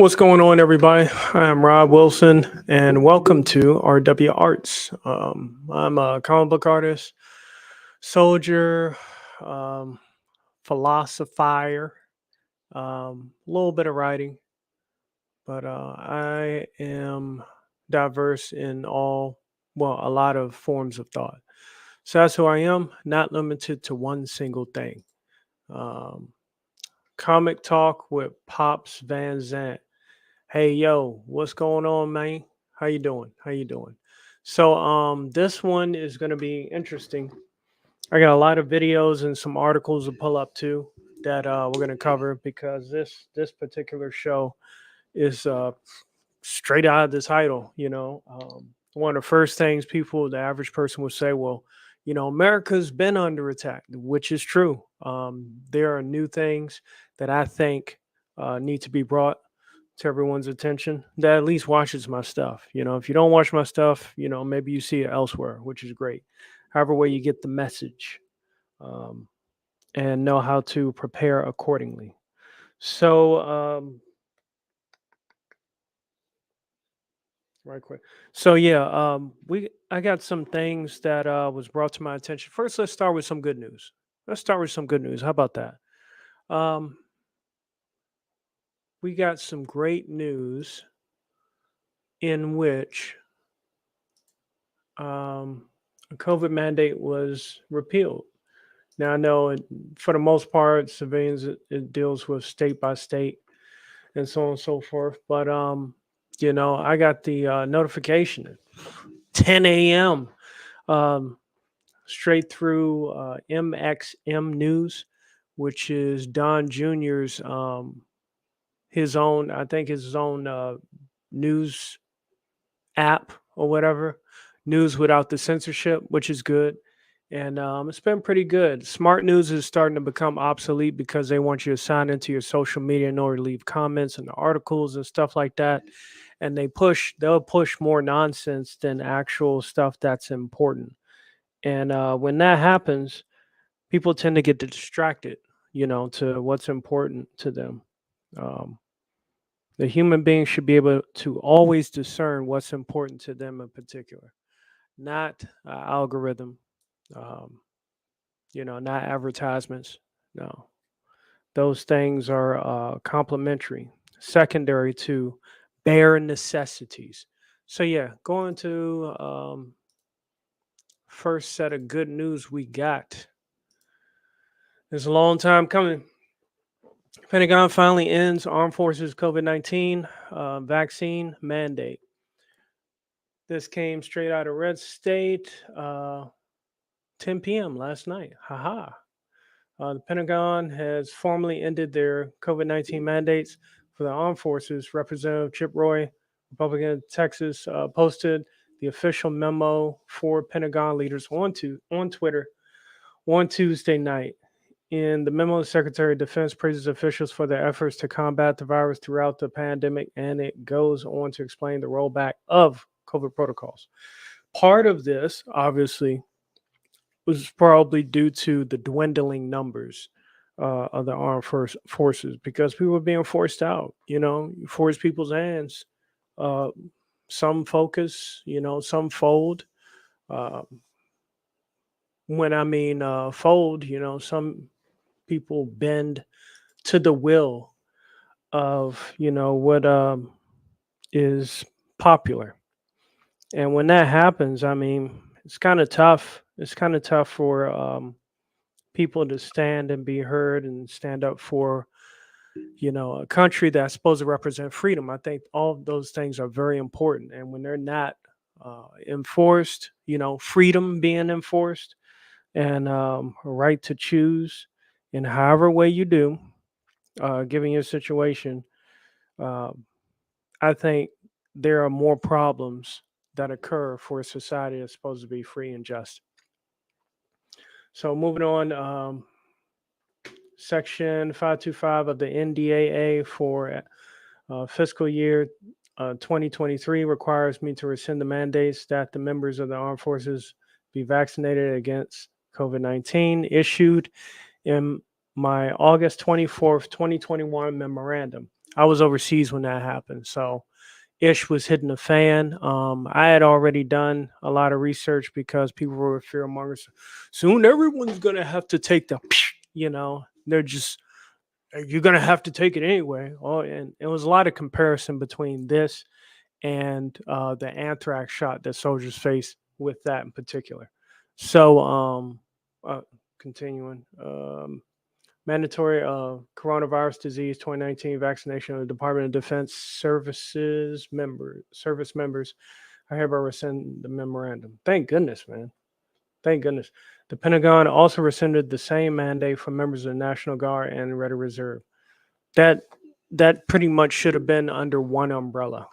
What's going on, everybody? I'm Rob Wilson, and welcome to RW Arts. I'm a comic book artist, soldier, um, philosopher, a little bit of writing, but I am diverse in a lot of forms of thought. So that's who I am, not limited to one single thing. Um, Comic Talk with Pops Van Zant. Hey yo, what's going on, man? How you doing? How you doing? So this one is going to be interesting. I got a lot of videos and some articles to pull up too that we're going to cover because this particular show is straight out of the title, one of the first things the average person would say, well, America's been under attack, which is true. There are new things that I think need to be brought to everyone's attention that at least watches my stuff. If you don't watch my stuff, maybe you see it elsewhere, which is great. However, way you get the message um, and know how to prepare accordingly. So, right quick. So yeah, I got some things that was brought to my attention. First, let's start with some good news. Let's start with some good news. How about that? Um, we got some great news in which a COVID mandate was repealed. Now I know for the most part, civilians it deals with state by state and so on and so forth. But I got the notification at 10 a.m. Um, straight through MXM News, which is Don Jr.'s his own, I think his own news app or whatever, news without the censorship, which is good. And it's been pretty good. Smart news is starting to become obsolete because they want you to sign into your social media in order to leave comments and articles and stuff like that. And they'll push more nonsense than actual stuff that's important. And when that happens, people tend to get distracted, to what's important to them. Um, the human being should be able to always discern what's important to them in particular, not algorithm, um, not advertisements. No, those things are complementary, secondary to bare necessities. So yeah, going to first set of good news we got. It's a long time coming. Pentagon finally ends Armed Forces COVID-19 vaccine mandate. This came straight out of Red State, 10 p.m. last night. Haha. The Pentagon has formally ended their COVID 19 mandates for the armed forces. Representative Chip Roy, Republican of Texas, posted the official memo for Pentagon leaders on Twitter on Tuesday night. In the memo, the Secretary of Defense praises officials for their efforts to combat the virus throughout the pandemic, and it goes on to explain the rollback of COVID protocols. Part of this, obviously, was probably due to the dwindling numbers of the armed forces because people were being forced out. You force people's hands. Uh, some focus, some fold. Uh, when I mean fold, some people bend to the will of what is popular. And when that happens, I mean, it's kind of tough. It's kind of tough for people to stand and be heard and stand up for a country that's supposed to represent freedom. I think all of those things are very important, and when they're not enforced, freedom being enforced and a right to choose in however way you do, given your situation, uh, I think there are more problems that occur for a society that's supposed to be free and just. So moving on, Section 525 of the NDAA for fiscal year 2023 requires me to rescind the mandates that the members of the armed forces be vaccinated against COVID 19, issued in my August 24th, 2021 memorandum. I was overseas when that happened, so ish was hitting the fan. I had already done a lot of research because people were fear mongers. Soon everyone's gonna have to take the, they're just you're gonna have to take it anyway. Oh, and it was a lot of comparison between this and the anthrax shot that soldiers face with that in particular. So, uh, continuing, mandatory coronavirus disease 2019 vaccination of the Department of Defense service members. I hereby rescind the memorandum. Thank goodness, man. Thank goodness. The Pentagon also rescinded the same mandate for members of the National Guard and Red Reserve. That that pretty much should have been under one umbrella,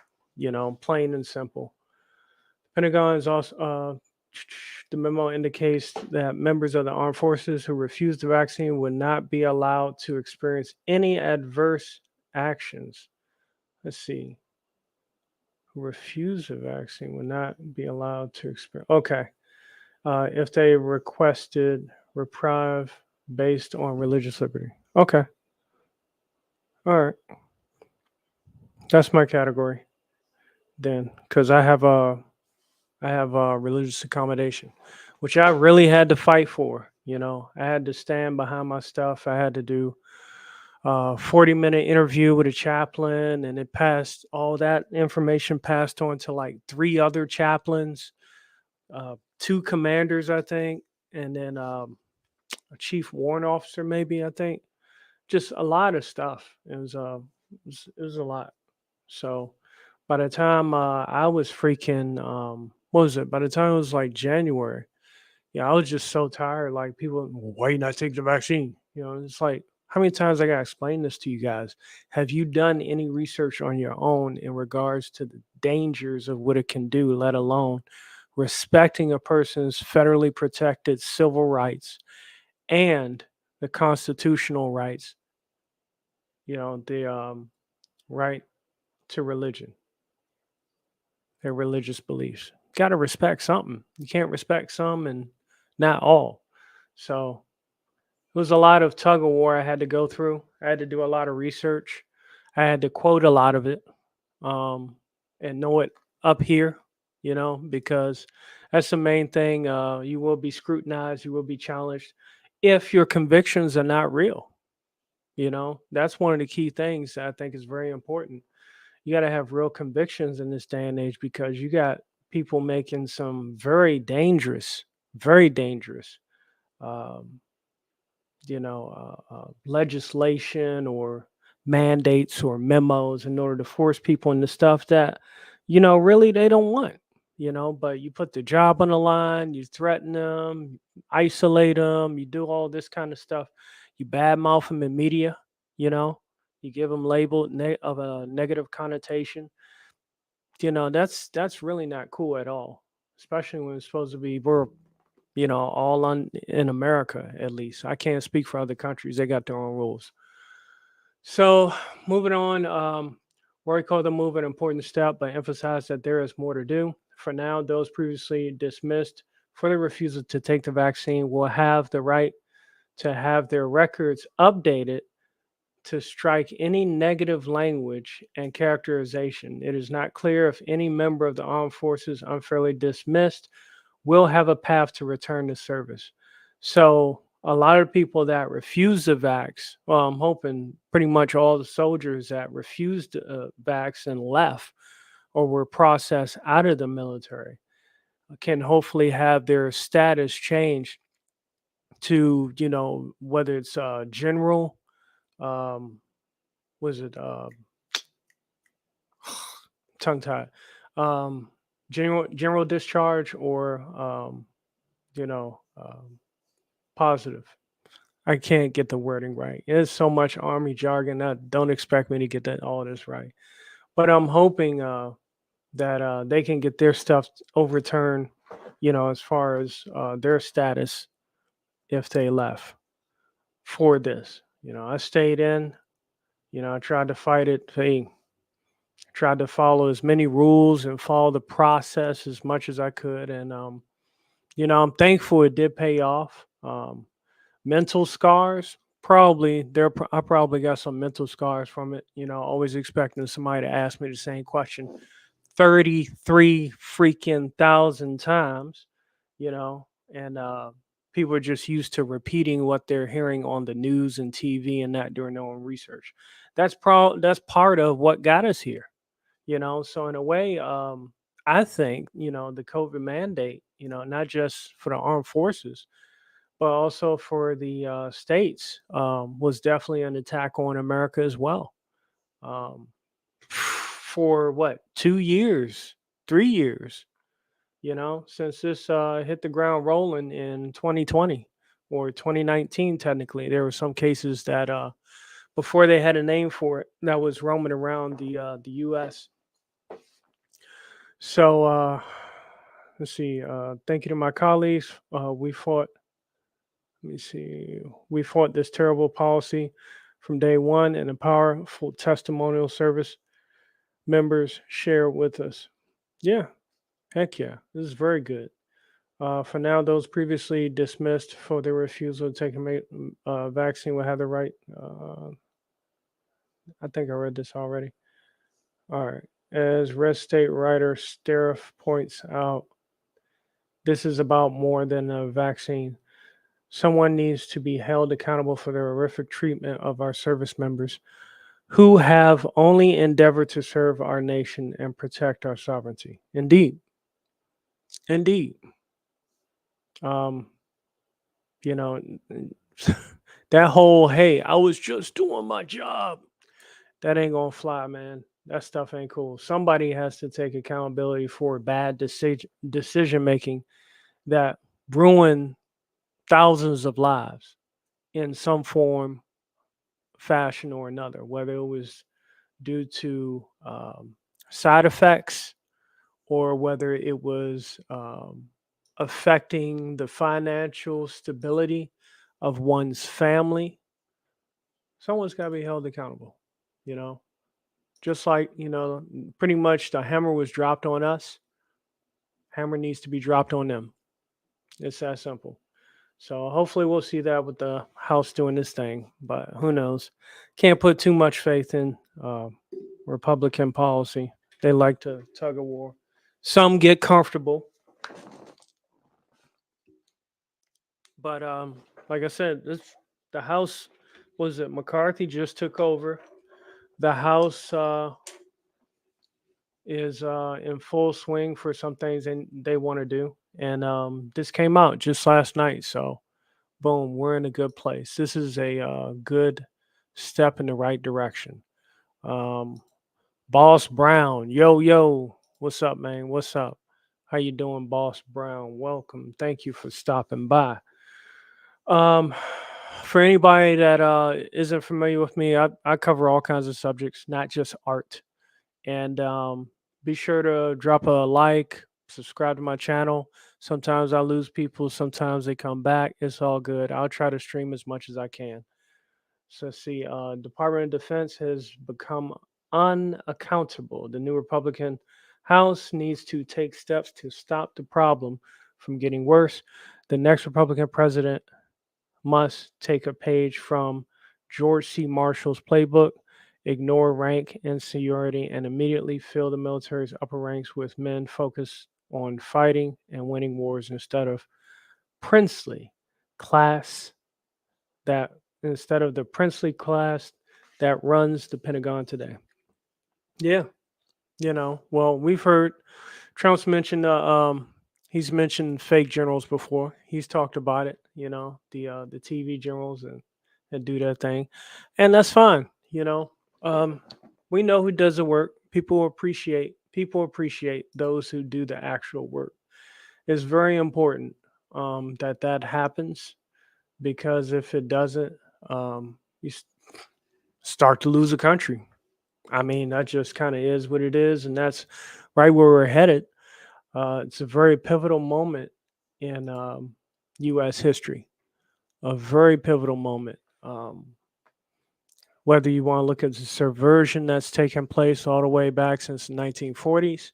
plain and simple. Pentagon is also the memo indicates that members of the armed forces who refuse the vaccine would not be allowed to experience any adverse actions. Let's see. Who refuse the vaccine would not be allowed to experience. Okay. If they requested reprieve based on religious liberty. Okay. All right. That's my category then, because I have religious accommodation, which I really had to fight for. I had to stand behind my stuff. I had to do a 40-minute interview with a chaplain, and it passed. All that information passed on to like 3 other chaplains, 2 commanders, I think, and then a chief warrant officer, maybe, I think. Just a lot of stuff. It was a lot. So by the time I was freaking, what was it? By the time it was like January, yeah, I was just so tired. Like people, why you not take the vaccine? It's like, how many times I gotta explain this to you guys? Have you done any research on your own in regards to the dangers of what it can do, let alone respecting a person's federally protected civil rights and the constitutional rights, the right to religion, their religious beliefs. Got to respect something. You can't respect some and not all. So it was a lot of tug of war I had to go through. I had to do a lot of research. I had to quote a lot of it, um, and know it up here, because that's the main thing. You will be scrutinized, you will be challenged if your convictions are not real. That's one of the key things that I think is very important. You got to have real convictions in this day and age because you got people making some very dangerous, um, legislation or mandates or memos in order to force people into stuff that, really they don't want. But you put the job on the line, you threaten them, isolate them, you do all this kind of stuff. You badmouth them in media, you know, you give them label of a negative connotation. That's really not cool at all, especially when it's supposed to be we're all on in America. At least I can't speak for other countries; they got their own rules. So moving on, Roy called the move an important step, but emphasized that there is more to do. For now, those previously dismissed for their refusal to take the vaccine will have the right to have their records updated to strike any negative language and characterization. It is not clear if any member of the armed forces unfairly dismissed will have a path to return to service. So a lot of people that refuse the vax, well, I'm hoping pretty much all the soldiers that refused vax and left or were processed out of the military can hopefully have their status changed to, whether it's general, um, was it tongue tied, general discharge or you know, positive. I can't get the wording right. There's so much army jargon. Don't expect me to get that all this right. But I'm hoping that they can get their stuff overturned. As far as their status if they left for this. I stayed in. I tried to fight it. Hey, tried to follow as many rules and follow the process as much as I could. And I'm thankful it did pay off. Mental scars I probably got some mental scars from it. Always expecting somebody to ask me the same question 33 freaking thousand times. You know, and people are just used to repeating what they're hearing on the news and TV and not doing their own research. That's part of what got us here. So in a way, I think the COVID mandate, not just for the armed forces but also for the states, was definitely an attack on America as well. Um, for what, 2 years, 3 years, since this hit the ground rolling in 2020 or 2019, technically, there were some cases that before they had a name for it that was roaming around the U.S. So let's see. Thank you to my colleagues. We fought. Let me see. We fought this terrible policy from day one, and the powerful testimonial service members share with us. Yeah, heck yeah, this is very good. For now, those previously dismissed for their refusal to take a vaccine will have the right. I think I read this already. All right. As Red State writer Stariff points out, this is about more than a vaccine. Someone needs to be held accountable for the horrific treatment of our service members who have only endeavored to serve our nation and protect our sovereignty. Indeed. Indeed. Um, you know, that whole, hey, I was just doing my job, that ain't gonna fly, man. That stuff ain't cool. Somebody has to take accountability for bad decision making that ruin thousands of lives in some form, fashion, or another, whether it was due to side effects or whether it was affecting the financial stability of one's family. Someone's got to be held accountable, you know, just like, pretty much the hammer was dropped on us, hammer needs to be dropped on them. It's that simple. So hopefully we'll see that with the House doing this thing, but who knows? Can't put too much faith in Republican policy. They like to tug of war. Some get comfortable, but like I said, the House, was it McCarthy just took over? The House is in full swing for some things they want to do, and this came out just last night. So boom, we're in a good place. This is a good step in the right direction. Um, Boss Brown, yo, what's up, man? What's up? How you doing, Boss Brown? Welcome. Thank you for stopping by. Um, for anybody that isn't familiar with me, I cover all kinds of subjects, not just art. And be sure to drop a like, subscribe to my channel. Sometimes I lose people, sometimes they come back. It's all good. I'll try to stream as much as I can. So see, Department of Defense has become unaccountable. The new Republican House needs to take steps to stop the problem from getting worse. The next Republican president must take a page from George C. Marshall's playbook, ignore rank and seniority, and immediately fill the military's upper ranks with men focused on fighting and winning wars instead of princely class that instead of the princely class that runs the Pentagon today. Yeah, well, we've heard Trump's mentioned he's mentioned fake generals before. He's talked about it, the TV generals and do that thing. And that's fine, we know who does the work. People appreciate those who do the actual work. It's very important that happens, because if it doesn't, you start to lose a country. I mean, that just kind of is what it is, and that's right where we're headed. It's a very pivotal moment in U.S. history, a very pivotal moment. Whether you want to look at the subversion that's taken place all the way back since the 1940s,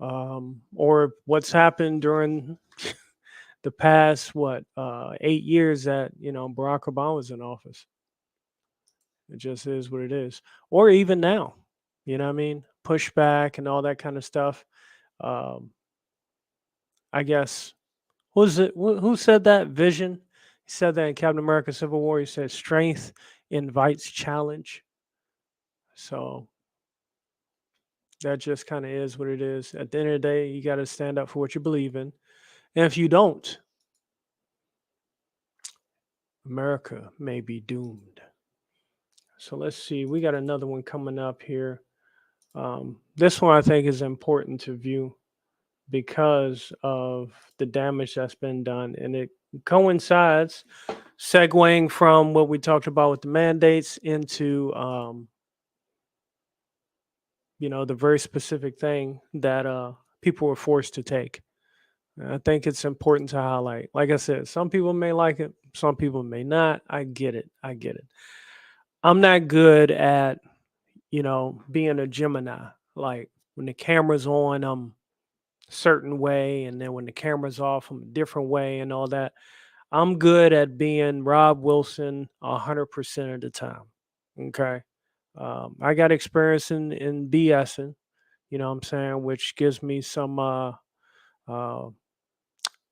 or what's happened during the past 8 years that Barack Obama was in office. It just is what it is. Or even now, you know what I mean? Pushback and all that kind of stuff. Um, I guess who's it? Who said that? Vision. He said that in Captain America: Civil War. He said, "Strength invites challenge." So that just kind of is what it is. At the end of the day, you got to stand up for what you believe in, and if you don't, America may be doomed. So let's see. We got another one coming up here. This one I think is important to view because of the damage that's been done, and it coincides, segueing from what we talked about with the mandates into the very specific thing that people were forced to take. And I think it's important to highlight. Like I said, some people may like it, some people may not. I get it. I get it. I'm not good at being a Gemini. Like when the camera's on, I'm a certain way, and then when the camera's off, I'm a different way, and all that. I'm good at being Rob Wilson 100% of the time. Okay. I got experience in BSing, you know what I'm saying, which gives me uh,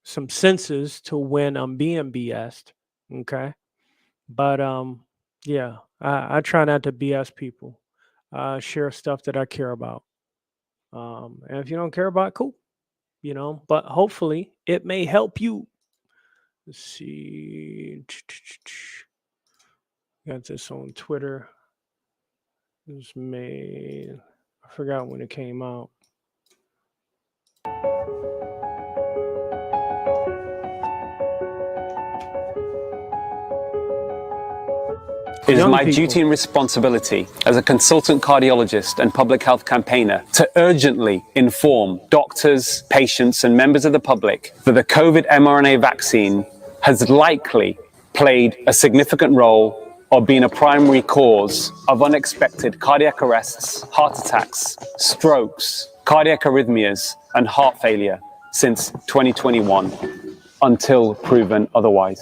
some senses to when I'm being BS'd. Okay. But yeah, I try not to BS people. Share stuff that I care about. And if you don't care about it, cool. But hopefully it may help you. Let's see. Got this on Twitter. It was made. I forgot when it came out. It is my duty and responsibility as a consultant cardiologist and public health campaigner to urgently inform doctors, patients, and members of the public that the COVID mRNA vaccine has likely played a significant role or been a primary cause of unexpected cardiac arrests, heart attacks, strokes, cardiac arrhythmias, and heart failure since 2021, until proven otherwise.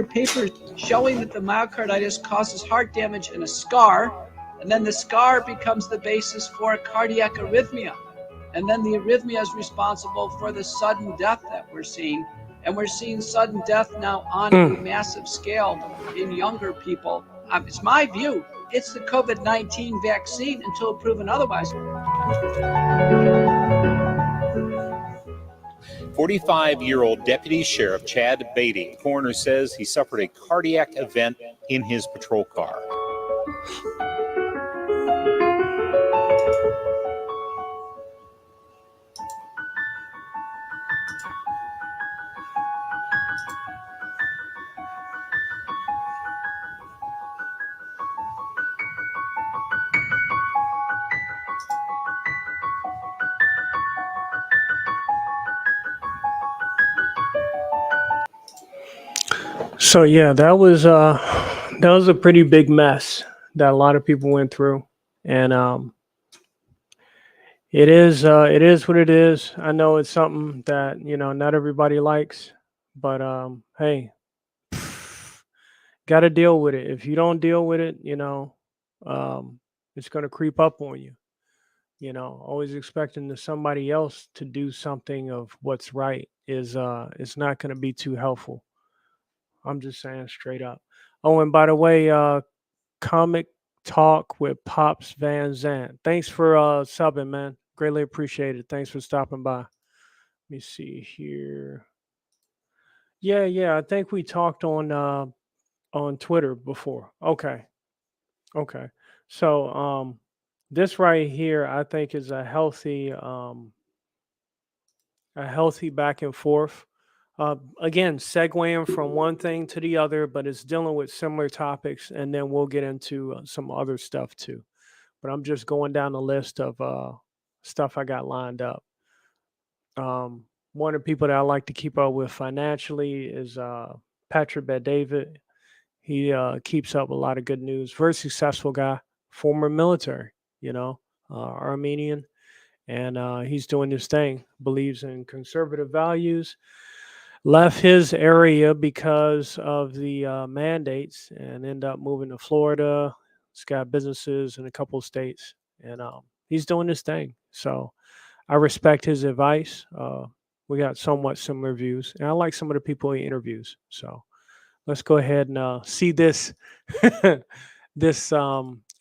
Papers showing that the myocarditis causes heart damage and a scar, and then the scar becomes the basis for a cardiac arrhythmia. And then the arrhythmia is responsible for the sudden death that we're seeing. And we're seeing sudden death now on a massive scale in younger people. It's my view, it's the COVID-19 vaccine until proven otherwise. 45-year-old Deputy Sheriff Chad Beatty. Coroner says he suffered a cardiac event in his patrol car. So yeah, that was a pretty big mess that a lot of people went through, and it is what it is. I know it's something that not everybody likes, but hey, got to deal with it. If you don't deal with it, it's going to creep up on you. Always expecting somebody else to do something of what's right is it's not going to be too helpful. I'm just saying straight up. Oh, and by the way, Comic Talk with Pops Van Zant. Thanks for subbing, man. Greatly appreciated. Thanks for stopping by. Let me see here. Yeah. I think we talked on Twitter before. Okay. So this right here, I think, is a healthy back and forth. Again, segueing from one thing to the other, but it's dealing with similar topics, and then we'll get into some other stuff too. But I'm just going down the list of stuff I got lined up. One of the people that I like to keep up with financially is Patrick Bet-David. He keeps up a lot of good news. Very successful guy, former military. Armenian, and he's doing this thing. Believes in conservative values. Left his area because of the mandates, and ended up moving to Florida. He's got businesses in a couple of states, and he's doing this thing. So I respect his advice. We got somewhat similar views, and I like some of the people he interviews. So let's go ahead and see this this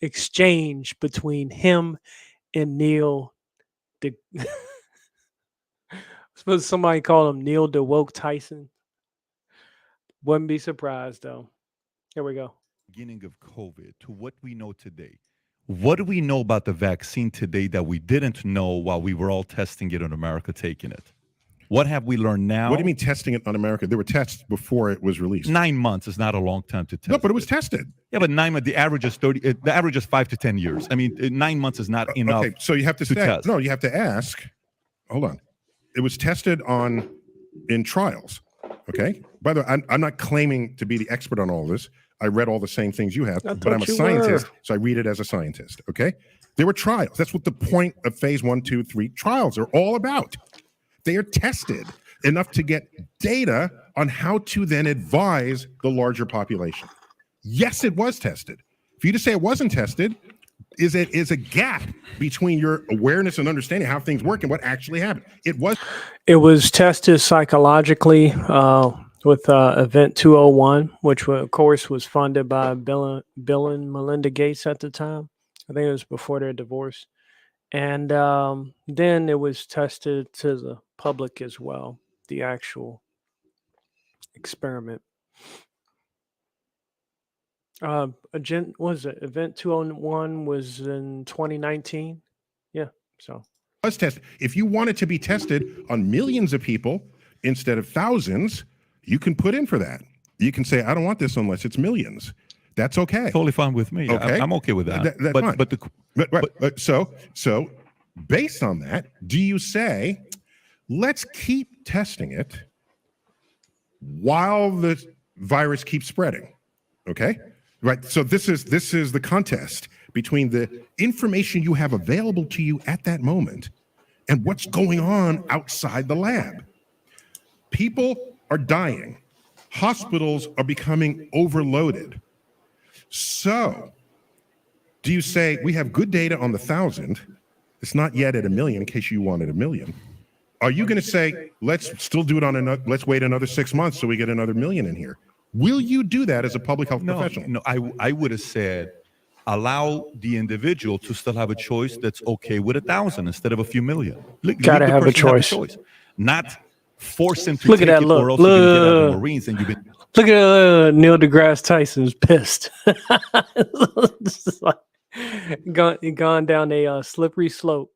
exchange between him and Neil. Suppose somebody called him Neil DeWoke Tyson. Wouldn't be surprised though. Here we go. Beginning of COVID to what we know today. What do we know about the vaccine today that we didn't know while we were all testing it in America, taking it? What have we learned now? What do you mean testing it on America? There were tests before it was released. 9 months is not a long time to test. No, but it was tested. Yeah, but 9 months. The average is 30. The average is 5 to 10 years. I mean, 9 months is not enough. Okay, so you have to say, test. No, you have to ask. Hold on. It was tested in trials. Okay. By the way, I'm not claiming to be the expert on all this. I read all the same things you have, but I'm a scientist, so I read it as a scientist. Okay. There were trials. That's what the point of phase 1, 2, 3 trials are all about. They are tested enough to get data on how to then advise the larger population. Yes, it was tested. For you to say it wasn't tested is a gap between your awareness and understanding how things work and what actually happened. It was tested psychologically with Event 201, which of course was funded by Bill and Melinda Gates at the time. I think it was before their divorce. And then it was tested to the public as well, the actual experiment. Event 201 was in 2019. Yeah, so. Was tested. If you want it to be tested on millions of people instead of thousands, you can put in for that. You can say, I don't want this unless it's millions. That's okay. Totally fine with me. Okay. I'm okay with that. That's fine. So based on that, do you say, let's keep testing it while the virus keeps spreading? Okay. Right. So this is the contest between the information you have available to you at that moment and what's going on outside the lab. People are dying. Hospitals are becoming overloaded. So do you say we have good data on the 1,000? It's not yet at 1 million in case you wanted 1 million. Are you going to say, let's still do it let's wait another 6 months so we get another 1 million in here? Will you do that as a public health professional? No, I would have said, allow the individual to still have a choice that's okay with 1,000 instead of a few million. Gotta have a choice. Not force him to look take at that it, look. or else you're gonna get out of the Marines and you've been. Look at Neil deGrasse Tyson's pissed. It's like gone down a slippery slope,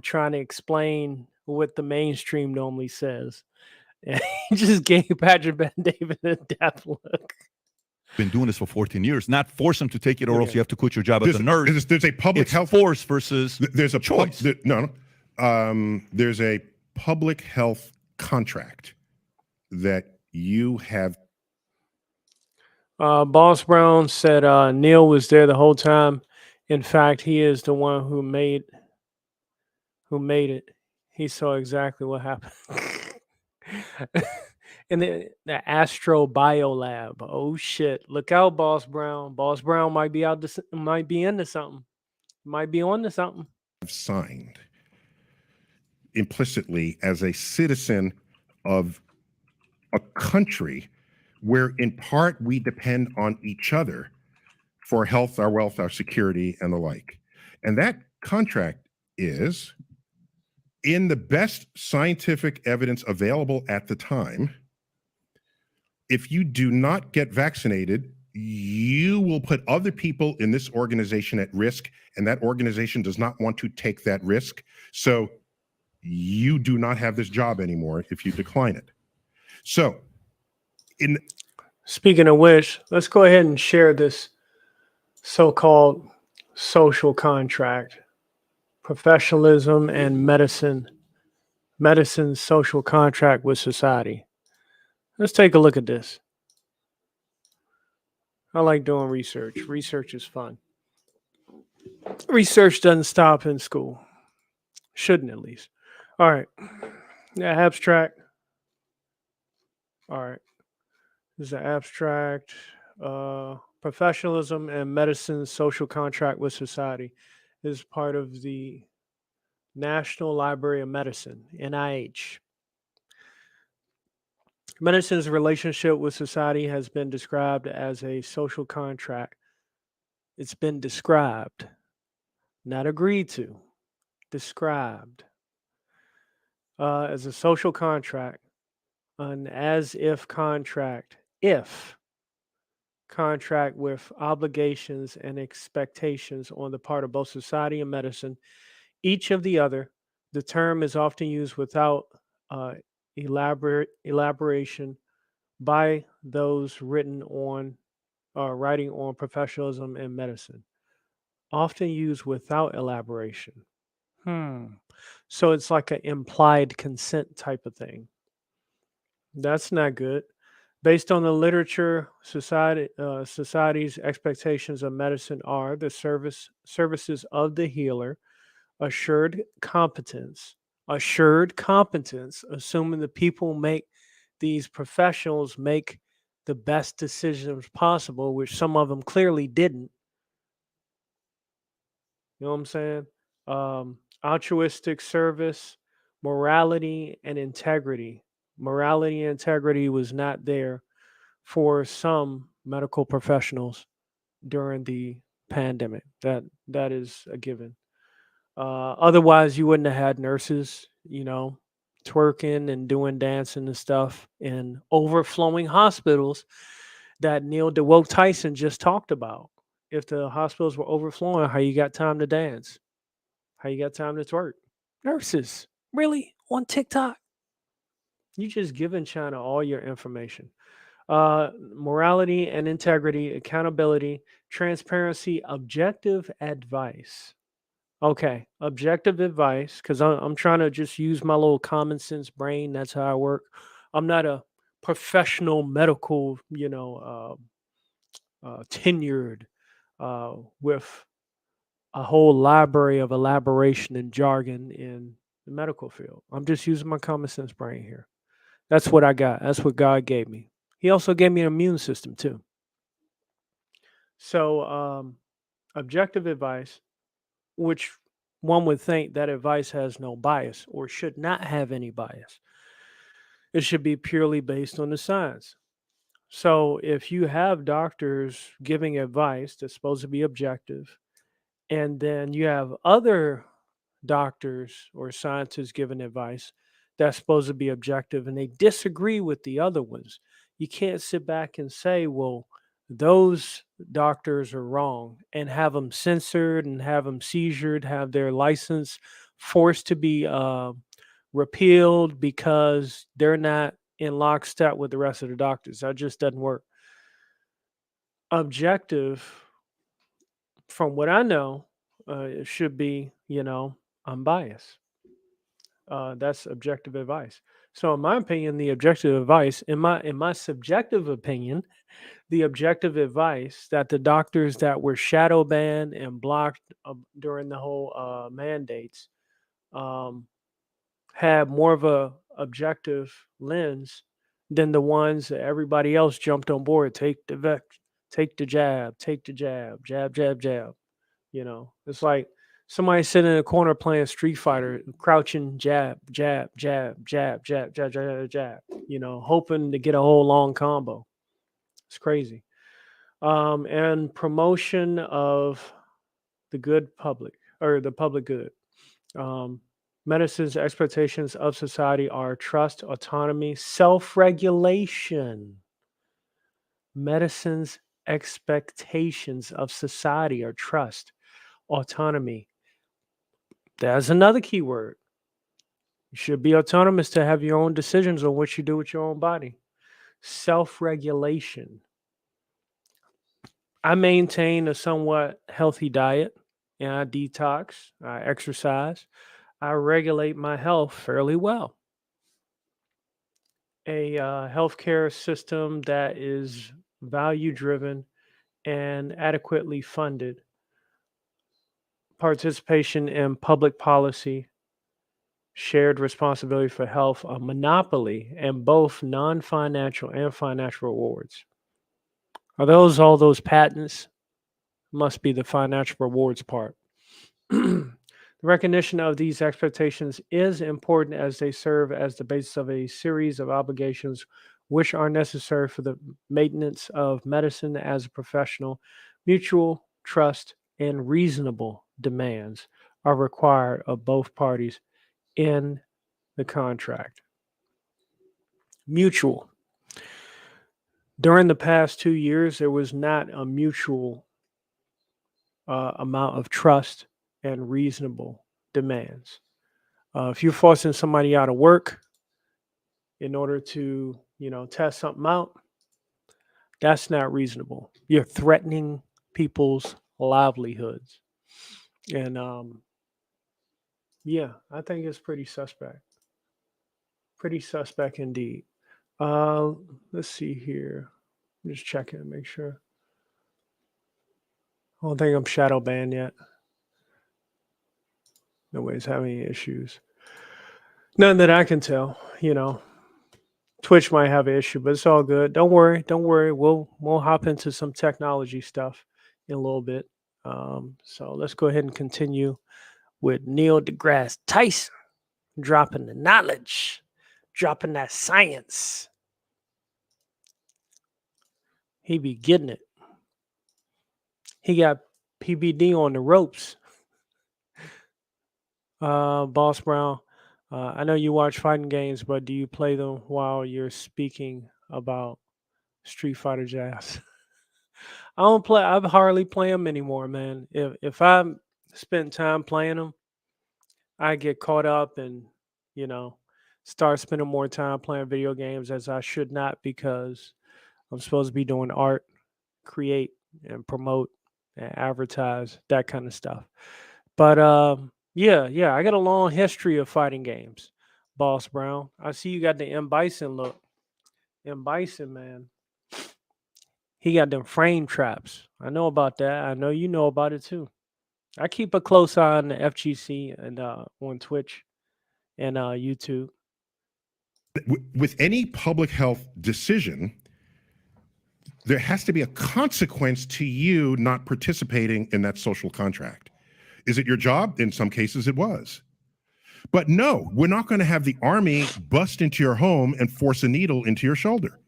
trying to explain what the mainstream normally says. And he just gave Patrick Bet-David a death look. Been doing this for 14 years. Not force him to take it, or else you have to quit your job as a nurse. There's a public health force versus there's a choice. There's a public health contract that you have. Boss Brown said Neil was there the whole time. In fact, he is the one who made it. He saw exactly what happened. In the Astro Biolab. Oh shit! Look out, Boss Brown. Boss Brown might be into something. Might be on to something. Signed implicitly as a citizen of a country where in part we depend on each other for health, our wealth, our security, and the like. And that contract is, in the best scientific evidence available at the time, if you do not get vaccinated, you will put other people in this organization at risk, and that organization does not want to take that risk. So you do not have this job anymore if you decline it. So speaking of which, let's go ahead and share this so-called social contract, professionalism and medicine's social contract with society. Let's take a look at this. I like doing research. Research is fun. Research doesn't stop in school. Shouldn't, at least. All right. Yeah, abstract. All right. This is an abstract. Professionalism and medicine's social contract with society is part of the National Library of Medicine, NIH. Medicine's relationship with society has been described as a social contract. It's been described, not agreed to, described as a social contract, an as if contract, if contract with obligations and expectations on the part of both society and medicine, each of the other. The term is often used without uh, elaboration by those writing on professionalism in medicine. Often used without elaboration. So it's like an implied consent type of thing. That's not good. Based on the literature, society's expectations of medicine are the services of the healer, assured competence, assuming the people make these professionals make the best decisions possible, which some of them clearly didn't. You know what I'm saying? Altruistic service, morality, and integrity. Morality and integrity was not there for some medical professionals during the pandemic. That is a given. Otherwise, you wouldn't have had nurses, twerking and doing dancing and stuff in overflowing hospitals that Neil DeWoe Tyson just talked about. If the hospitals were overflowing, how you got time to dance? How you got time to twerk? Nurses, really? On TikTok? You just giving China all your information. Morality and integrity, accountability, transparency, objective advice. Okay, objective advice, because I'm trying to just use my little common sense brain. That's how I work. I'm not a professional medical, tenured with a whole library of elaboration and jargon in the medical field. I'm just using my common sense brain here. That's what I got. That's what God gave me. He also gave me an immune system too. So, objective advice, which one would think that advice has no bias or should not have any bias. It should be purely based on the science. So, if you have doctors giving advice that's supposed to be objective, and then you have other doctors or scientists giving advice that's supposed to be objective and they disagree with the other ones, you can't sit back and say, well, those doctors are wrong and have them censored and have them seizured, have their license forced to be repealed because they're not in lockstep with the rest of the doctors. That just doesn't work. Objective, from what I know, it should be, unbiased. That's objective advice. So, in my opinion, the objective advice, in my subjective opinion, the objective advice that the doctors that were shadow banned and blocked during the whole mandates um, had more of a objective lens than the ones that everybody else jumped on board. Take the jab, take the jab, jab, jab, jab. It's like somebody sitting in a corner playing Street Fighter, crouching, jab, jab, jab, jab, jab, jab, jab, jab. Hoping to get a whole long combo. It's crazy. And promotion of the good public or the public good. Medicine's expectations of society are trust, autonomy, self-regulation. Medicine's expectations of society are trust, autonomy. That's another key word. You should be autonomous to have your own decisions on what you do with your own body. Self-regulation. I maintain a somewhat healthy diet and I detox, I exercise, I regulate my health fairly well. A healthcare system that is value driven and adequately funded participation in public policy, shared responsibility for health, a monopoly, and both non-financial and financial rewards. Are those all those patents? Must be the financial rewards part. The recognition of these expectations is important as they serve as the basis of a series of obligations which are necessary for the maintenance of medicine as a professional. Mutual trust and reasonable demands are required of both parties in the contract. Mutual. During the past 2 years, there was not a mutual amount of trust and reasonable demands. If you're forcing somebody out of work in order to, test something out, that's not reasonable. You're threatening people's livelihoods. And yeah, I think it's pretty suspect. Pretty suspect indeed. Let's see here. I'm just checking to make sure. I don't think I'm shadow banned yet. Nobody's having any issues. None that I can tell, Twitch might have an issue, but it's all good. Don't worry. We'll hop into some technology stuff in a little bit. So let's go ahead and continue with Neil deGrasse Tyson dropping the knowledge, dropping that science. He be getting it. He got PBD on the ropes. Boss Brown, I know you watch fighting games, but do you play them while you're speaking about Street Fighter Jazz? I hardly play them anymore, man. If I spend time playing them, I get caught up and, start spending more time playing video games as I should not, because I'm supposed to be doing art, create and promote and advertise, that kind of stuff. But yeah, I got a long history of fighting games, Boss Brown. I see you got the M. Bison look. M. Bison, man. He got them frame traps. I know about that. I know you know about it too. I keep a close eye on the FGC and on Twitch and YouTube. With any public health decision, there has to be a consequence to you not participating in that social contract. Is it your job? In some cases, it was. But no, we're not going to have the army bust into your home and force a needle into your shoulder.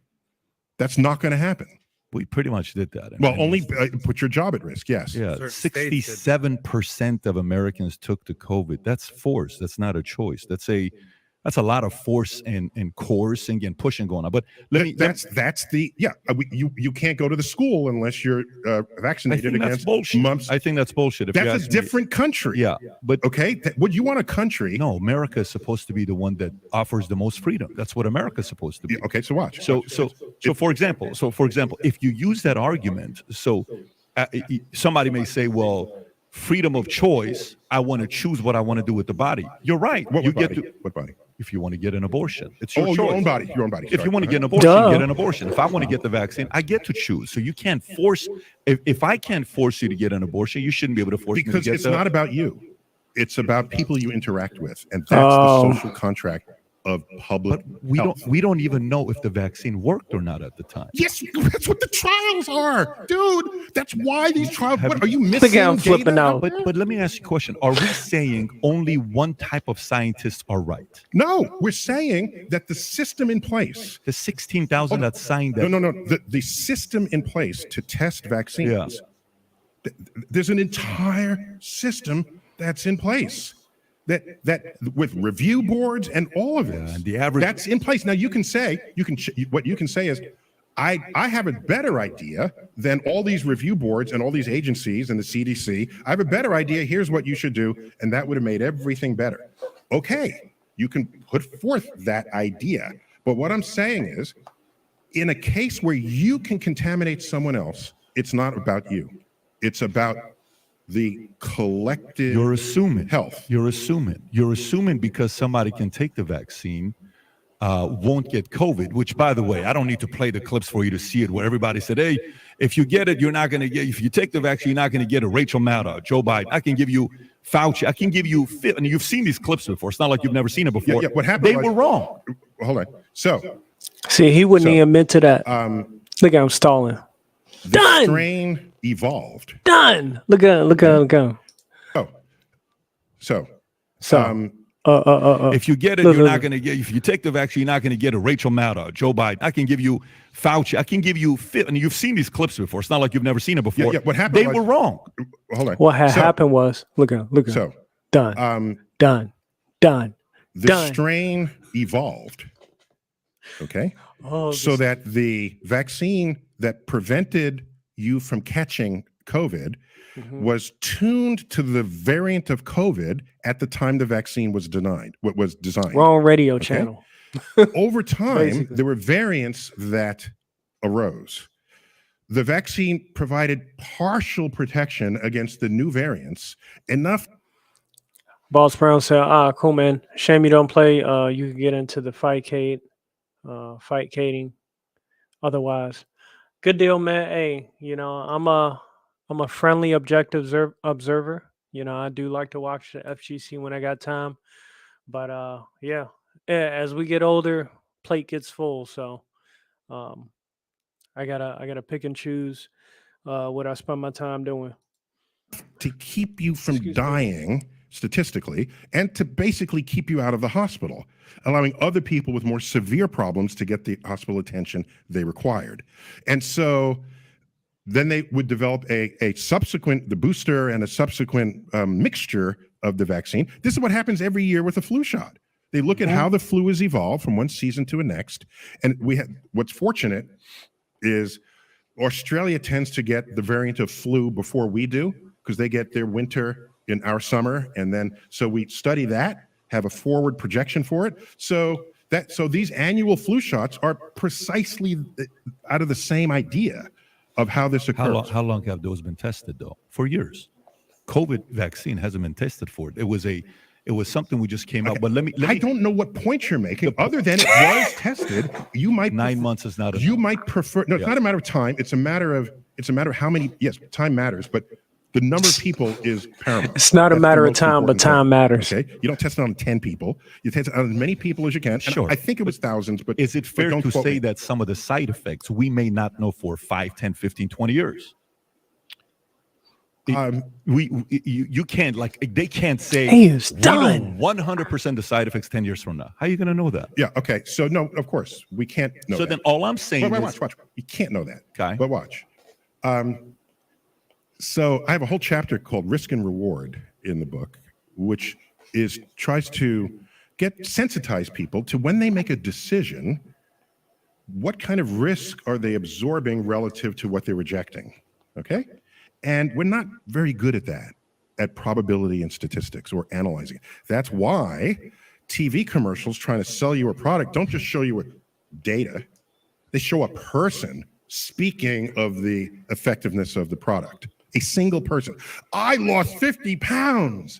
That's not going to happen. We pretty much did that. Well, only put your job at risk, yes. Yeah, 67% of Americans took the COVID. That's force. That's not a choice. That's a lot of force and coercing and pushing going on. But you can't go to the school unless you're vaccinated against mumps. I think that's bullshit. That's a different country. Yeah, but okay, would you want a country? No, America is supposed to be the one that offers the most freedom. That's what America is supposed to be. Okay, so watch. So for example, if you use that argument, somebody may say, well, freedom of choice. I want to choose what I want to do with the body. You're right. What body? If you want to get an abortion, it's your choice. Your own body. If you want to get an abortion, you get an abortion. If I want to get the vaccine, I get to choose. So you can't force. If I can't force you to get an abortion, you shouldn't be able to force me to get because it's not about you. It's about people you interact with, and that's the social contract of public health. We don't even know if the vaccine worked or not at the time. Yes, that's what the trials are, dude. That's why these trials. What are you missing? I'm flipping out. But let me ask you a question: are we saying only one type of scientists are right? No, we're saying that the system in place, the 16,000 that signed that. No. The system in place to test vaccines. Yeah. There's an entire system that's in place. That with review boards and all of this, the average that's in place. Now you can say what you can say is, I have a better idea than all these review boards and all these agencies and the CDC. I have a better idea. Here's what you should do, and that would have made everything better. Okay, you can put forth that idea, but what I'm saying is, in a case where you can contaminate someone else, it's not about you. It's about the collective You're assuming health. You're assuming because somebody can take the vaccine, won't get COVID, which, by the way, I don't need to play the clips for you to see it, where everybody said, hey, If you get it, you're not going to get. If you take the vaccine, you're not going to get a Rachel Maddow, Joe Biden. I can give you Fauci. I can give you. And you've seen these clips before. It's not like you've never seen it before. Yeah, what happened? They were wrong. Hold on. So, See, he wouldn't even admit to that. Look at him stalling. the Done. strain evolved. Done. Look at him. Oh, so, So, If you get it, Look, you're look, not going to get. If you take the vaccine, you're not going to get a Rachel Maddow, Joe Biden. I can give you Fauci. I can give you. And you've seen these clips before. It's not like you've never seen it before. yeah, what happened They was- were wrong. hold on. what had So- happened was, look at him. So, Done. Done. the Done. strain evolved. Okay. Oh, So that the vaccine that prevented you from catching COVID was tuned to the variant of COVID at the time the vaccine was designed. wrong radio channel. Over time, Basically. there were variants that arose. The vaccine provided partial protection against the new variants, enough. Boss Brown said, cool, man. Shame you don't play. You can get into the fightcade, otherwise. Good deal, man. Hey, I'm a friendly, objective observer. I do like to watch the FGC when I got time. But yeah, as we get older, plate gets full. So I gotta pick and choose what I spend my time doing. to keep you from Excuse me. dying statistically and to basically keep you out of the hospital, allowing other people with more severe problems to get the hospital attention they required. And so then they would develop the booster and a subsequent mixture of the vaccine. This is what happens every year with a flu shot. They look at how the flu has evolved from one season to the next. And what's fortunate is Australia tends to get the variant of flu before we do, because they get their winter in our summer. And then, so we study that, have a forward projection for it. So these annual flu shots are precisely out of the same idea of how this occurs. How long have those been tested, though? For years. COVID vaccine hasn't been tested for it. It was something we just came out. But let me. I don't know what point you're making, other than it was tested. You might 9 months is not. You might prefer. No, it's not a matter of time. It's a matter of how many. Yes, time matters, but the number of people is paramount. It's not a That's the matter of most time, but important time thing. matters. Okay, you don't test it on 10 people. You test it on as many people as you can. And Sure. I think it was thousands, but Is it fair don't to quote say me. that some of the side effects we may not know for 5, 10, 15, 20 years? You can't, they can't say He is we know done. 100% the side effects 10 years from now. How are you going to know that? Yeah. Okay. So no, of course we can't know. So that. then all I'm saying Wait, is, watch. You can't know that. Okay. But watch. So I have a whole chapter called Risk and Reward in the book, which tries to sensitize people to when they make a decision, what kind of risk are they absorbing relative to what they're rejecting? Okay. And we're not very good at that, at probability and statistics or analyzing it. That's why TV commercials trying to sell you a product don't just show you data. They show a person speaking of the effectiveness of the product. A single person. I lost 50 pounds.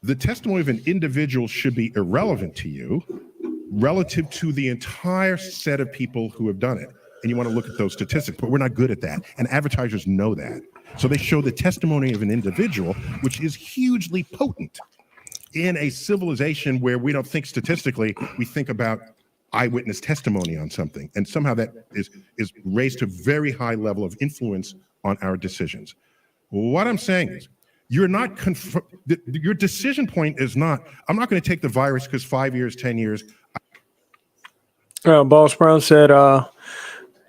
The testimony of an individual should be irrelevant to you relative to the entire set of people who have done it. And you want to look at those statistics, but we're not good at that. And advertisers know that. So they show the testimony of an individual, which is hugely potent in a civilization where we don't think statistically, we think about eyewitness testimony on something. And somehow that is raised to a very high level of influence on our decisions. What I'm saying is, you're not, your decision point is not, I'm not going to take the virus because 5 years, 10 years. Boss Brown said,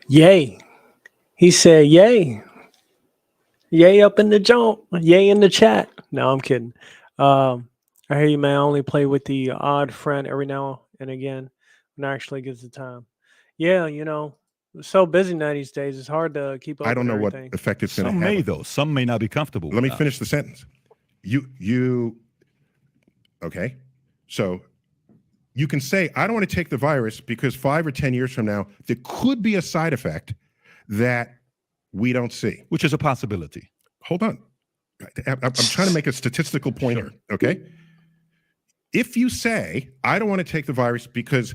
yay. He said, yay. Yay up in the jump. Yay in the chat. No, I'm kidding. I hear you, man. I only play with the odd friend every now and again when it actually gets the time. Yeah, it's so busy now these days. It's hard to keep up I don't with know what everything. effect it's going to some have. may, though. Some may not be comfortable. Let me with that. finish the sentence. Okay. So you can say, I don't want to take the virus because 5 or 10 years from now, there could be a side effect that we don't see. Which is a possibility. Hold on. I'm trying to make a statistical point here. Okay. If you say, I don't want to take the virus because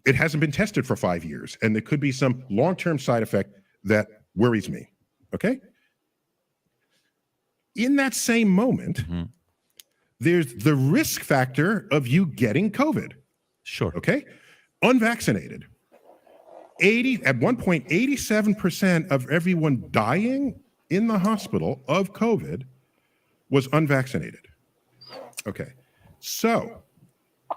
it hasn't been tested for 5 years and there could be some long-term side effect that worries me. Okay. In that same moment, there's the risk factor of you getting COVID. Sure. Okay. Unvaccinated. At one point, 87% of everyone dying in the hospital of COVID was unvaccinated. Okay. So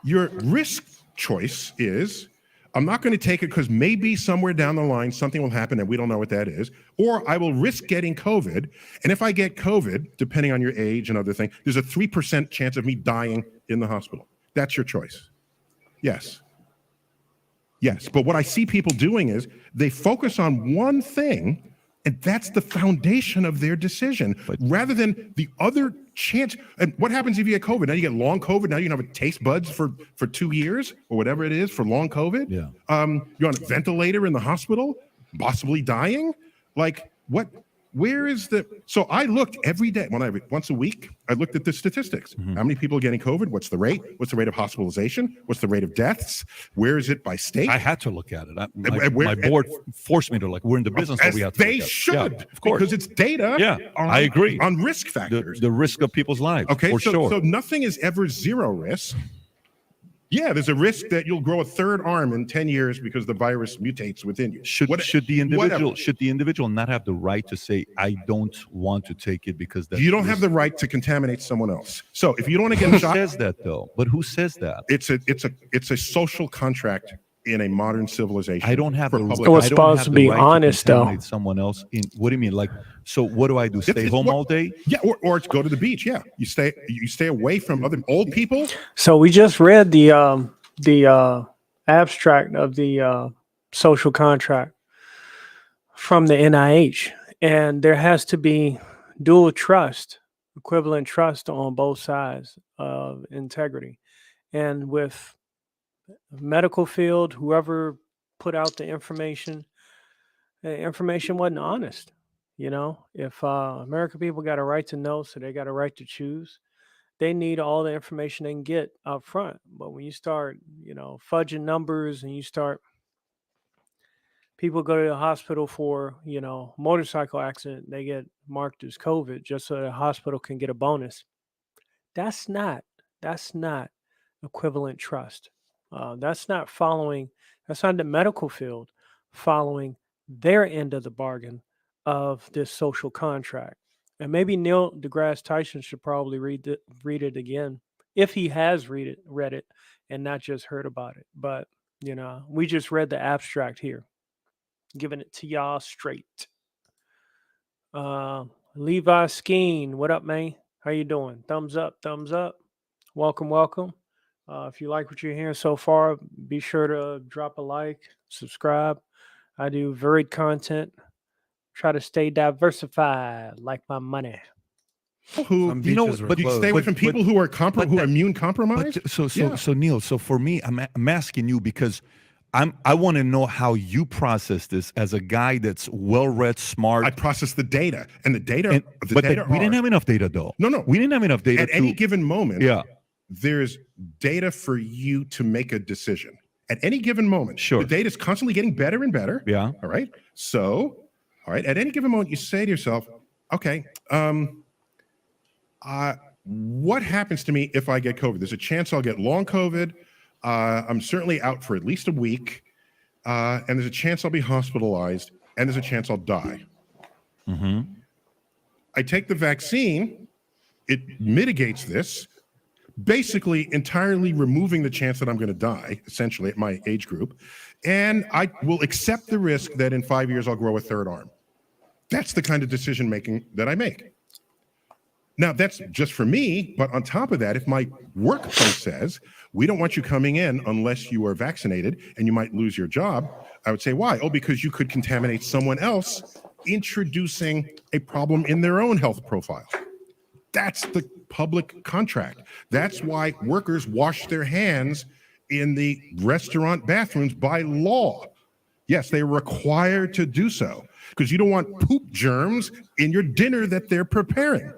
your risk choice is, I'm not going to take it because maybe somewhere down the line something will happen and we don't know what that is, or I will risk getting COVID. And if I get COVID, depending on your age and other things, there's a 3% chance of me dying in the hospital. That's your choice. Yes. Yes. But what I see people doing is they focus on one thing, and that's the foundation of their decision, rather than the other chance. And what happens if you get COVID? Now you get long COVID. Now you have a taste buds for 2 years or whatever it is for long COVID. Yeah. You're on a ventilator in the hospital, possibly dying. Like what? Where is the? So I looked every day once a week. I looked at the statistics. How many people are getting COVID? What's the rate? What's the rate of hospitalization? What's the rate of deaths? Where is it by state? I had to look at it. My board forced me to look. We're in the business, so we have to. They look at it. should, Yeah, of course, because it's data. Yeah, I agree. On risk factors. The risk of people's lives. Okay, for sure. So nothing is ever zero risk. Yeah, there's a risk that you'll grow a third arm in 10 years because the virus mutates within you. Should the individual not have the right to say, I don't want to take it because that's you don't have the right to contaminate someone else. So if you don't want to get Who shot, says that though? But who says that? it's a social contract in a modern civilization. I don't have for the public It was I don't supposed have to the be right honest, though. contaminate someone else in. What do you mean? Like, so what do I do? Stay It's home what- all day? Yeah, or go to the beach. Yeah, you stay away from other old people. So we just read the abstract of the social contract from the NIH, and there has to be dual trust, equivalent trust on both sides of integrity. And with medical field, whoever put out the information wasn't honest. You know, if American people got a right to know, so they got a right to choose, they need all the information they can get up front. But when you start, fudging numbers and you start, people go to the hospital for, motorcycle accident, they get marked as COVID just so the hospital can get a bonus. That's not equivalent trust. That's not the medical field following their end of the bargain of this social contract. And maybe Neil deGrasse Tyson should probably read it again, if he has read it and not just heard about it. But, we just read the abstract here, giving it to y'all straight. Levi Skeen, what up, man? How you doing? Thumbs up, thumbs up. Welcome, welcome. If you like what you're hearing so far, be sure to drop a like, subscribe. I do varied content. Try to stay diversified, like my money. Who Some beaches were but you closed. stay away from people who are who are immune compromised. So Neil, so for me, I'm asking you because I want to know how you process this as a guy that's well-read, smart. I process the data, and the data. We didn't have enough data, though. No. We didn't have enough data. At any given moment, Yeah. there's data for you to make a decision. At any given moment, Sure. the data is constantly getting better and better. Yeah. All right. So, all right. At any given moment, you say to yourself, "Okay, what happens to me if I get COVID? There's a chance I'll get long COVID. I'm certainly out for at least a week, and there's a chance I'll be hospitalized, and there's a chance I'll die." Mm-hmm. I take the vaccine. It mitigates this, basically entirely removing the chance that I'm going to die, essentially, at my age group. And I will accept the risk that in 5 years I'll grow a third arm. That's the kind of decision making that I make. Now, that's just for me, but on top of that, if my workplace says, we don't want you coming in unless you are vaccinated and you might lose your job, I would say, why? Oh, because you could contaminate someone else, introducing a problem in their own health profile. That's the public contract. That's why workers wash their hands in the restaurant bathrooms by law. Yes, they're required to do so because you don't want poop germs in your dinner that they're preparing.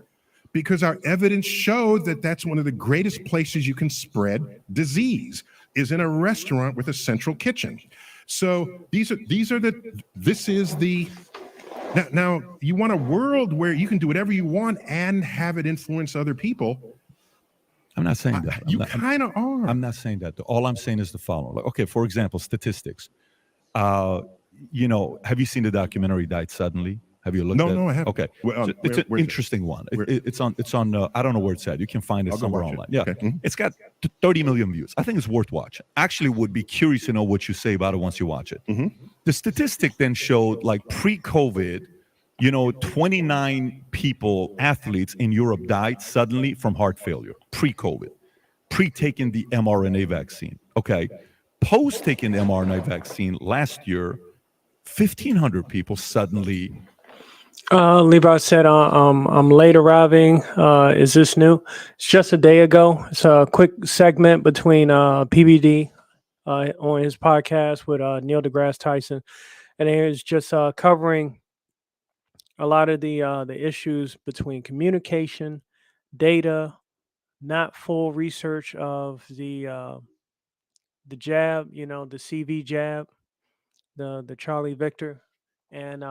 Because our evidence showed that that's one of the greatest places you can spread disease, is in a restaurant with a central kitchen. So this is the Now, you want a world where you can do whatever you want and have it influence other people. I'm not saying that. You kind of are. I'm not saying that. All I'm saying is the following. Like, okay, for example, statistics. You know, have you seen the documentary Died Suddenly? Have you looked at it? No, I haven't. Okay. Well, It's an where's it? interesting one. It's on I don't know where it's at. You can find it I'll go somewhere watch it. online. Yeah. Okay. Mhm. It's got 30 million views. I think it's worth watching. Actually would be curious to know what you say about it once you watch it. Mhm. The statistic then showed, like, pre-COVID, you know, 29 people, athletes in Europe died suddenly from heart failure, pre-COVID, pre-taking the mRNA vaccine. Okay. Post-taking the mRNA vaccine last year, 1,500 people suddenly. Levi said, I'm late arriving. Is this new? It's just a day ago. It's a quick segment between PBD on his podcast with Neil deGrasse Tyson. And it's just covering a lot of the issues between communication, data, not full research of the jab, you know, the CV jab, the Charlie Victor, and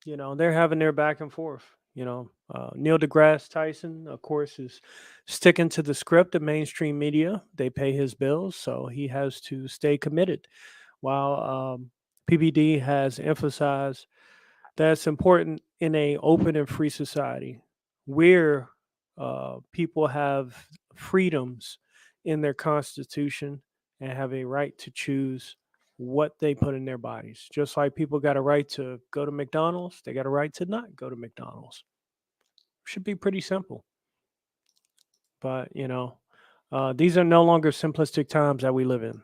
you know, they're having their back and forth. You know, Neil deGrasse Tyson, of course, is sticking to the script of mainstream media. They pay his bills, so he has to stay committed. While PBD has emphasized that it's important in a open and free society where people have freedoms in their constitution and have a right to choose what they put in their bodies. Just like people got a right to go to McDonald's, they got a right to not go to McDonald's. Should be pretty simple. But, you know, these are no longer simplistic times that we live in.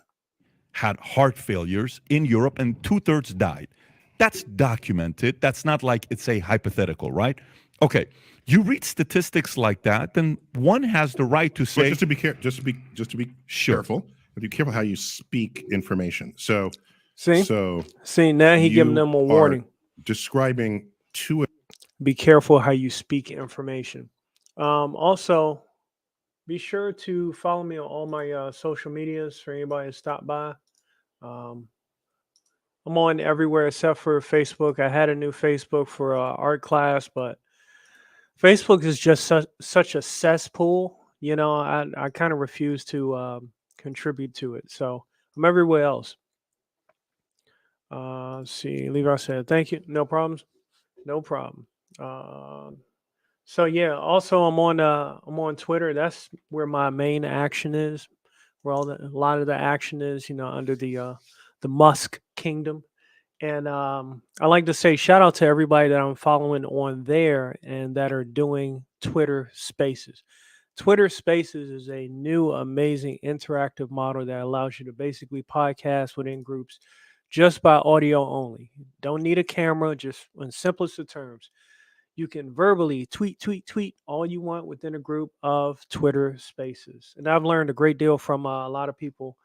Had heart failures in Europe and 2/3 died. That's documented. That's not like it's a hypothetical, right? Okay. You read statistics like that, then one has the right to But say, just to be Sure. careful. Be careful how you speak information. So See, now he giving you them a are warning. describing two. Be careful how you speak information. Also, be sure to follow me on all my social medias for anybody to stop by. I'm on everywhere except for Facebook. I had a new Facebook for art class, but Facebook is just such a cesspool. You know, I kind of refuse to contribute to it. So I'm everywhere else. See, Levi said, thank you. No problems. No problem. So yeah, also I'm on Twitter. That's where my main action is, where a lot of the action is, you know, under the Musk kingdom. And I like to say shout out to everybody that I'm following on there and that are doing Twitter Spaces. Twitter Spaces is a new, amazing interactive model that allows you to basically podcast within groups just by audio only. Don't need a camera, just in simplest of terms. You can verbally tweet all you want within a group of Twitter Spaces. And I've learned a great deal from a lot of people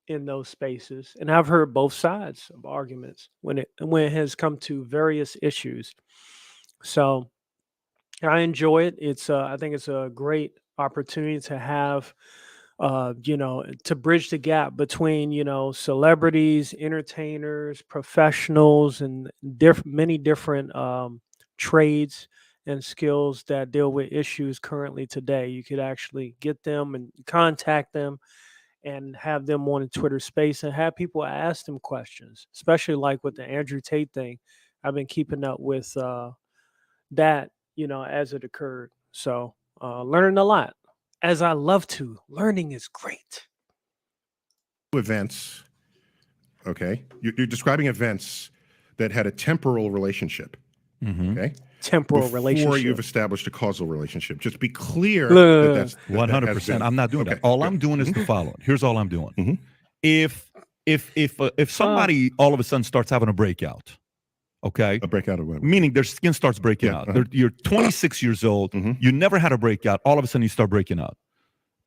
in those spaces. And I've heard both sides of arguments when it has come to various issues. So I enjoy it. It's I think it's a great opportunity to have you know, to bridge the gap between, you know, celebrities, entertainers, professionals, and many different trades and skills that deal with issues currently today. You could actually get them and contact them and have them on a Twitter space and have people ask them questions, especially like with the Andrew Tate thing. I've been keeping up with that, you know, as it occurred. So learning a lot. As I love to. Learning is great. Events. Okay. You're describing events that had a temporal relationship. Okay. Temporal Before relationship. you've established a causal relationship. Just be clear Look, that that's 100%. I'm not doing that. All I'm doing is the following. Here's all I'm doing. Mhm. If somebody all of a sudden starts having a breakout, okay, a breakout of what? meaning their skin starts breaking Yeah, out. uh-huh. You're 26 years old. Mhm. You never had a breakout. All of a sudden you start breaking out.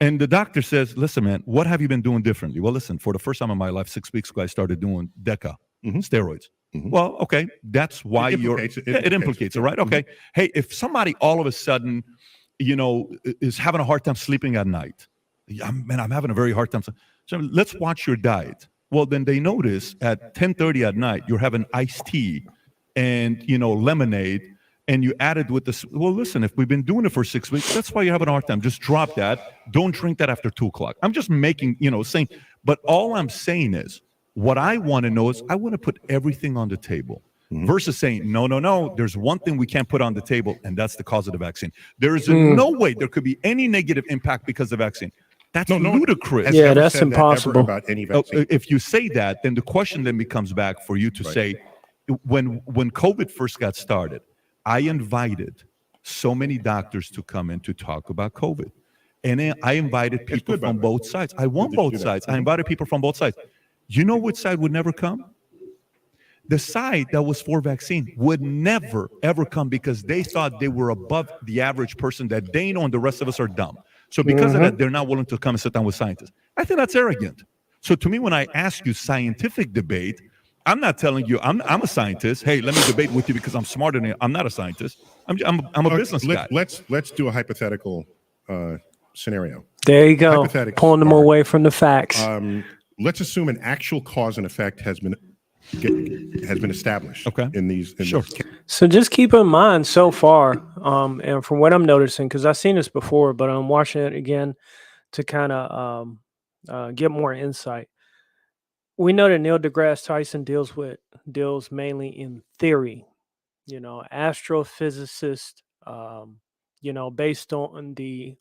And the doctor says, listen, man, what have you been doing differently? Well, listen, for the first time in my life, 6 weeks ago, I started doing DECA, steroids. Mhm. Well, okay, that's why It implicates it. it implicates it, right? Okay. Hey, if somebody all of a sudden, you know, is having a hard time sleeping at night, I'm having a very hard time. So let's watch your diet. Well, then they notice at 10:30 at night, you're having iced tea and, lemonade, and you add it with this. Well, listen, if we've been doing it for 6 weeks, that's why you're having a hard time. Just drop that. Don't drink that after 2:00. I'm just making, saying, but all I'm saying is what I want to know is I want to put everything on the table versus saying, no, there's one thing we can't put on the table, and that's the cause of the vaccine. There is no way there could be any negative impact because of the vaccine. That's ludicrous. has Yeah, ever that's said that ever impossible. about any vaccine. If you say that, then the question then becomes back for you to say, when COVID first got started, I invited so many doctors to come in to talk about COVID. And then I invited people good, by from the way. both sides. I want Good that you both do that. sides. I invited people from both sides. You know which side would never come? The side that was for vaccine would never, ever come because they thought they were above the average person, that they know and the rest of us are dumb. So because of that, they're not willing to come and sit down with scientists. I think that's arrogant. So to me, when I ask you scientific debate, I'm not telling you I'm a scientist. Hey, let me debate with you because I'm smarter than you. I'm not a scientist. I'm a business guy. Let's do a hypothetical scenario. There you go. Hypothetical. Pulling them away from the facts. Let's assume an actual cause and effect has been established. Okay. In these. Sure. So just keep in mind so far, and from what I'm noticing, because I've seen this before, but I'm watching it again to kind of get more insight. We know that Neil deGrasse Tyson deals mainly in theory, astrophysicist, based on the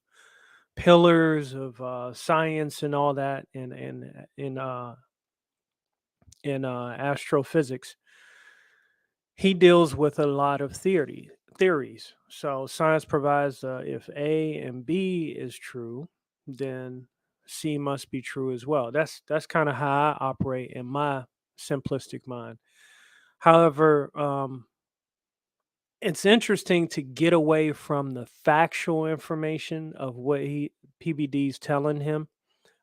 pillars of science and all that in astrophysics. He deals with a lot of theories. So science provides if A and B is true, then C must be true as well. That's kind of how I operate in my simplistic mind. However, it's interesting to get away from the factual information of what PBD's telling him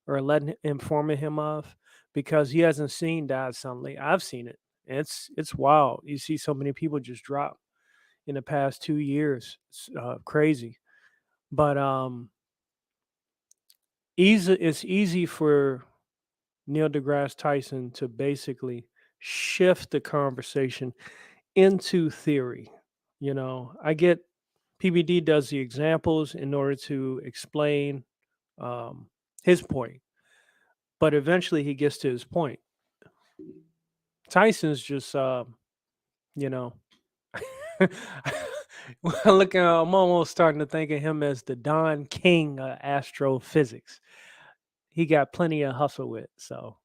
or informing him of, because he hasn't seen Died Sunlight. I've seen it. It's wild. You see so many people just drop in the past 2 years. It's crazy. But it's easy for Neil deGrasse Tyson to basically shift the conversation into theory. I get PBD does the examples in order to explain his point, but eventually he gets to his point. Tyson's just, looking, I'm almost starting to think of him as the Don King of astrophysics. He got plenty of hustle with. So,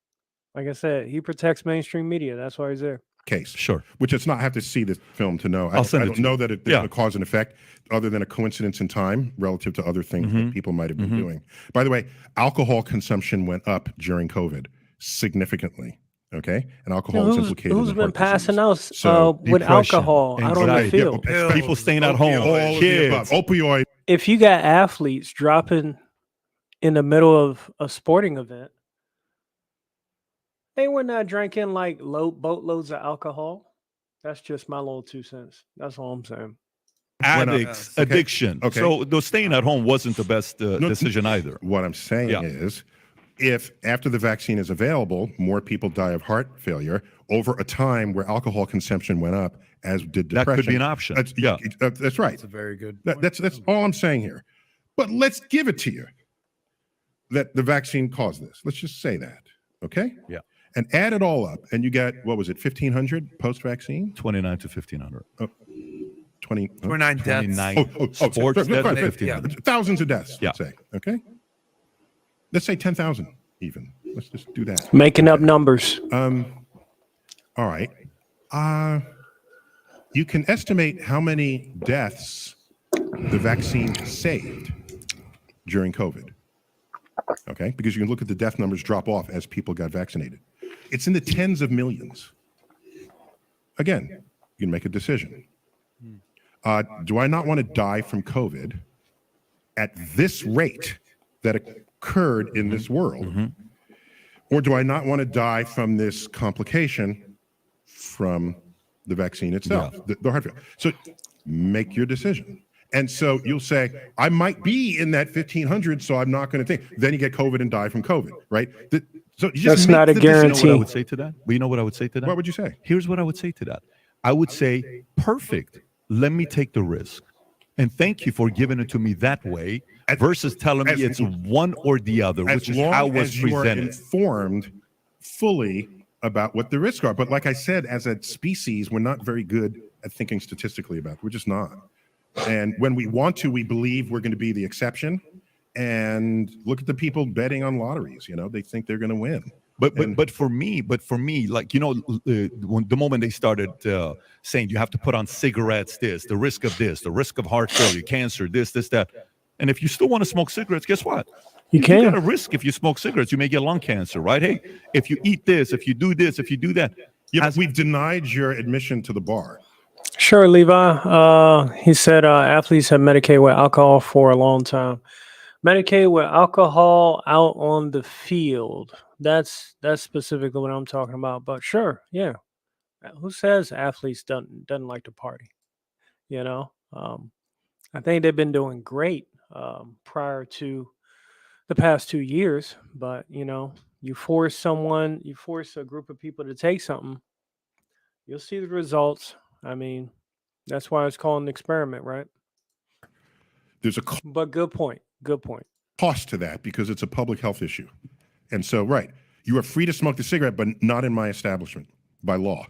like I said, he protects mainstream media. That's why he's there. Case. Sure. Which it's not have to see the film to know. I'll send I it don't to know you. that it's Yeah. a cause and effect, other than a coincidence in time relative to other things that people might have been doing. By the way, alcohol consumption went up during COVID significantly. Okay, and alcohol is implicated. Who's in been heart passing disease. out with depression, alcohol out on the anxiety, field? People staying at home, All of the above. kids. Opioid. If you got athletes dropping in the middle of a sporting event, they were not drinking like boatloads of alcohol. That's just my little 2 cents. That's all I'm saying. Addicts, Okay. addiction. Okay. So the staying at home wasn't the best decision either. What I'm saying Yeah. is, if after the vaccine is available, more people die of heart failure over a time where alcohol consumption went up, as did That depression. could be an option. That's, Yeah. that's right. That's a very good. That's all I'm saying here. But let's give it to you that the vaccine caused this. Let's just say that, okay? Yeah. And add it all up, and you got, what was it, 1,500 post-vaccine? 29 to 1,500. 20. 29 deaths. 29 sports sorry, deaths, right, 1,500. thousands of deaths, Yeah. let's say, okay? Let's say 10,000 even. Let's just do that. Making up numbers. All right. You can estimate how many deaths the vaccine saved during COVID. Okay? Because you can look at the death numbers drop off as people got vaccinated. It's in the tens of millions. Again, you can make a decision. Do I not want to die from COVID at this rate that occurred in this world? Or do I not want to die from this complication from the vaccine itself, the heart failure? So make your decision. And so you'll say, I might be in that 1,500, so I'm not going to think. Then you get COVID and die from COVID, right? So you just That's make not a the You know what I guarantee. would say to that? But you know what I would say to that? What would you say? Here's what I would say to that. I would say, perfect. Let me take the risk. And thank you for giving it to me that way versus telling me it's one or the other, As which is long how it was as you are presented. informed fully about what the risks are. But like I said, as a species, we're not very good at thinking statistically about it. We're just not. And when we want to, we believe we're going to be the exception. And look at the people betting on lotteries. You know, they think they're going to win. But for me, like, you know, when the moment they started saying you have to put on cigarettes, the risk of heart failure, cancer, this, that. And if you still want to smoke cigarettes, guess what? You You got can. a risk if you smoke cigarettes. You may get lung cancer, right? Hey, if you eat this, if you do this, if you do that. Yeah, but we've denied your admission to the bar. Sure, Levi. He said athletes have Medicaid with alcohol for a long time. Medicaid with alcohol out on the field. That's specifically what I'm talking about. But sure, yeah. Who says athletes doesn't like to party? You know, I think they've been doing great prior to the past 2 years. But you know, you force a group of people to take something, you'll see the results. I mean, that's why it's called an experiment, right? There's a But good point. Good point. cost to that because it's a public health issue. And so, right, you are free to smoke the cigarette, but not in my establishment by law.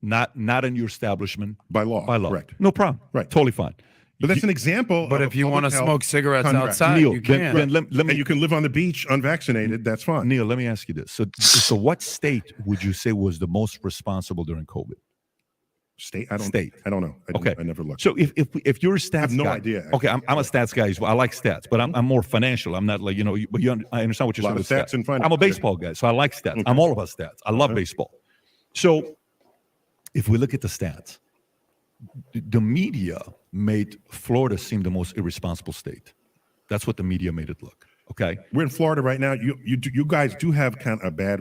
Not in your establishment. By law. By law. Correct. No problem. Right. Totally fine. But that's an example. But of if a you want to public health smoke cigarettes contract. outside, Neil, you then can. let And me you can live on the beach unvaccinated. That's fine. Neil, let me ask you this. So what state would you say was the most responsible during COVID? State? State. I don't know. Okay. I never looked. So if you're a stats I have no guy, idea. okay, I'm a stats guy as well. I like stats, but I'm more financial. I'm not like, you know, I understand what you're A lot saying of with stats and finance. I'm a baseball guy, so I like stats. Okay. I'm all about stats. I love baseball. So if we look at the stats, the media made Florida seem the most irresponsible state. That's what the media made it look. Okay. We're in Florida right now. You guys do have kind of a bad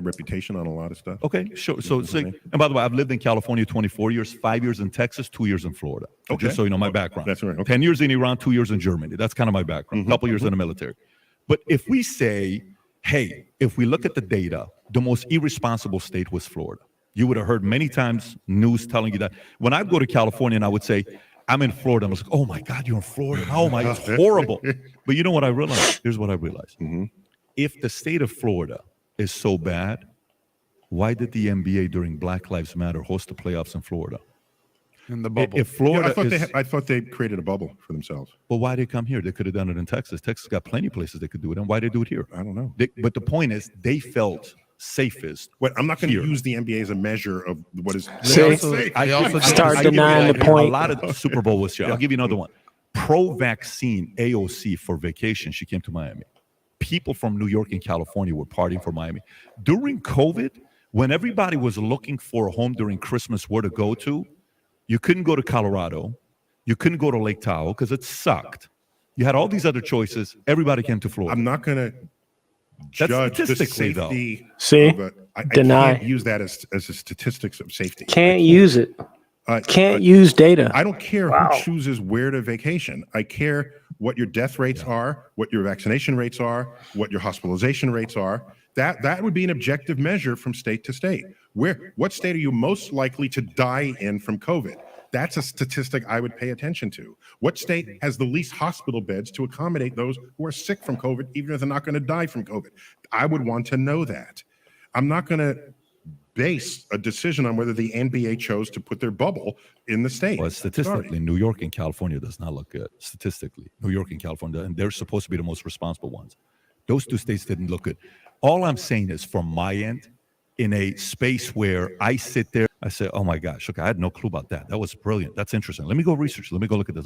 reputation on a lot of stuff. Okay, sure. So, and by the way, I've lived in California 24 years, 5 years in Texas, 2 years in Florida. So Okay. Just so you know my background. That's right. Okay. 10 years in Iran, 2 years in Germany. That's kind of my background. A couple years in the military. But if we say, hey, if we look at the data, the most irresponsible state was Florida. You would have heard many times news telling you that. When I go to California and I would say, I'm in Florida, I was like, oh my God, you're in Florida. Oh my, it's horrible. But you know what I realized? Here's what I realized. If the state of Florida is so bad, why did the NBA during Black Lives Matter host the playoffs in Florida? In the bubble. If Florida I thought they created a bubble for themselves. well, why did they come here? They could have done it in Texas. Texas got plenty of places they could do it in. Why did they do it here? I don't know. But the point is, they felt safest. What I'm not going to Here. use the NBA as a measure of what is. See? They also Start I- denying the point. A lot of the Super Bowl was here. I'll give you another one. Pro-vaccine AOC for vacation. She came to Miami. People from New York and California were partying for Miami. During COVID, when everybody was looking for a home during Christmas where to go to, you couldn't go to Colorado. You couldn't go to Lake Tahoe because it sucked. You had all these other choices. Everybody came to Florida. I'm not going to That's judge the statistically, though. safety. See? of it. I Deny. can't use that as a statistics of safety. Can't use it. Can't Can't use data. I don't care who chooses where to vacation. I care what your death rates are, what your vaccination rates are, what your hospitalization rates are. That would be an objective measure from state to state. What state are you most likely to die in from COVID? That's a statistic I would pay attention to. What state has the least hospital beds to accommodate those who are sick from COVID, even if they're not going to die from COVID? I would want to know that. I'm not going to base a decision on whether the NBA chose to put their bubble in the state. Well, statistically, New York and California does not look good. Statistically, New York and California, and they're supposed to be the most responsible ones. Those two states didn't look good. All I'm saying is, from my end, in a space where I sit there, I say, oh my gosh, okay, I had no clue about that. That was brilliant. That's interesting. Let me go research. Let me go look at this.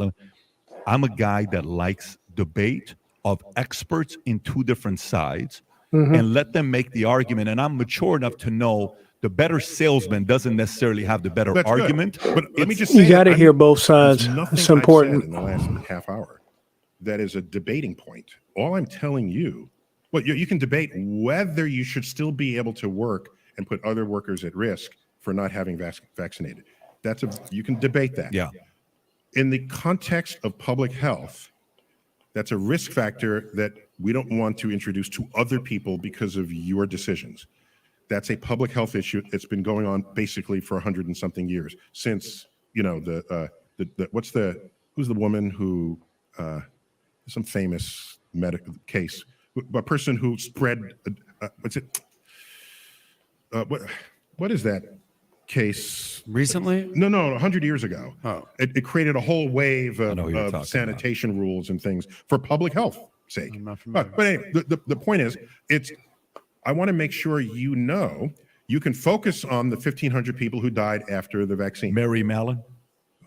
I'm a guy that likes debate of experts in two different sides and let them make the argument. And I'm mature enough to know the better salesman doesn't necessarily have the better That's good. argument. But let me just You say got to that hear both there's sides. nothing It's I've important. said in the last half hour that is a debating point. All I'm telling you, well, you can debate whether you should still be able to work and put other workers at risk for not having vaccinated. You can debate that. Yeah. In the context of public health, That's a risk factor that we don't want to introduce to other people because of your decisions. That's a public health issue that's been going on basically for 100 and something years since, you know, who's the woman who, some famous medical case, a person who spread, what is that case? Recently? No, 100 years ago. Oh. It created a whole wave I know who you're talking of sanitation rules and things for public health sake. I'm not familiar. But anyway, the point is, I want to make sure you know you can focus on the 1,500 people who died after the vaccine. Mary Mallon.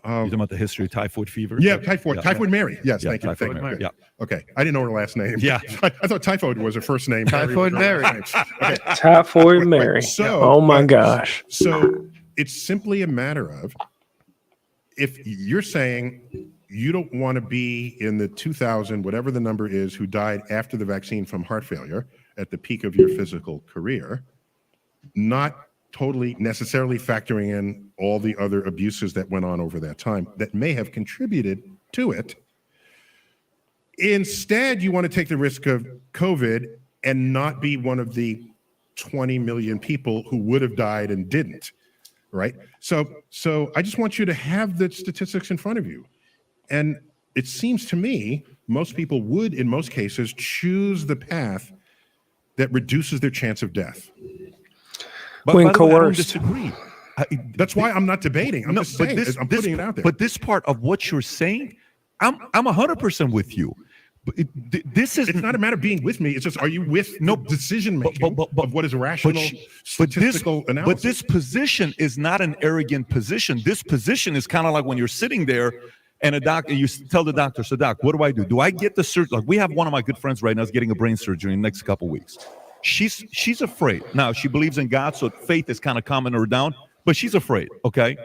You're talking about the history of typhoid fever? Yeah, Typhoid Mary. Yes, Yeah, thank you. Typhoid Thank Mary. you. Yeah. Okay, I didn't know her last name. Yeah. I thought Typhoid was her first name. Typhoid Mary was her Mary. last name. Okay, Typhoid Mary. So, oh my gosh. So it's simply a matter of, if you're saying you don't want to be in the 2,000, whatever the number is, who died after the vaccine from heart failure at the peak of your physical career, not totally necessarily factoring in all the other abuses that went on over that time that may have contributed to it. Instead, you want to take the risk of COVID and not be one of the 20 million people who would have died and didn't, right? So I just want you to have the statistics in front of you. And it seems to me most people would, in most cases, choose the path that reduces their chance of death. But When by the way, I don't coerced. disagree. That's why I'm not debating. I'm just saying, I'm putting it out there. But this part of what you're saying, I'm 100% with you. But this is It's not a matter of being with me. It's just, are you with No, decision making but- of what is rational statistical analysis? But this position is not an arrogant position. This position is kind of like when you're sitting there and a doctor, you tell the doctor, so doc, what do I do? Do I get the surgery? Like we have one of my good friends right now is getting a brain surgery in the next couple of weeks. She's afraid. Now she believes in God, so faith is kind of calming her down, but she's afraid, okay?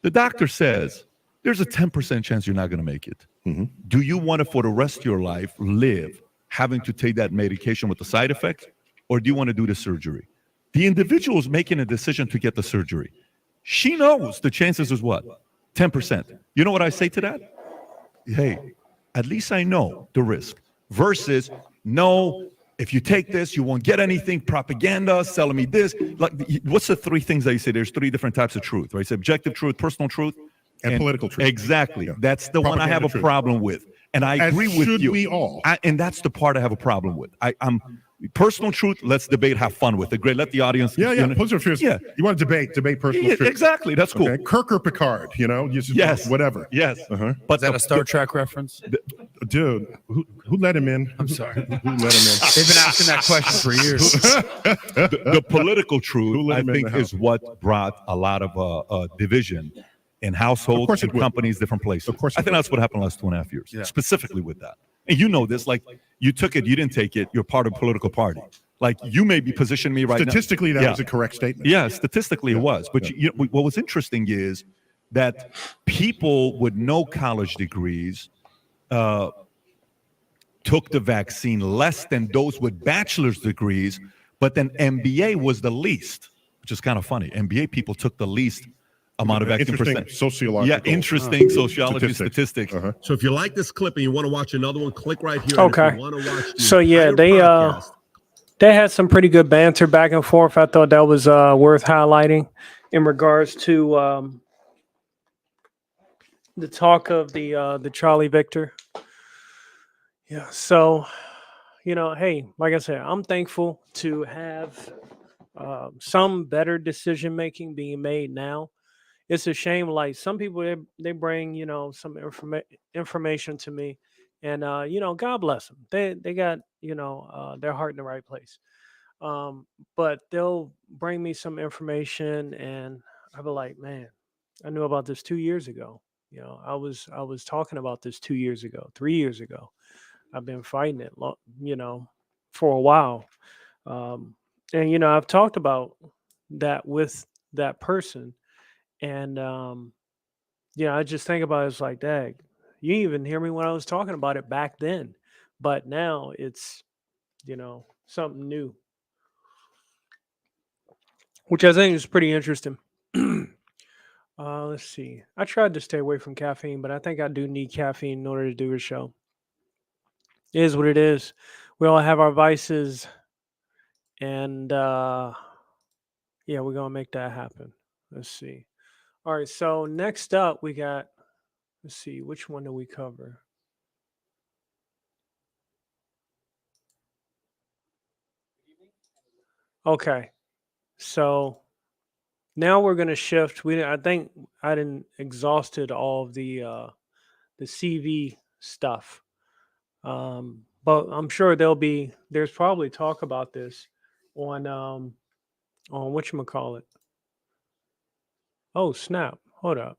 The doctor says, there's a 10% chance you're not going to make it. Mm-hmm. Do you want to, for the rest of your life, live having to take that medication with the side effects, or do you want to do the surgery? The individual is making a decision to get the surgery. She knows the chances is what? 10%. You know what I say to that? Hey, at least I know the risk. Versus, no, if you take this, you won't get anything. Propaganda, selling me this. Like, what's the three things that you say? There's three different types of truth, right? It's objective truth, personal truth, And political truth. Exactly. Yeah. That's the one I have Propaganda a truth. problem with. And I As agree with should you. we all. And that's the part I have a problem with. I'm personal truth. Let's debate, have fun with it. Great. Let the audience. Yeah. you know- Personal truth. Yeah. You want to debate personal Yeah, truth. exactly. That's cool. Okay. Kirk or Picard, you know? You just, Yes. Whatever. Yes. Uh-huh. But Is that a Star Trek reference? Dude, who let him in? I'm sorry. Who let him in? They've been asking that question for years. the political Who truth, let I him in think, the house? is what brought a lot of division in Of households course it and would. companies, different places. Of course it I think would. that's what happened the last 2.5 years, Yeah. specifically with that. And you know this, like you took it, you didn't take it, you're part of a political party. Like you may be positioning me right Statistically, now. that Yeah. was a correct statement. Yeah, statistically it was. But you know, what was interesting is that people with no college degrees took the vaccine less than those with bachelor's degrees, but then MBA was the least, which is kind of funny. MBA people took the least amount of vaccine Interesting percent. sociological. Yeah, interesting sociology statistics. statistics. Uh-huh. So if you like this clip and you want to watch another one, click right here. Okay. And if you want to watch the So, yeah, entire podcast, they had some pretty good banter back and forth. I thought that was worth highlighting in regards to the talk of the Charlie Victor. Yeah. So, you know, hey, like I said, I'm thankful to have some better decision making being made now. It's a shame, like some people they bring, you know, some information to me, and you know, God bless them. They got, you know, their heart in the right place. But they'll bring me some information, and I'll be like, man, I knew about this 2 years ago. You know, I was talking about this 2 years ago, 3 years ago. I've been fighting it, you know, for a while. And you know, I've talked about that with that person. And you know, I just think about it, it's like, dang, you didn't even hear me when I was talking about it back then. But now it's, you know, something new, which I think is pretty interesting. Let's see. I tried to stay away from caffeine, but I think I do need caffeine in order to do a show. It is what it is. We all have our vices, and yeah, we're gonna make that happen. Let's see. All right, so next up we got. Let's see, which one do we cover? Okay, so now we're gonna shift. I think I didn't exhausted all of the CV stuff. But I'm sure there's probably talk about this on whatchamacallit. Oh snap. Hold up.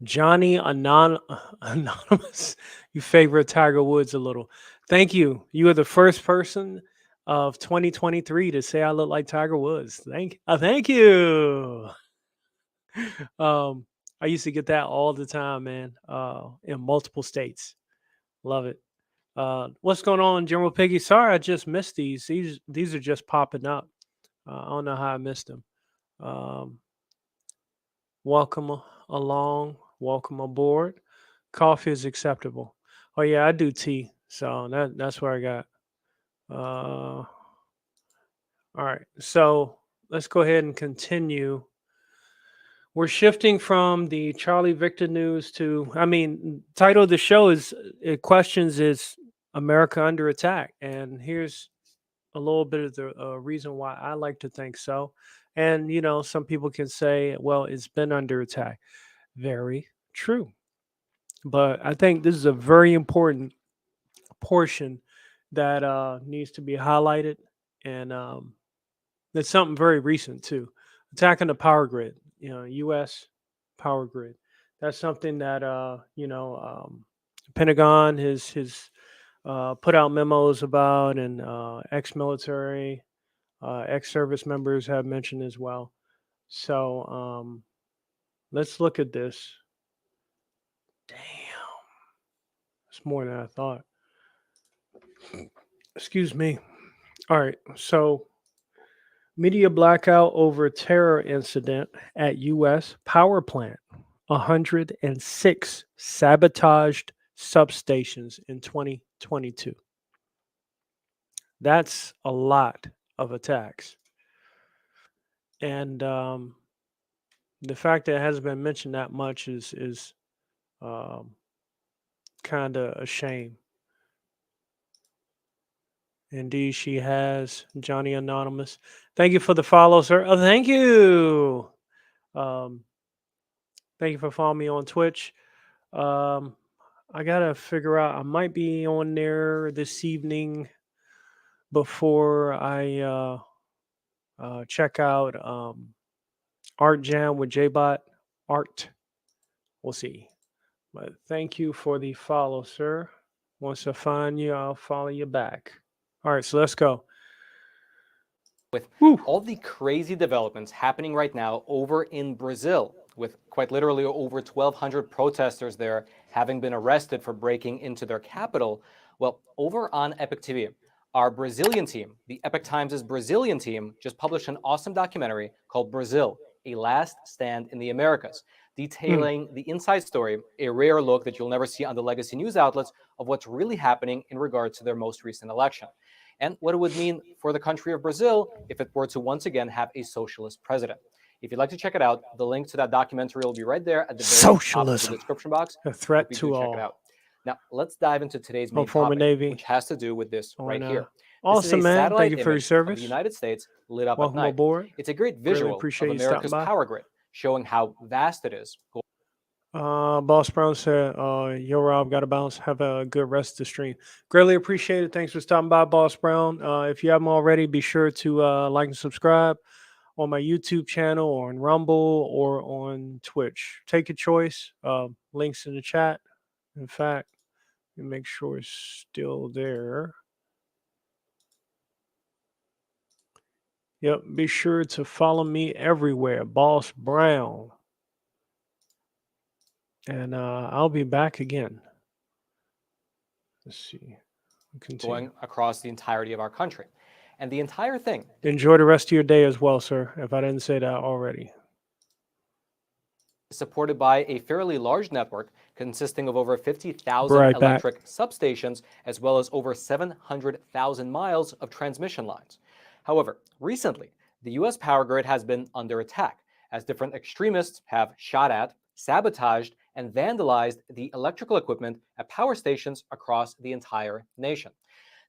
Johnny Anonymous. You favorite Tiger Woods a little. Thank you. You are the first person of 2023 to say I look like Tiger Woods. Thank you. I used to get that all the time, man. In multiple states. Love it. What's going on, General Piggy? Sorry, I just missed these. These are just popping up. I don't know how I missed them. Welcome along. Welcome aboard. Coffee is acceptable. Oh yeah, I do tea. So that's where I got. All right. So let's go ahead and continue. We're shifting from the Charlie Victor news to, title of the show questions is America under attack. And here's a little bit of the reason why I like to think so. And, some people can say, well, it's been under attack. Very true. But I think this is a very important portion that needs to be highlighted. And it's something very recent, too. Attacking the power grid, U.S. power grid. That's something that, Pentagon has put out memos about, and ex-military, ex-service members have mentioned as well. So let's look at this. Damn. It's more than I thought. Excuse me. All right. So media blackout over terror incident at U.S. power plant. 106 sabotaged substations in 2022. That's a lot of attacks. And the fact that it hasn't been mentioned that much is kind of a shame. Indeed, she has. Johnny Anonymous. Thank you for the follow, sir. Oh, thank you. Thank you for following me on Twitch. I got to figure out, I might be on there this evening before I check out Art Jam with JBot Art. We'll see. But thank you for the follow, sir. Once I find you, I'll follow you back. All right, so let's go. With all the crazy developments happening right now over in Brazil, with quite literally over 1,200 protesters there having been arrested for breaking into their capital. Well, over on Epic TV, our Brazilian team, the Epic Times' Brazilian team, just published an awesome documentary called Brazil, A Last Stand in the Americas, detailing the inside story, a rare look that you'll never see on the legacy news outlets of what's really happening in regards to their most recent election, and what it would mean for the country of Brazil if it were to once again have a socialist president. If you'd like to check it out, the link to that documentary will be right there at the very top of the description box. A threat to all. Check it out. Now, let's dive into today's main topic, Navy. which has to do with this right here. Awesome, man. Thank you for your service. The United States lit up Welcome at night. aboard. It's a great visual of America's power grid, showing how vast it is. Boss Brown said, yo, Rob, got to bounce. Have a good rest of the stream. Greatly appreciate it. Thanks for stopping by, Boss Brown. If you haven't already, be sure to like and subscribe on my YouTube channel or on Rumble or on Twitch. Take your choice. Links in the chat. In fact, let me make sure it's still there. Yep, be sure to follow me everywhere, Boss Brown. And I'll be back again. Let's see. Going across the entirety of our country. And the entire thing. Enjoy the rest of your day as well, sir, if I didn't say that already. supported by a fairly large network consisting of over 50,000 Right back. electric substations, as well as over 700,000 miles of transmission lines. However, recently, the U.S. power grid has been under attack as different extremists have shot at, sabotaged, and vandalized the electrical equipment at power stations across the entire nation.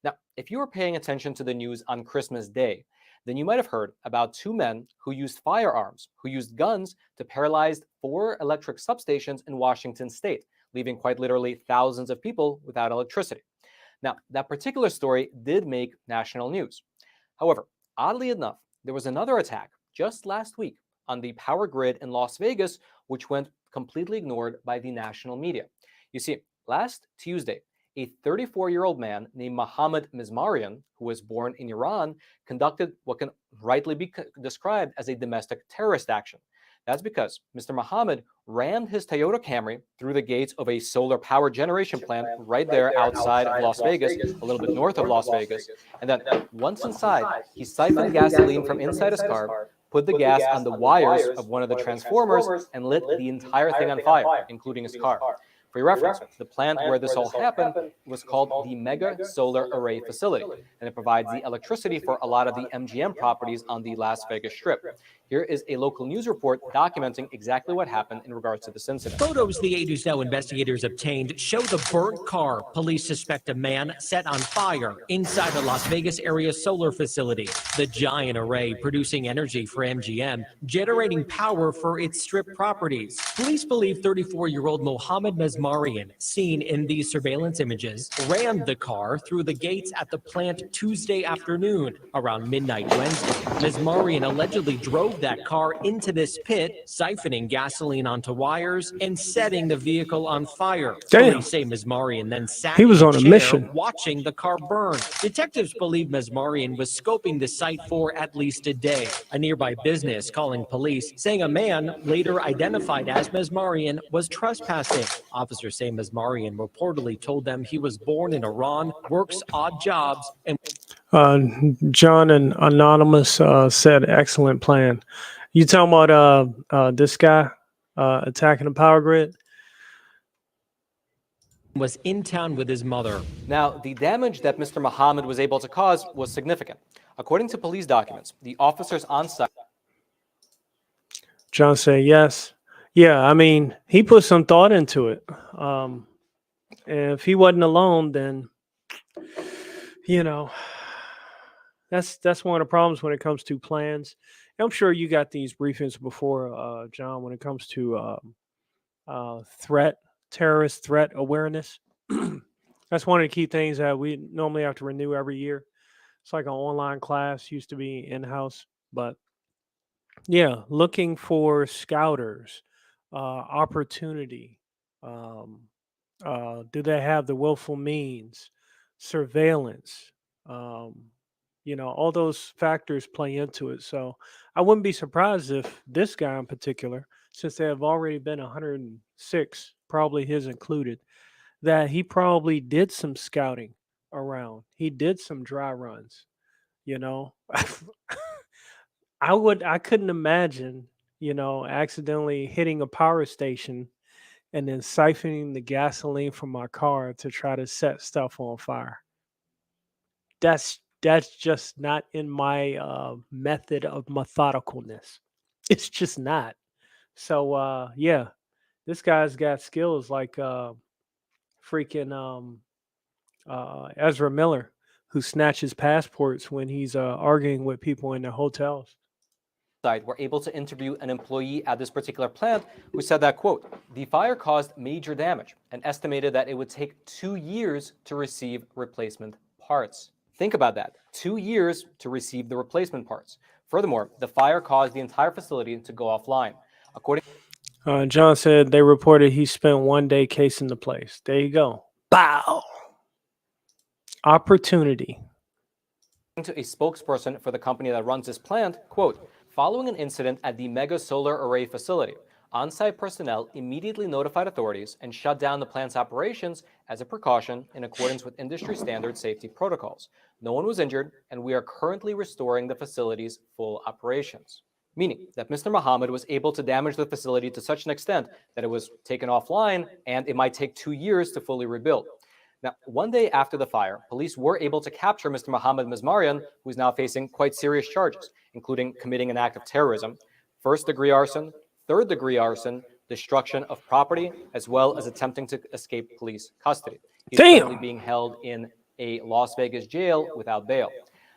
Now, if you were paying attention to the news on Christmas Day, then you might have heard about two men who used firearms, who used guns to paralyze 4 electric substations in Washington state, leaving quite literally thousands of people without electricity. Now, that particular story did make national news. However, oddly enough, there was another attack just last week on the power grid in Las Vegas, which went completely ignored by the national media. You see, last Tuesday, a 34-year-old man named Mohammad Mizmarian, who was born in Iran, conducted what can rightly be described as a domestic terrorist action. That's because Mr. Mohammed rammed his Toyota Camry through the gates of a solar power generation plant right there outside of Las Vegas, a little bit north of Las Vegas. And then once inside, he siphoned gasoline from inside his car, put the gas on the wires of one of the transformers, and lit the entire thing on fire, including his car. For your reference, the plant where this all happened was called the Mega Solar Array Facility, and it provides the electricity for a lot of the MGM properties on the Las Vegas Strip. Here is a local news report documenting exactly what happened in regards to this incident. Photos the 8 News Now investigators obtained show the burnt car. Police suspect a man set on fire inside the Las Vegas area solar facility. The giant array producing energy for MGM, generating power for its Strip properties. Police believe 34-year-old Mohammad Mizmarian, seen in these surveillance images, rammed the car through the gates at the plant Tuesday afternoon around midnight Wednesday. Mizmarian allegedly drove that car into this pit, siphoning gasoline onto wires and setting the vehicle on fire. Damn. Police say Mizmarian then sat He was in on a chair mission. watching the car burn. Detectives believe Mizmarian was scoping the site for at least a day. A nearby business calling police, saying a man, later identified as Mizmarian, was trespassing. Officers say Mizmarian reportedly told them he was born in Iran, works odd jobs, and John and Anonymous said, excellent plan. You talking about this guy attacking the power grid? was in town with his mother. Now, the damage that Mr. Mohammed was able to cause was significant. According to police documents, the officers on site. John said yes. Yeah, I mean, he put some thought into it. And if he wasn't alone, then, you know, that's one of the problems when it comes to plans. And I'm sure you got these briefings before, John, when it comes to terrorist threat awareness. That's one of the key things that we normally have to renew every year. It's like an online class, used to be in-house, but yeah, looking for scouters, opportunity. Do they have the willful means, surveillance? All those factors play into it. So I wouldn't be surprised if this guy in particular, since there have already been 106, probably his included, that he probably did some scouting around. He did some dry runs, I couldn't imagine, accidentally hitting a power station and then siphoning the gasoline from my car to try to set stuff on fire. That's just not in my method of methodicalness. It's just not. So yeah, this guy's got skills like freaking Ezra Miller, who snatches passports when he's arguing with people in the hotels. Were able to interview an employee at this particular plant who said that, quote, the fire caused major damage and estimated that it would take 2 years to receive replacement parts. Think about that, 2 years to receive the replacement parts. Furthermore, the fire caused the entire facility to go offline. According John said they reported he spent 1 day casing the place. There you go. Bow. Opportunity. to a spokesperson for the company that runs this plant, quote, following an incident at the Mega Solar Array facility, on-site personnel immediately notified authorities and shut down the plant's operations as a precaution in accordance with industry standard safety protocols. No one was injured, and we are currently restoring the facility's full operations. meaning that Mr. Mohammed was able to damage the facility to such an extent that it was taken offline and it might take 2 years to fully rebuild. Now, one day after the fire, police were able to capture Mr. Mohammed Mizmarian, who is now facing quite serious charges, including committing an act of terrorism, first-degree arson, third-degree arson, destruction of property, as well as attempting to escape police custody. He's currently being held in a Las Vegas jail without bail.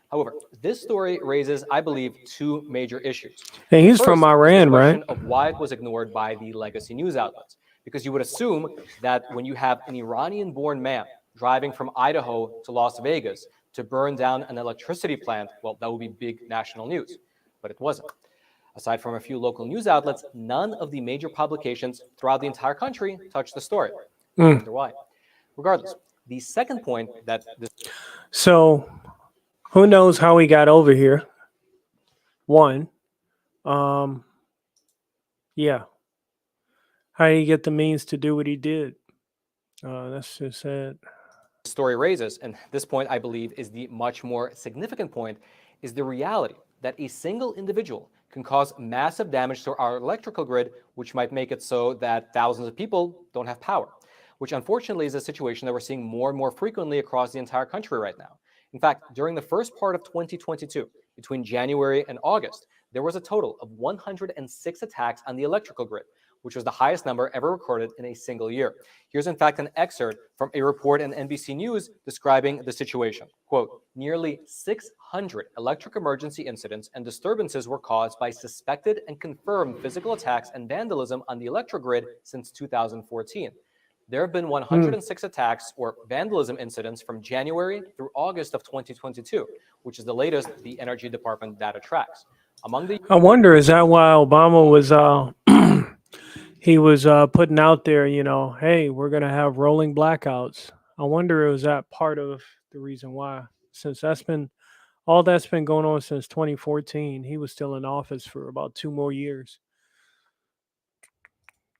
However, this story raises, I believe, two major issues. And he's First from is the Iran, question right? of why it was ignored by the legacy news outlets. Because you would assume that when you have an Iranian-born man driving from Idaho to Las Vegas to burn down an electricity plant, well, that would be big national news. But it wasn't. Aside from a few local news outlets, none of the major publications throughout the entire country touched the story. I wonder why. Regardless, the second point that this So, who knows how he got over here? One, yeah. How did he get the means to do what he did? That's just it. story raises, and this point I believe is the much more significant point, is the reality that a single individual can cause massive damage to our electrical grid, which might make it so that thousands of people don't have power, which unfortunately is a situation that we're seeing more and more frequently across the entire country right now. In fact, during the first part of 2022, between January and August, there was a total of 106 attacks on the electrical grid, which was the highest number ever recorded in a single year. Here's in fact an excerpt from a report in NBC News describing the situation. Quote, nearly 600 electric emergency incidents and disturbances were caused by suspected and confirmed physical attacks and vandalism on the electric grid since 2014. There have been 106 attacks or vandalism incidents from January through August of 2022, which is the latest the Energy Department data tracks. Among the I wonder, is that why Obama was he was putting out there, you know, hey, we're gonna have rolling blackouts. I wonder, was that part of the reason why? Since that's been going on since 2014, he was still in office for about 2 more years.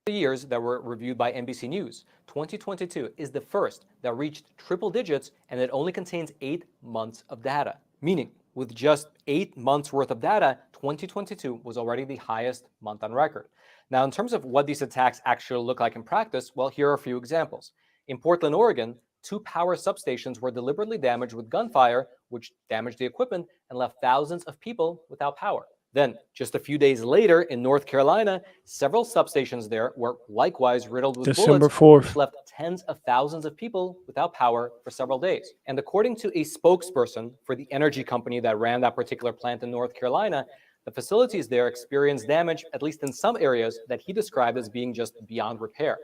years that were reviewed by NBC News, 2022 is the first that reached triple digits, and it only contains 8 months of data. Meaning, with just 8 months worth of data, 2022 was already the highest month on record. Now, in terms of what these attacks actually look like in practice, well, here are a few examples. In Portland, Oregon, 2 power substations were deliberately damaged with gunfire, which damaged the equipment and left thousands of people without power. Then, just a few days later, in North Carolina, several substations there were likewise riddled with December bullets, 4th. which left tens of thousands of people without power for several days. And according to a spokesperson for the energy company that ran that particular plant in North Carolina, the facilities there experienced damage, at least in some areas, that he described as being just beyond repair.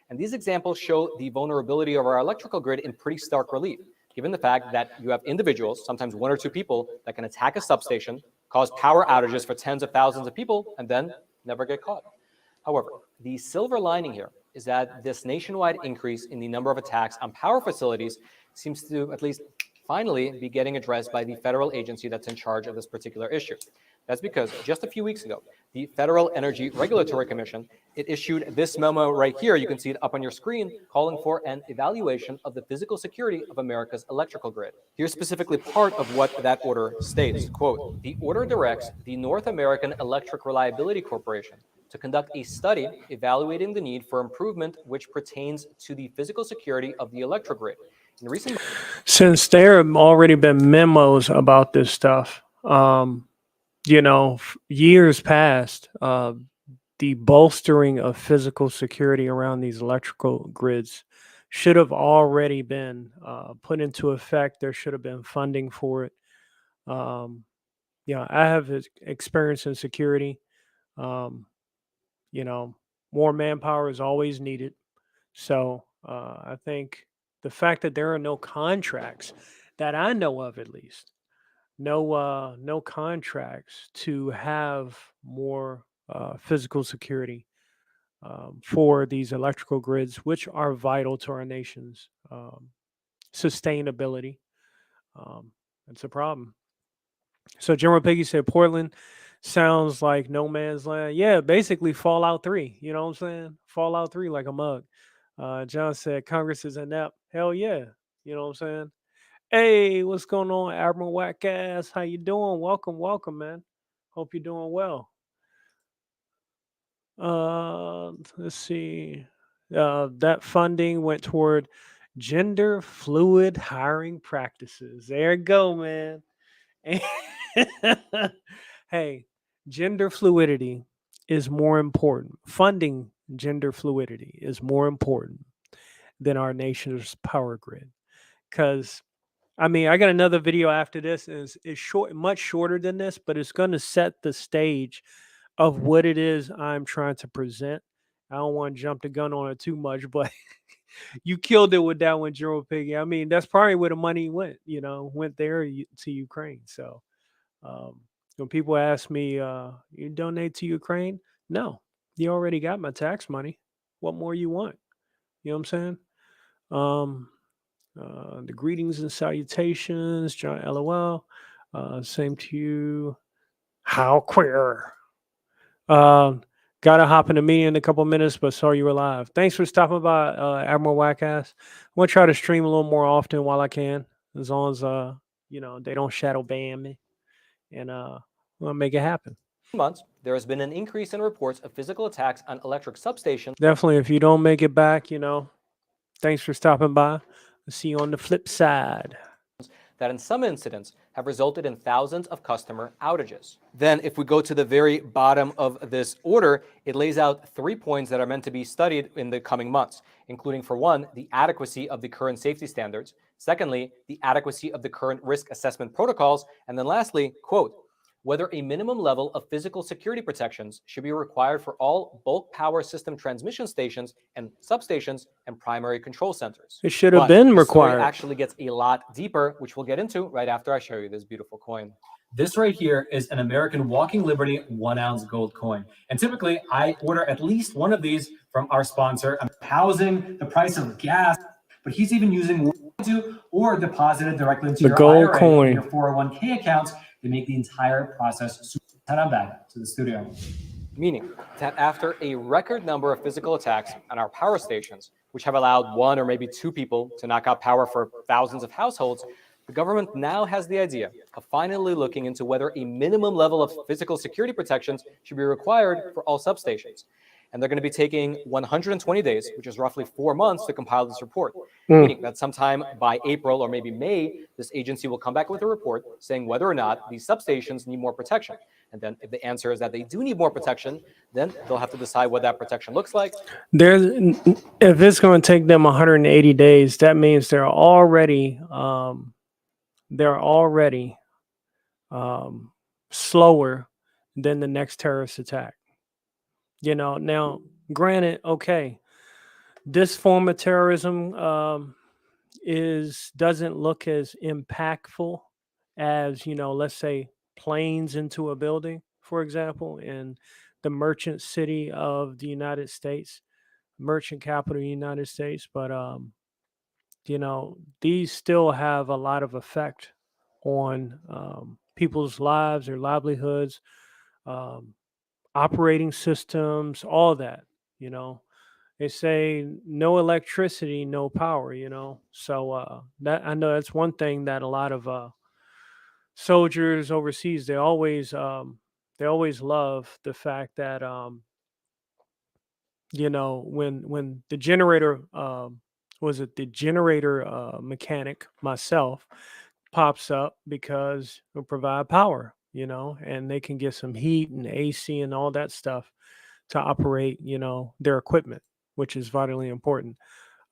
And these examples show the vulnerability of our electrical grid in pretty stark relief, given the fact that you have individuals, sometimes 1 or 2 people, that can attack a substation, cause power outages for tens of thousands of people, and then never get caught. However, the silver lining here is that this nationwide increase in the number of attacks on power facilities seems to at least finally be getting addressed by the federal agency that's in charge of this particular issue. That's because just a few weeks ago, the Federal Energy Regulatory Commission, it issued this memo right here, you can see it up on your screen, calling for an evaluation of the physical security of America's electrical grid. Here's specifically part of what that order states. Quote, the order directs the North American Electric Reliability Corporation to conduct a study evaluating the need for improvement which pertains to the physical security of the electric grid. In recent Since there have already been memos about this stuff, you know, years past, the bolstering of physical security around these electrical grids should have already been put into effect. There should have been funding for it. Yeah, I have experience in security. You know, more manpower is always needed. So I think the fact that there are no contracts that I know of, at least, no contracts to have more physical security for these electrical grids, which are vital to our nation's sustainability. It's a problem. So General Piggy said Portland sounds like no man's land. Yeah, basically Fallout 3. You know what I'm saying? Fallout 3 like a mug. John said Congress is inept. Hell yeah. You know what I'm saying? Hey, what's going on, Admiral Wackass? How you doing? Welcome, welcome, man. Hope you're doing well. Let's see. That funding went toward gender fluid hiring practices. There you go, man. Hey, gender fluidity is more important. Funding gender fluidity is more important than our nation's power grid. Because I mean, I got another video after this. Is short, much shorter than this, but it's going to set the stage of what it is I'm trying to present. I don't want to jump the gun on it too much, but you killed it with that one, General Piggy. I mean, that's probably where the money went. Went there to Ukraine. So when people ask me, "You donate to Ukraine?" No, you already got my tax money. What more you want? You know what I'm saying? Um, the greetings and salutations, John LOL. Same to you. How queer. Gotta hop in a meeting in a couple minutes, but saw you were live. Thanks for stopping by, Admiral Wackass. I'm gonna try to stream a little more often while I can, as long as they don't shadow ban me, and we'll make it happen. Months, there has been an increase in reports of physical attacks on electric substations. Definitely, if you don't make it back, thanks for stopping by. I'll see you on the flip side. That in some incidents have resulted in thousands of customer outages. Then if we go to the very bottom of this order, it lays out 3 points that are meant to be studied in the coming months, including, for one, the adequacy of the current safety standards. Secondly, the adequacy of the current risk assessment protocols. And then lastly, quote, whether a minimum level of physical security protections should be required for all bulk power system transmission stations and substations and primary control centers. It should have But been the story required. actually gets a lot deeper, which we'll get into right after I show you this beautiful coin. This right here is an American Walking Liberty 1 ounce gold coin. And typically I order at least one of these from our sponsor. I'm housing the price of gas, but he's even using or deposited directly into The your gold IRA coin. and your 401k accounts. They make the entire process. Head on back to the studio. Meaning that after a record number of physical attacks on our power stations, which have allowed 1 or maybe 2 people to knock out power for thousands of households, the government now has the idea of finally looking into whether a minimum level of physical security protections should be required for all substations. And they're going to be taking 120 days, which is roughly 4 months, to compile this report. Meaning that sometime by April or maybe May, this agency will come back with a report saying whether or not these substations need more protection. And then if the answer is that they do need more protection, then they'll have to decide what that protection looks like. If it's going to take them 180 days, that means they're already slower than the next terrorist attack. Now, granted, okay, this form of terrorism doesn't look as impactful as, let's say, planes into a building, for example, in the merchant city of the United States, merchant capital of the United States. But these still have a lot of effect on people's lives, their livelihoods, operating systems, all that. They say no electricity, no power. So that, I know that's one thing that a lot of soldiers overseas, they always love the fact that when the generator the generator mechanic myself pops up, because it'll provide power, and they can get some heat and AC and all that stuff to operate, their equipment, which is vitally important.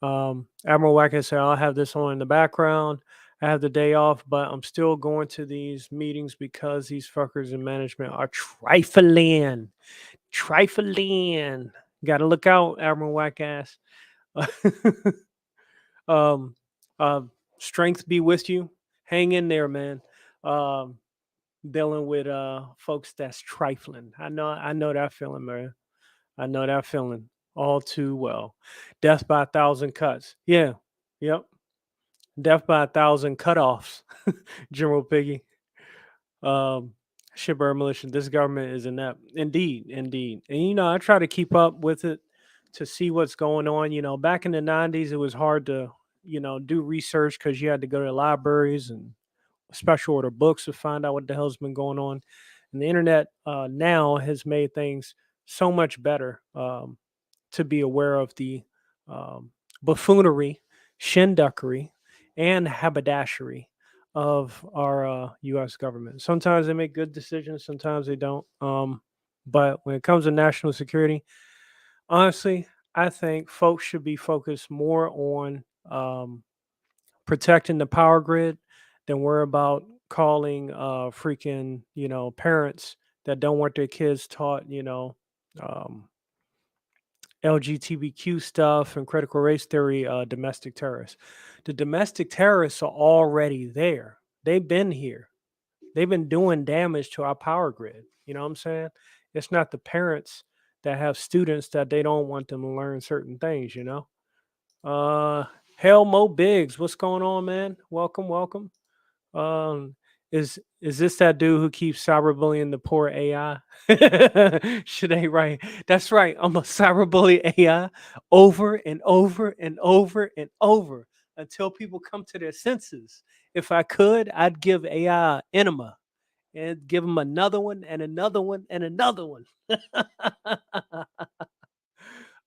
Admiral Wackett said, I'll have this on in the background. I have the day off, but I'm still going to these meetings because these fuckers in management are trifling. Got to look out, Admiral Wackass. Strength be with you. Hang in there, man. Dealing with folks that's trifling. I know that feeling, man. I know that feeling all too well. Death by 1,000 cuts. Yeah. Yep. Death by 1,000 cutoffs. General Piggy. Shipper Militia. This government is inept. Indeed. And I try to keep up with it to see what's going on. Back in the 90s, it was hard to, do research because you had to go to the libraries and special order books to find out what the hell's been going on. And the internet now has made things so much better to be aware of the buffoonery, shinduckery, and haberdashery of our U.S. government. Sometimes they make good decisions, sometimes they don't. But when it comes to national security, honestly, I think folks should be focused more on protecting the power grid than worry about calling freaking, parents that don't want their kids taught, um, LGBTQ stuff and critical race theory, domestic terrorists. The domestic terrorists are already there. They've been here. They've been doing damage to our power grid. You know what I'm saying? It's not the parents that have students that they don't want them to learn certain things, Hell Mo Biggs, what's going on, man? Welcome, welcome. Is this that dude who keeps cyberbullying the poor AI? Should I right? That's right. I'm a cyberbully AI over and over and over and over until people come to their senses. If I could, I'd give AI an enema and give them another one and another one and another one.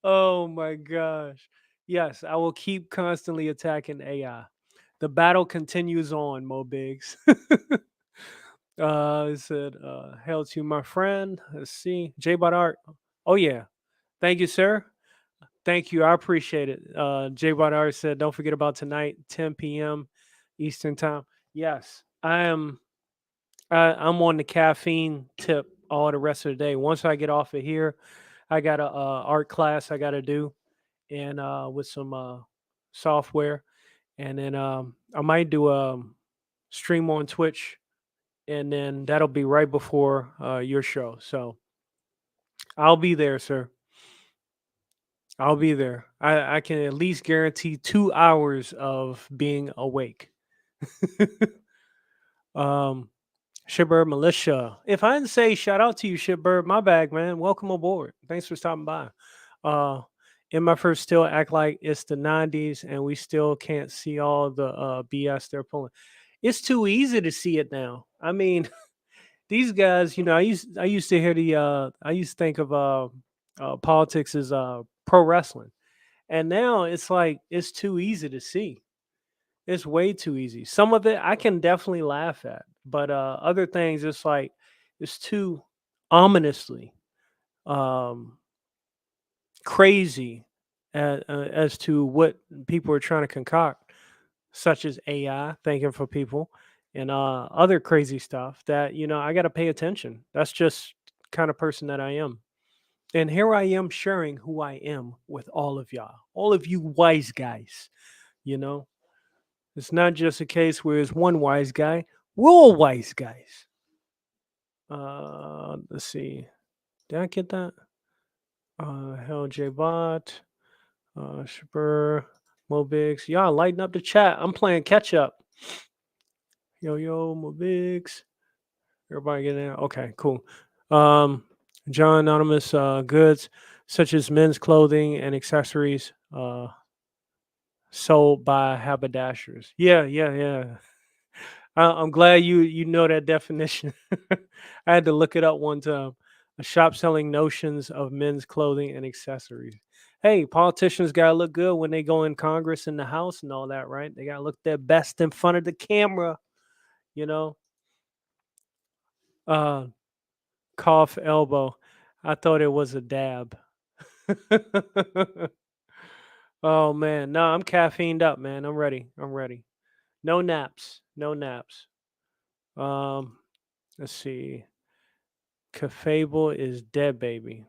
Oh my gosh. Yes, I will keep constantly attacking AI. The battle continues on, Mo Biggs. It said, hail to my friend. Let's see. J-Bot Art. Oh, yeah. Thank you, sir. Thank you. I appreciate it. J-Bot Art said, don't forget about tonight, 10 p.m. Eastern time. Yes, I'm on the caffeine tip all the rest of the day. Once I get off of here, I got a art class I got to do, and with some software, and then I might do a stream on Twitch, and then that'll be right before your show. So I'll be there, sir. I'll be there. I can at least guarantee 2 hours of being awake. Shitbird Militia. If I didn't say shout out to you, Shitbird, my bag, man. Welcome aboard. Thanks for stopping by. In my first still act like it's the 90s and we still can't see all the BS they're pulling. It's too easy to see it now. I mean, these guys, I used to hear I used to think of politics as pro wrestling. And now it's like it's too easy to see. It's way too easy. Some of it I can definitely laugh at, but other things it's like it's too ominously crazy as to what people are trying to concoct, such as AI thinking for people and other crazy stuff that I got to pay attention. That's just kind of person that I am. And here I am sharing who I am with all of y'all, all of you wise guys. It's not just a case where it's one wise guy. We're all wise guys. Let's see. Did I get that? Hell J Bot. Shipper. Mo Biggs. Y'all lighten up the chat. I'm playing catch up. Yo, Mo Biggs. Everybody get in. Okay, cool. John Anonymous goods such as men's clothing and accessories sold by haberdashers. Yeah. I'm glad you know that definition. I had to look it up one time. A shop selling notions of men's clothing and accessories. Hey, politicians gotta look good when they go in Congress and the House and all that, right? They gotta look their best in front of the camera, Cough elbow. I thought it was a dab. Oh man, no, I'm caffeined up, man. I'm ready. No naps. Let's see. Cafable is dead, baby.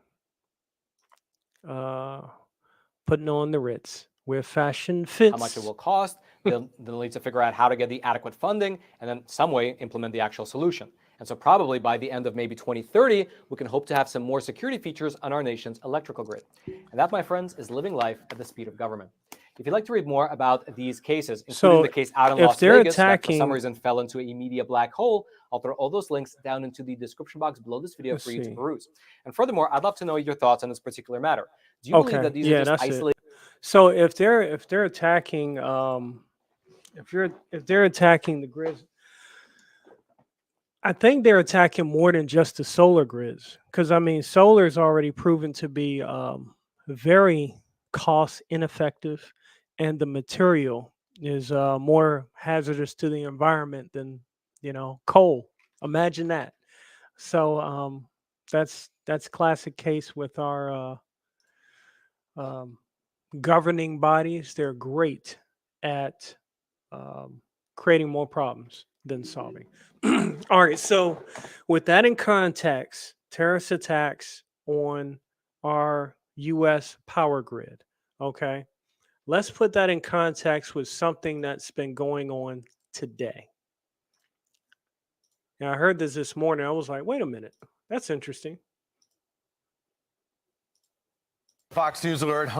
Putting on the Ritz where fashion fits. How much it will cost. They'll need to figure out how to get the adequate funding and then some way implement the actual solution. And so probably by the end of maybe 2030, we can hope to have some more security features on our nation's electrical grid. And that, my friends, is living life at the speed of government. If you'd like to read more about these cases, including the case out in Las Vegas that for some reason fell into a media black hole, I'll throw all those links down into the description box below this video for you to peruse. And furthermore, I'd love to know your thoughts on this particular matter. Do you believe that these are just isolated? So if they're attacking if they're attacking the grid, I think they're attacking more than just the solar grids, because I mean, solar is already proven to be very cost ineffective, and the material is more hazardous to the environment than coal. Imagine that. So that's classic case with our um, governing bodies. They're great at creating more problems than solving. All right. So, with that in context, terrorist attacks on our U.S. power grid. Okay. Let's put that in context with something that's been going on today. Now, I heard this morning. I was like, wait a minute. That's interesting. Fox News alert.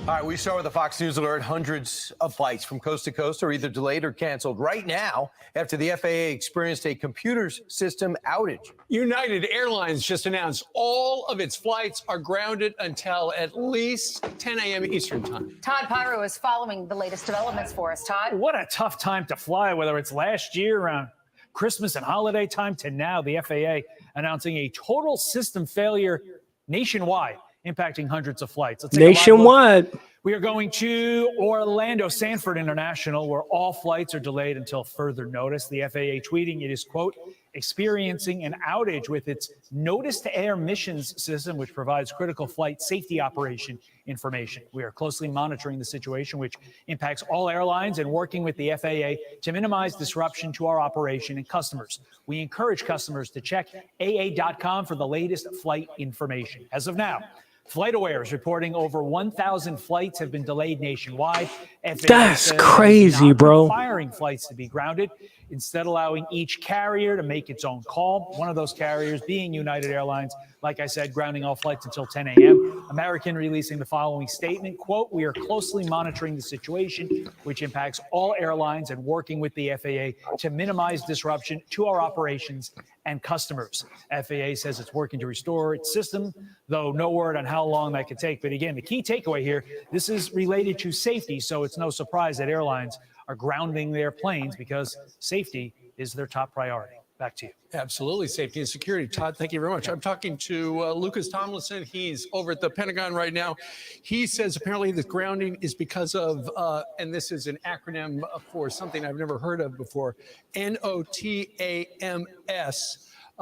All right, we start with the Fox News alert. Hundreds of flights from coast to coast are either delayed or canceled right now after the FAA experienced a computer system outage. United Airlines just announced all of its flights are grounded until at least 10 a.m. Eastern time. Todd Potterow is following the latest developments for us. Todd? What a tough time to fly, whether it's last year around Christmas and holiday time to now, the FAA announcing a total system failure nationwide, impacting hundreds of flights. Let's take a live look. Nationwide. We are going to Orlando Sanford International, where all flights are delayed until further notice. The FAA tweeting it is, quote, experiencing an outage with its Notice to Air missions system, which provides critical flight safety operation information. We are closely monitoring the situation, which impacts all airlines, and working with the FAA to minimize disruption to our operation and customers. We encourage customers to check AA.com for the latest flight information. As of now, FlightAware is reporting over 1,000 flights have been delayed nationwide. FAA That's crazy, bro. Requiring flights to be grounded, instead allowing each carrier to make its own call. One of those carriers being United Airlines, like I said, grounding all flights until 10 a.m. American releasing the following statement, quote, we are closely monitoring the situation, which impacts all airlines, and working with the FAA to minimize disruption to our operations and customers. FAA says it's working to restore its system, though no word on how long that could take. But again, the key takeaway here, this is related to safety, so it's no surprise that airlines are grounding their planes because safety is their top priority. Back to you. Absolutely. Safety and security. Todd, thank you very much. I'm talking to Lucas Tomlinson. He's over at the Pentagon right now. He says apparently the grounding is because of, and this is an acronym for something I've never heard of before, NOTAMS,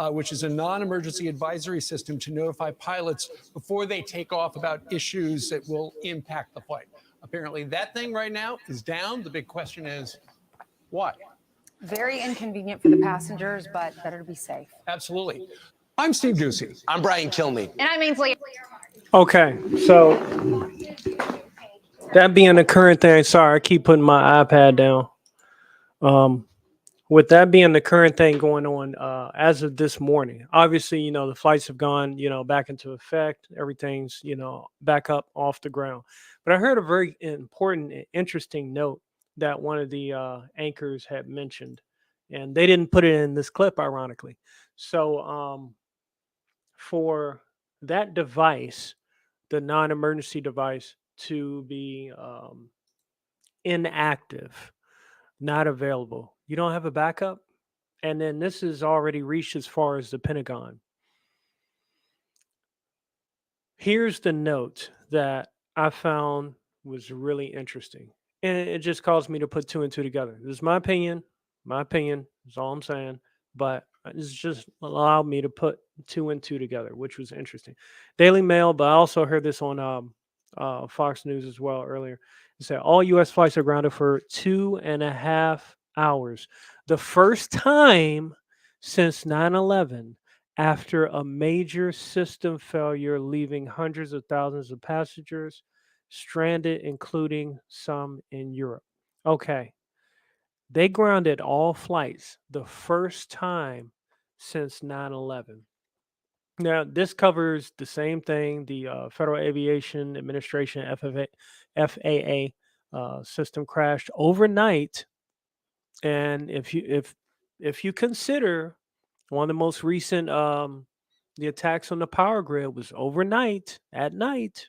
which is a non-emergency advisory system to notify pilots before they take off about issues that will impact the flight. Apparently that thing right now is down. The big question is, why? Very inconvenient for the passengers, but better to be safe. Absolutely. I'm Steve Doocy. I'm Brian Kilmeade. And I'm Ainsley. Okay, so that being the current thing, sorry, I keep putting my iPad down. With that being the current thing going on as of this morning, obviously, the flights have gone, back into effect. Everything's, back up off the ground. But I heard a very important and interesting note that one of the anchors had mentioned, and they didn't put it in this clip, ironically. So for that device, the non-emergency device, to be inactive, not available, you don't have a backup. And then this is already reached as far as the Pentagon. Here's the note that I found was really interesting. And it just caused me to put two and two together. This is my opinion. My opinion is all I'm saying. But it's just allowed me to put two and two together, which was interesting. Daily Mail, but I also heard this on Fox News as well earlier. It said all U.S. flights are grounded for 2.5 hours. The first time since 9/11 after a major system failure, leaving hundreds of thousands of passengers stranded, including some in Europe. Okay. They grounded all flights the first time since 9/11. Now, this covers the same thing, the Federal Aviation Administration, FAA system crashed overnight. And if you consider one of the most recent, the attacks on the power grid was overnight, at night.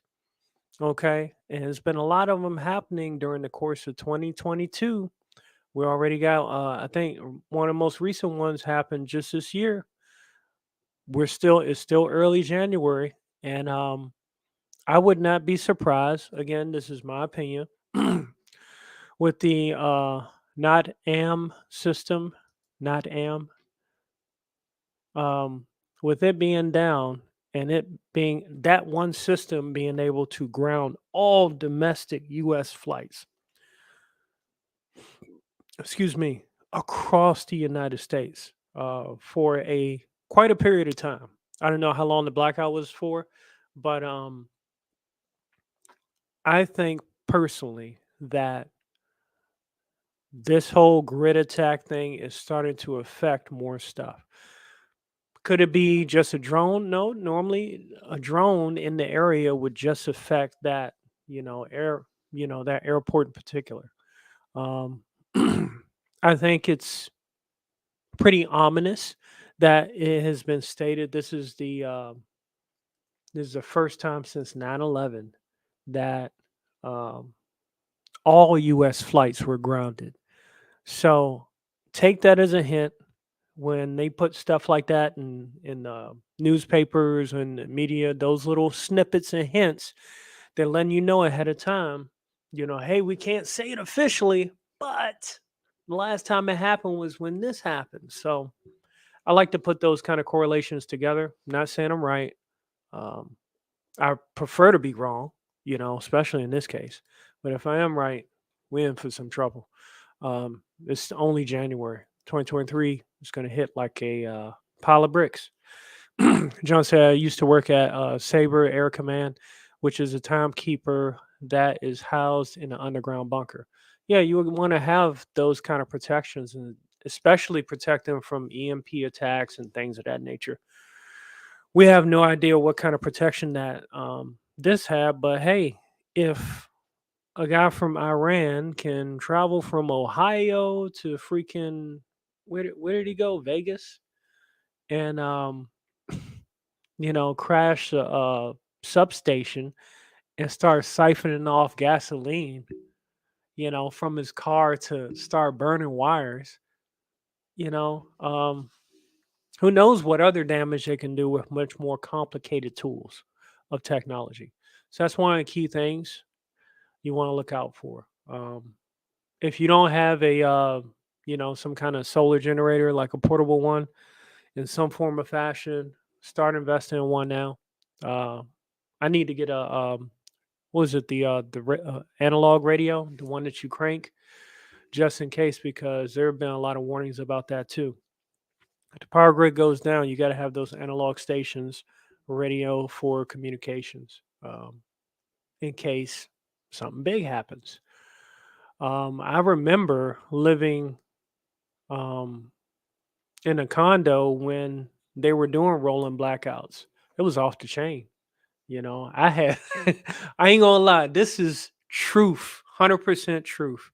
Okay. And there's been a lot of them happening during the course of 2022, We already got, I think one of the most recent ones happened just this year. It's still early January, and I would not be surprised. Again, this is my opinion. With the not AM system, not AM, with it being down and it being that one system being able to ground all domestic U.S. flights, excuse me, across the United States for a quite a period of time. I don't know how long the blackout was for, but I think personally that this whole grid attack thing is starting to affect more stuff. Could it be just a drone? No, normally a drone in the area would just affect that, that airport in particular. Um, I think it's pretty ominous that it has been stated this is the first time since 9/11 that um, all U.S. flights were grounded. So take that as a hint when they put stuff like that in newspapers and the media. Those little snippets and hints, they're letting you know ahead of time. Hey, we can't say it officially, but the last time it happened was when this happened. So I like to put those kind of correlations together. I'm not saying I'm right. Um, I prefer to be wrong, especially in this case. But if I am right, we're in for some trouble. It's only January 2023. It's going to hit like a pile of bricks. John said, I used to work at Sabre Air Command, which is a timekeeper that is housed in an underground bunker. Yeah, you would want to have those kind of protections, and especially protect them from EMP attacks and things of that nature. We have no idea what kind of protection that this had, but hey, if a guy from Iran can travel from Ohio to freaking where did he go? Vegas, and crash a substation and start siphoning off gasoline, from his car to start burning wires. You know, um, who knows what other damage they can do with much more complicated tools of technology. So that's one of the key things you want to look out for. If you don't have some kind of solar generator, like a portable one, in some form of fashion, start investing in one now. Uh, I need to get a what is it, the analog radio, the one that you crank, just in case, because there have been a lot of warnings about that too. If the power grid goes down, you got to have those analog stations, radio for communications, in case something big happens. I remember living in a condo when they were doing rolling blackouts. It was off the chain. I had, I ain't gonna lie, this is truth, 100% truth.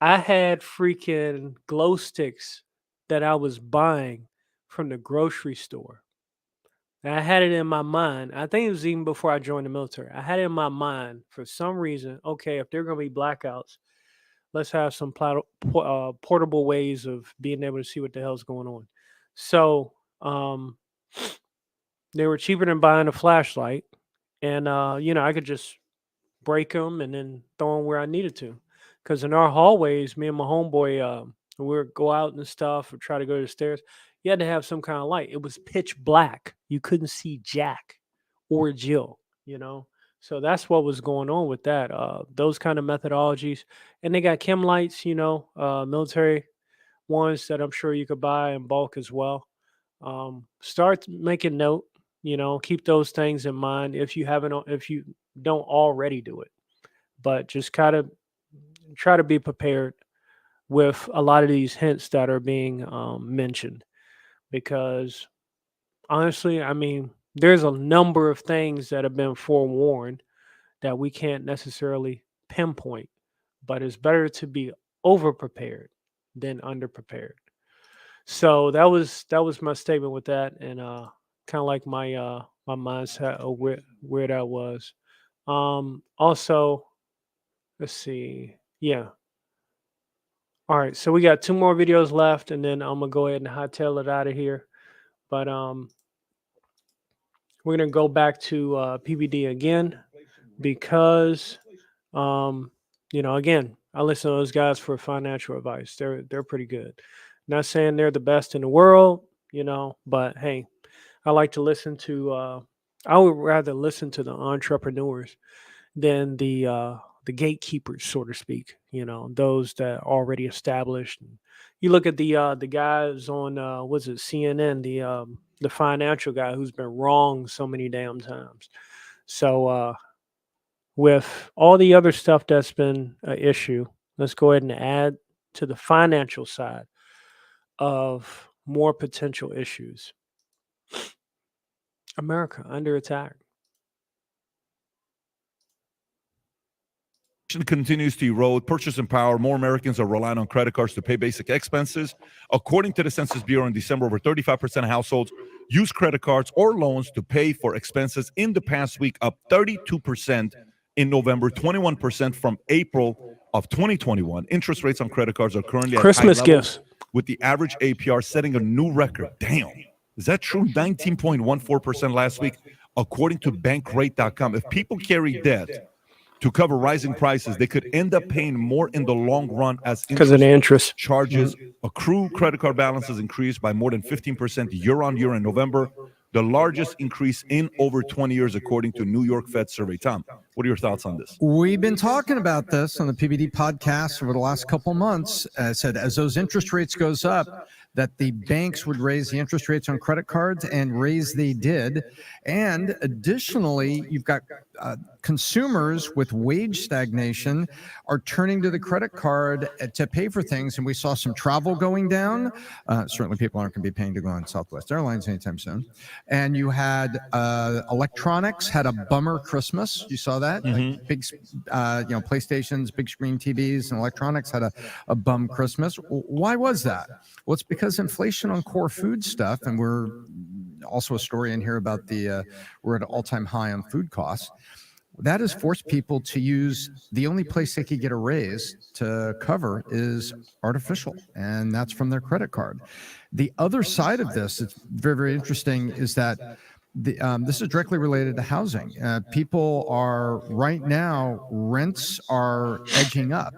I had freaking glow sticks that I was buying from the grocery store. And I had it in my mind. I think it was even before I joined the military. I had it in my mind for some reason. Okay, if there are going to be blackouts, let's have some portable ways of being able to see what the hell's going on. So they were cheaper than buying a flashlight, and I could just break them and then throw them where I needed to. Because in our hallways, me and my homeboy, we would go out and stuff or try to go to the stairs. You had to have some kind of light. It was pitch black. You couldn't see Jack or Jill, So that's what was going on with that. Those kind of methodologies. And they got chem lights, military ones that I'm sure you could buy in bulk as well. Start making note, keep those things in mind if you don't already do it. But just kind of try to be prepared with a lot of these hints that are being mentioned. Because honestly, I mean, there's a number of things that have been forewarned that we can't necessarily pinpoint, but it's better to be over prepared than under prepared. So that was my statement with that, and kind of like my my mindset of where that was. Also, let's see, yeah. All right, so we got 2 more videos left, and then I'm gonna go ahead and hightail it out of here. But we're gonna go back to PBD again because again, I listen to those guys for financial advice. They're pretty good. Not saying they're the best in the world, but hey, I like to listen to. I would rather listen to the entrepreneurs than the gatekeepers, so to speak. Those that are already established. You look at the guys on was it CNN, the financial guy who's been wrong so many damn times. So with all the other stuff that's been an issue, let's go ahead and add to the financial side of more potential issues. America under attack. Continues to erode purchasing power. More Americans are relying on credit cards to pay basic expenses. According to the Census Bureau, in December, over 35% of households use credit cards or loans to pay for expenses in the past week, up 32% in November, 21% from April of 2021. Interest rates on credit cards are currently at Christmas high levels, gifts, with the average APR setting a new record. Damn. Is that true? 19.14% last week, according to bankrate.com. If people carry debt to cover rising prices, they could end up paying more in the long run as because of the interest charges accrue. Credit card balances increased by more than 15% year on year in November, the largest increase in over 20 years, according to New York Fed survey. Tom, what are your thoughts on this? We've been talking about this on the PBD podcast over the last couple months. I said, as those interest rates goes up, that the banks would raise the interest rates on credit cards, and they did. And additionally, you've got consumers with wage stagnation are turning to the credit card to pay for things. And we saw some travel going down. Certainly people aren't going to be paying to go on Southwest Airlines anytime soon. And you had electronics had a bummer Christmas. You saw that? Like big, PlayStations, big screen TVs, and electronics had a bum Christmas. Why was that? Well, it's because inflation on core food stuff, and we're also a story in here about we're at an all-time high on food costs. That has forced people to use the only place they could get a raise to cover is artificial, and that's from their credit card. The other side of this, it's very, very interesting, is that this is directly related to housing. People are right now, rents are edging up,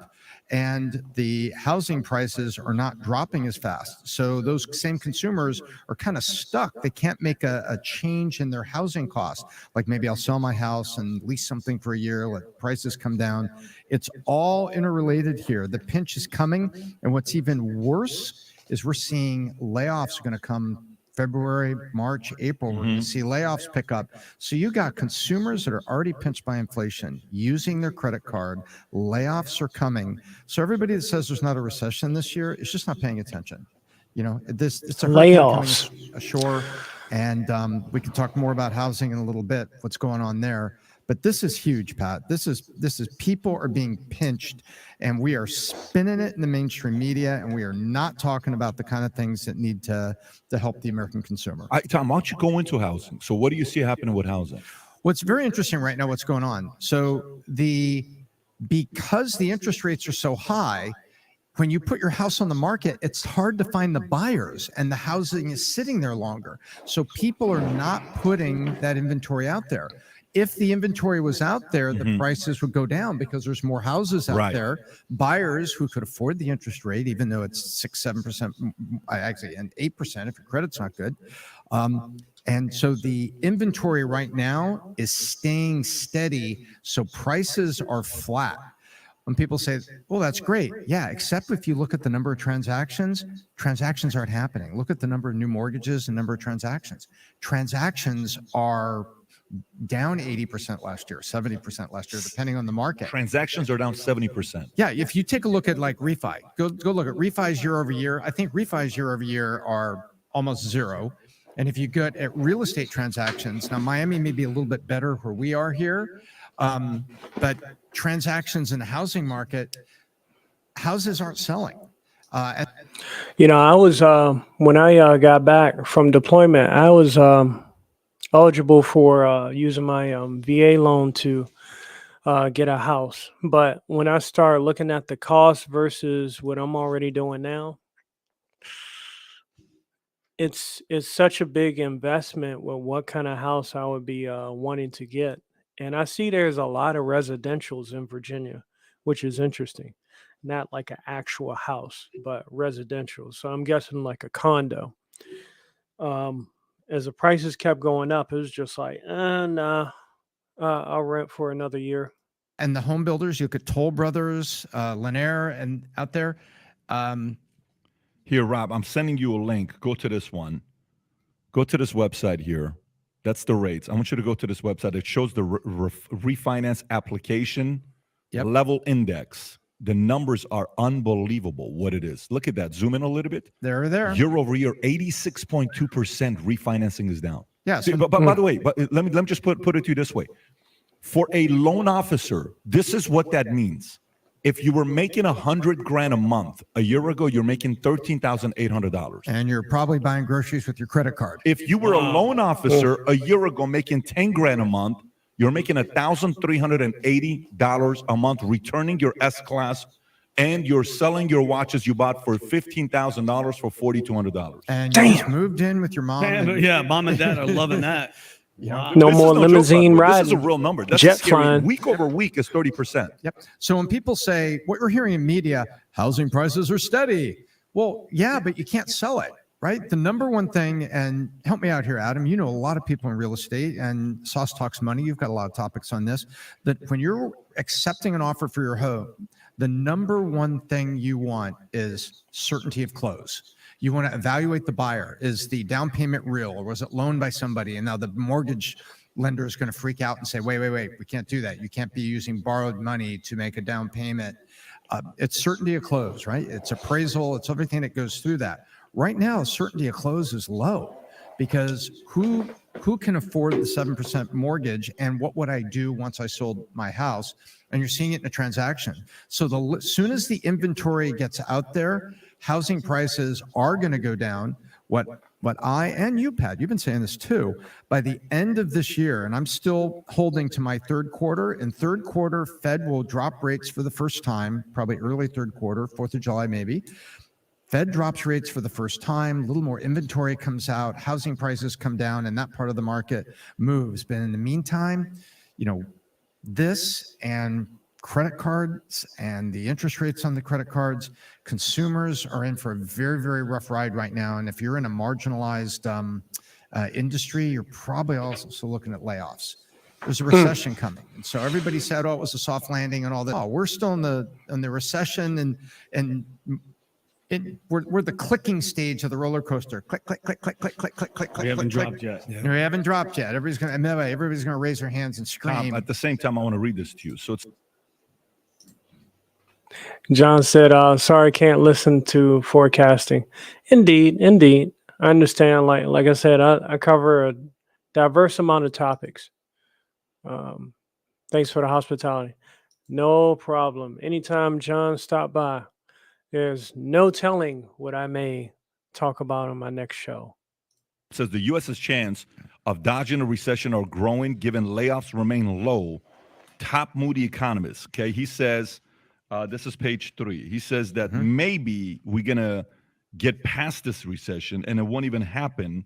and the housing prices are not dropping as fast. So those same consumers are kind of stuck. They can't make a change in their housing costs. Like maybe I'll sell my house and lease something for a year, let prices come down. It's all interrelated here. The pinch is coming. And what's even worse is we're seeing layoffs are going to come February, March, April. We're going to see layoffs pick up. So you got consumers that are already pinched by inflation using their credit card. Layoffs are coming. So everybody that says there's not a recession this year is just not paying attention. It's a layoffs coming ashore, and we can talk more about housing in a little bit. What's going on there? But this is huge, Pat. This is people are being pinched, and we are spinning it in the mainstream media, and we are not talking about the kind of things that need to help the American consumer. Tom, why don't you go into housing? So what do you see happening with housing? What's very interesting right now, what's going on. So because the interest rates are so high, when you put your house on the market, it's hard to find the buyers, and the housing is sitting there longer. So people are not putting that inventory out there. If the inventory was out there, the prices would go down because there's more houses out there. Buyers who could afford the interest rate, even though it's 6-7%, actually, and 8% if your credit's not good. And so the inventory right now is staying steady. So prices are flat. When people say, well, that's great. Yeah, except if you look at the number of transactions aren't happening. Look at the number of new mortgages and number of transactions. Transactions are down 80% last year, 70% last year, depending on the market. Transactions are down 70%. Yeah, if you take a look at like refi, go look at refis year over year. I think refis year over year are almost zero. And if you get at real estate transactions, now Miami may be a little bit better where we are here, but transactions in the housing market, houses aren't selling. I was when I got back from deployment, I was eligible for using my VA loan to get a house. But when I start looking at the cost versus what I'm already doing now, it's such a big investment with what kind of house I would be wanting to get. And I see there's a lot of residentials in Virginia, which is interesting. Not like an actual house, but residential. So I'm guessing like a condo. As the prices kept going up, it was just like, nah, I'll rent for another year. And the home builders, you could Toll Brothers, Lanier, and out there. Here, Rob, I'm sending you a link. Go to this one. Go to this website here. That's the rates. I want you to go to this website. It shows the refinance application level index. The numbers are unbelievable what it is. Look at that. Zoom in a little bit. There. Year over year, 86.2% refinancing is down. Yeah. See, but by the way, let me just put it to you this way. For a loan officer, this is what that means. If you were making $100,000 a month a year ago, you're making $13,800. And you're probably buying groceries with your credit card. If you were a loan officer a year ago making $10,000 a month, you're making $1,380 a month, returning your S-Class, and you're selling your watches you bought for $15,000 for $4,200. And you just moved in with your mom. Yeah, mom and dad are loving that. Yeah. No This more is no joke, limousine by the way. riding. This is a real number. That's jet scary. flying. Week over week is 30%. Yep. So when people say what we're hearing in media, housing prices are steady. Well, yeah, but you can't sell it, right? The number one thing, and help me out here, Adam, you know a lot of people in real estate, and Sauce Talks Money, you've got a lot of topics on this, that when you're accepting an offer for your home, the number one thing you want is certainty of close. You want to evaluate the buyer. Is the down payment real, or was it loaned by somebody? And now the mortgage lender is going to freak out and say, wait, we can't do that. You can't be using borrowed money to make a down payment. It's certainty of close, right? It's appraisal. It's everything that goes through that. Right now, certainty of close is low because who can afford the 7% mortgage, and what would I do once I sold my house? And you're seeing it in a transaction. So as soon as the inventory gets out there, housing prices are going to go down. What I and you, Pat, you've been saying this too, by the end of this year, and I'm still holding to my third quarter, in third quarter, Fed will drop rates for the first time, probably early third quarter, 4th of July maybe. Fed drops rates for the first time, a little more inventory comes out, housing prices come down, and that part of the market moves. But in the meantime, this and credit cards and the interest rates on the credit cards, consumers are in for a very, very rough ride right now. And if you're in a marginalized industry, you're probably also looking at layoffs. There's a recession coming. And so everybody said, it was a soft landing and all that. Oh, we're still in the recession, and we're the clicking stage of the roller coaster. Click, click, click, click, click, click, click, click, click. We haven't click, dropped yet. We haven't dropped yet. Everybody's gonna raise their hands and scream. At the same time, I want to read this to you. So it's John said, sorry, can't listen to forecasting. Indeed. I understand. Like I said, I cover a diverse amount of topics. Thanks for the hospitality. No problem. Anytime John stopped by, there's no telling what I may talk about on my next show. It says the U.S.'s chance of dodging a recession or growing given layoffs remain low. Top Moody economist, okay, he says, this is page 3. He says that maybe we're going to get past this recession and it won't even happen.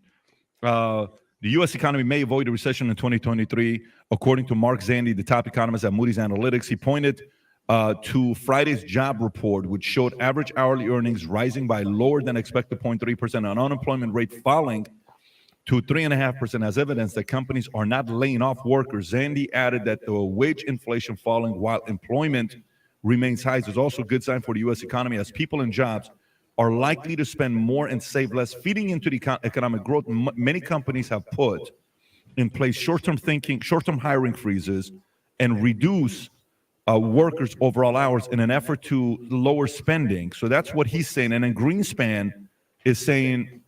The U.S. economy may avoid a recession in 2023, according to Mark Zandi, the top economist at Moody's Analytics. He pointed to Friday's job report, which showed average hourly earnings rising by lower than expected 0.3% and unemployment rate falling to 3.5% as evidence that companies are not laying off workers. Zandi added that the wage inflation falling while employment remains high is also a good sign for the U.S. economy, as people in jobs are likely to spend more and save less, feeding into the economic growth. Many companies have put in place short-term hiring freezes and reduce workers' overall hours in an effort to lower spending. So that's what he's saying. And then Greenspan is saying,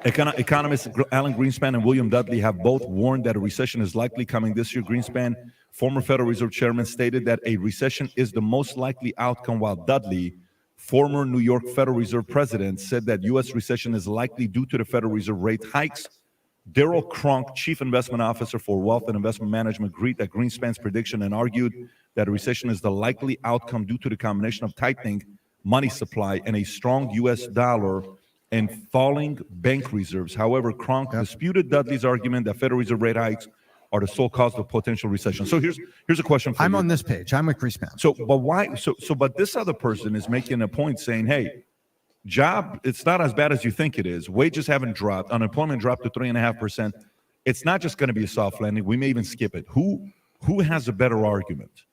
economists Alan Greenspan and William Dudley have both warned that a recession is likely coming this year. Greenspan, former Federal Reserve chairman, stated that a recession is the most likely outcome, while Dudley, former New York Federal Reserve president, said that U.S. recession is likely due to the Federal Reserve rate hikes Daryl Cronk, Chief Investment Officer for Wealth and Investment Management, agreed that Greenspan's prediction and argued that a recession is the likely outcome due to the combination of tightening money supply and a strong U.S. dollar and falling bank reserves. However, Cronk disputed Dudley's argument that Federal Reserve rate hikes are the sole cause of potential recession. So here's a question for you. I'm on this page. I'm with Greenspan. So, but why? But this other person is making a point saying, hey, it's not as bad as you think it is. Wages haven't dropped. Unemployment dropped to 3.5%. It's not just going to be a soft landing. We may even skip it. Who has a better argument?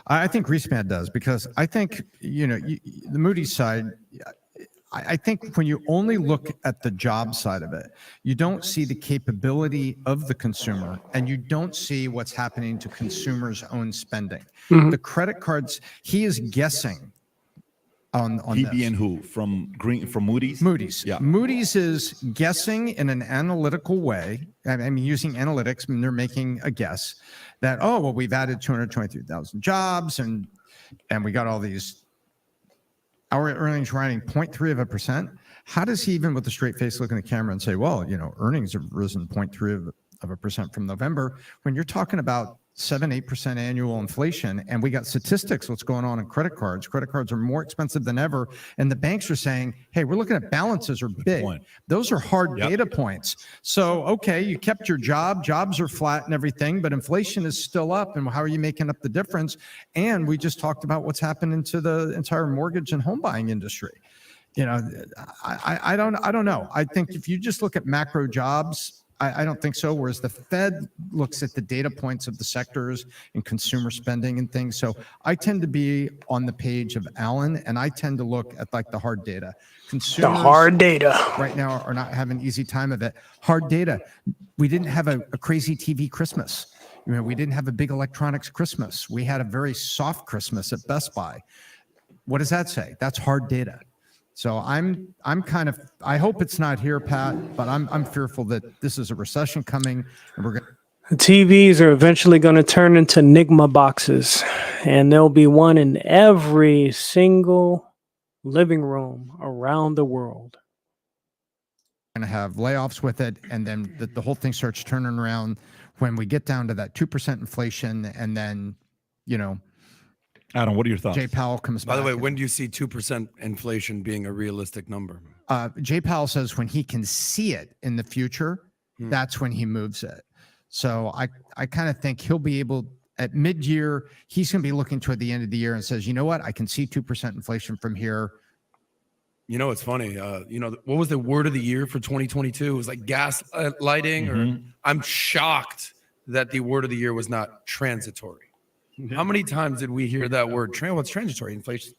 I think Greenspan does, because I think, the Moody's side, I think when you only look at the job side of it, you don't see the capability of the consumer, and you don't see what's happening to consumers' own spending. Mhm. The credit cards, he is guessing on He this. being who? From Moody's? Moody's. Yeah. Moody's is guessing in an analytical way. I mean, using analytics, and they're making a guess that, we've added 223,000 jobs, and we got all these. Our earnings rising 0.3%. How does he, even with a straight face, look in the camera and say, earnings have risen 0.3% from November, when you're talking about 7-8% annual inflation, and we got statistics what's going on in credit cards. Credit cards are more expensive than ever, and the banks are saying, hey, we're looking at balances are big. Those are hard data points. So, okay, you kept your jobs are flat and everything, but inflation is still up, and how are you making up the difference? And we just talked about what's happening to the entire mortgage and home buying industry. I don't know. I think if you just look at macro jobs, I don't think so. Whereas the Fed looks at the data points of the sectors and consumer spending and things. So I tend to be on the page of Allen, and I tend to look at the hard data. Consumers hard data right now are not having an easy time of it. Hard data. We didn't have a crazy TV Christmas. We didn't have a big electronics Christmas. We had a very soft Christmas at Best Buy. What does that say? That's hard data. So I'm kind of, I hope it's not here, Pat, but I'm fearful that this is a recession coming, and we're going The TVs are eventually going to turn into Enigma boxes, and there'll be one in every single living room around the world. to have layoffs with it, and then the whole thing starts turning around when we get down to that 2% inflation, and then, Adam, what are your thoughts? Jay Powell comes By back. the way, when do you see 2% inflation being a realistic number? Jay Powell says when he can see it in the future, that's when he moves it. So I kind of think he'll be able, at mid-year, he's going to be looking toward the end of the year and says, you know what, I can see 2% inflation from here. It's funny. What was the word of the year for 2022? It was like gas lighting. Or I'm shocked that the word of the year was not transitory. How many times did we hear that word? What's transitory? Inflation.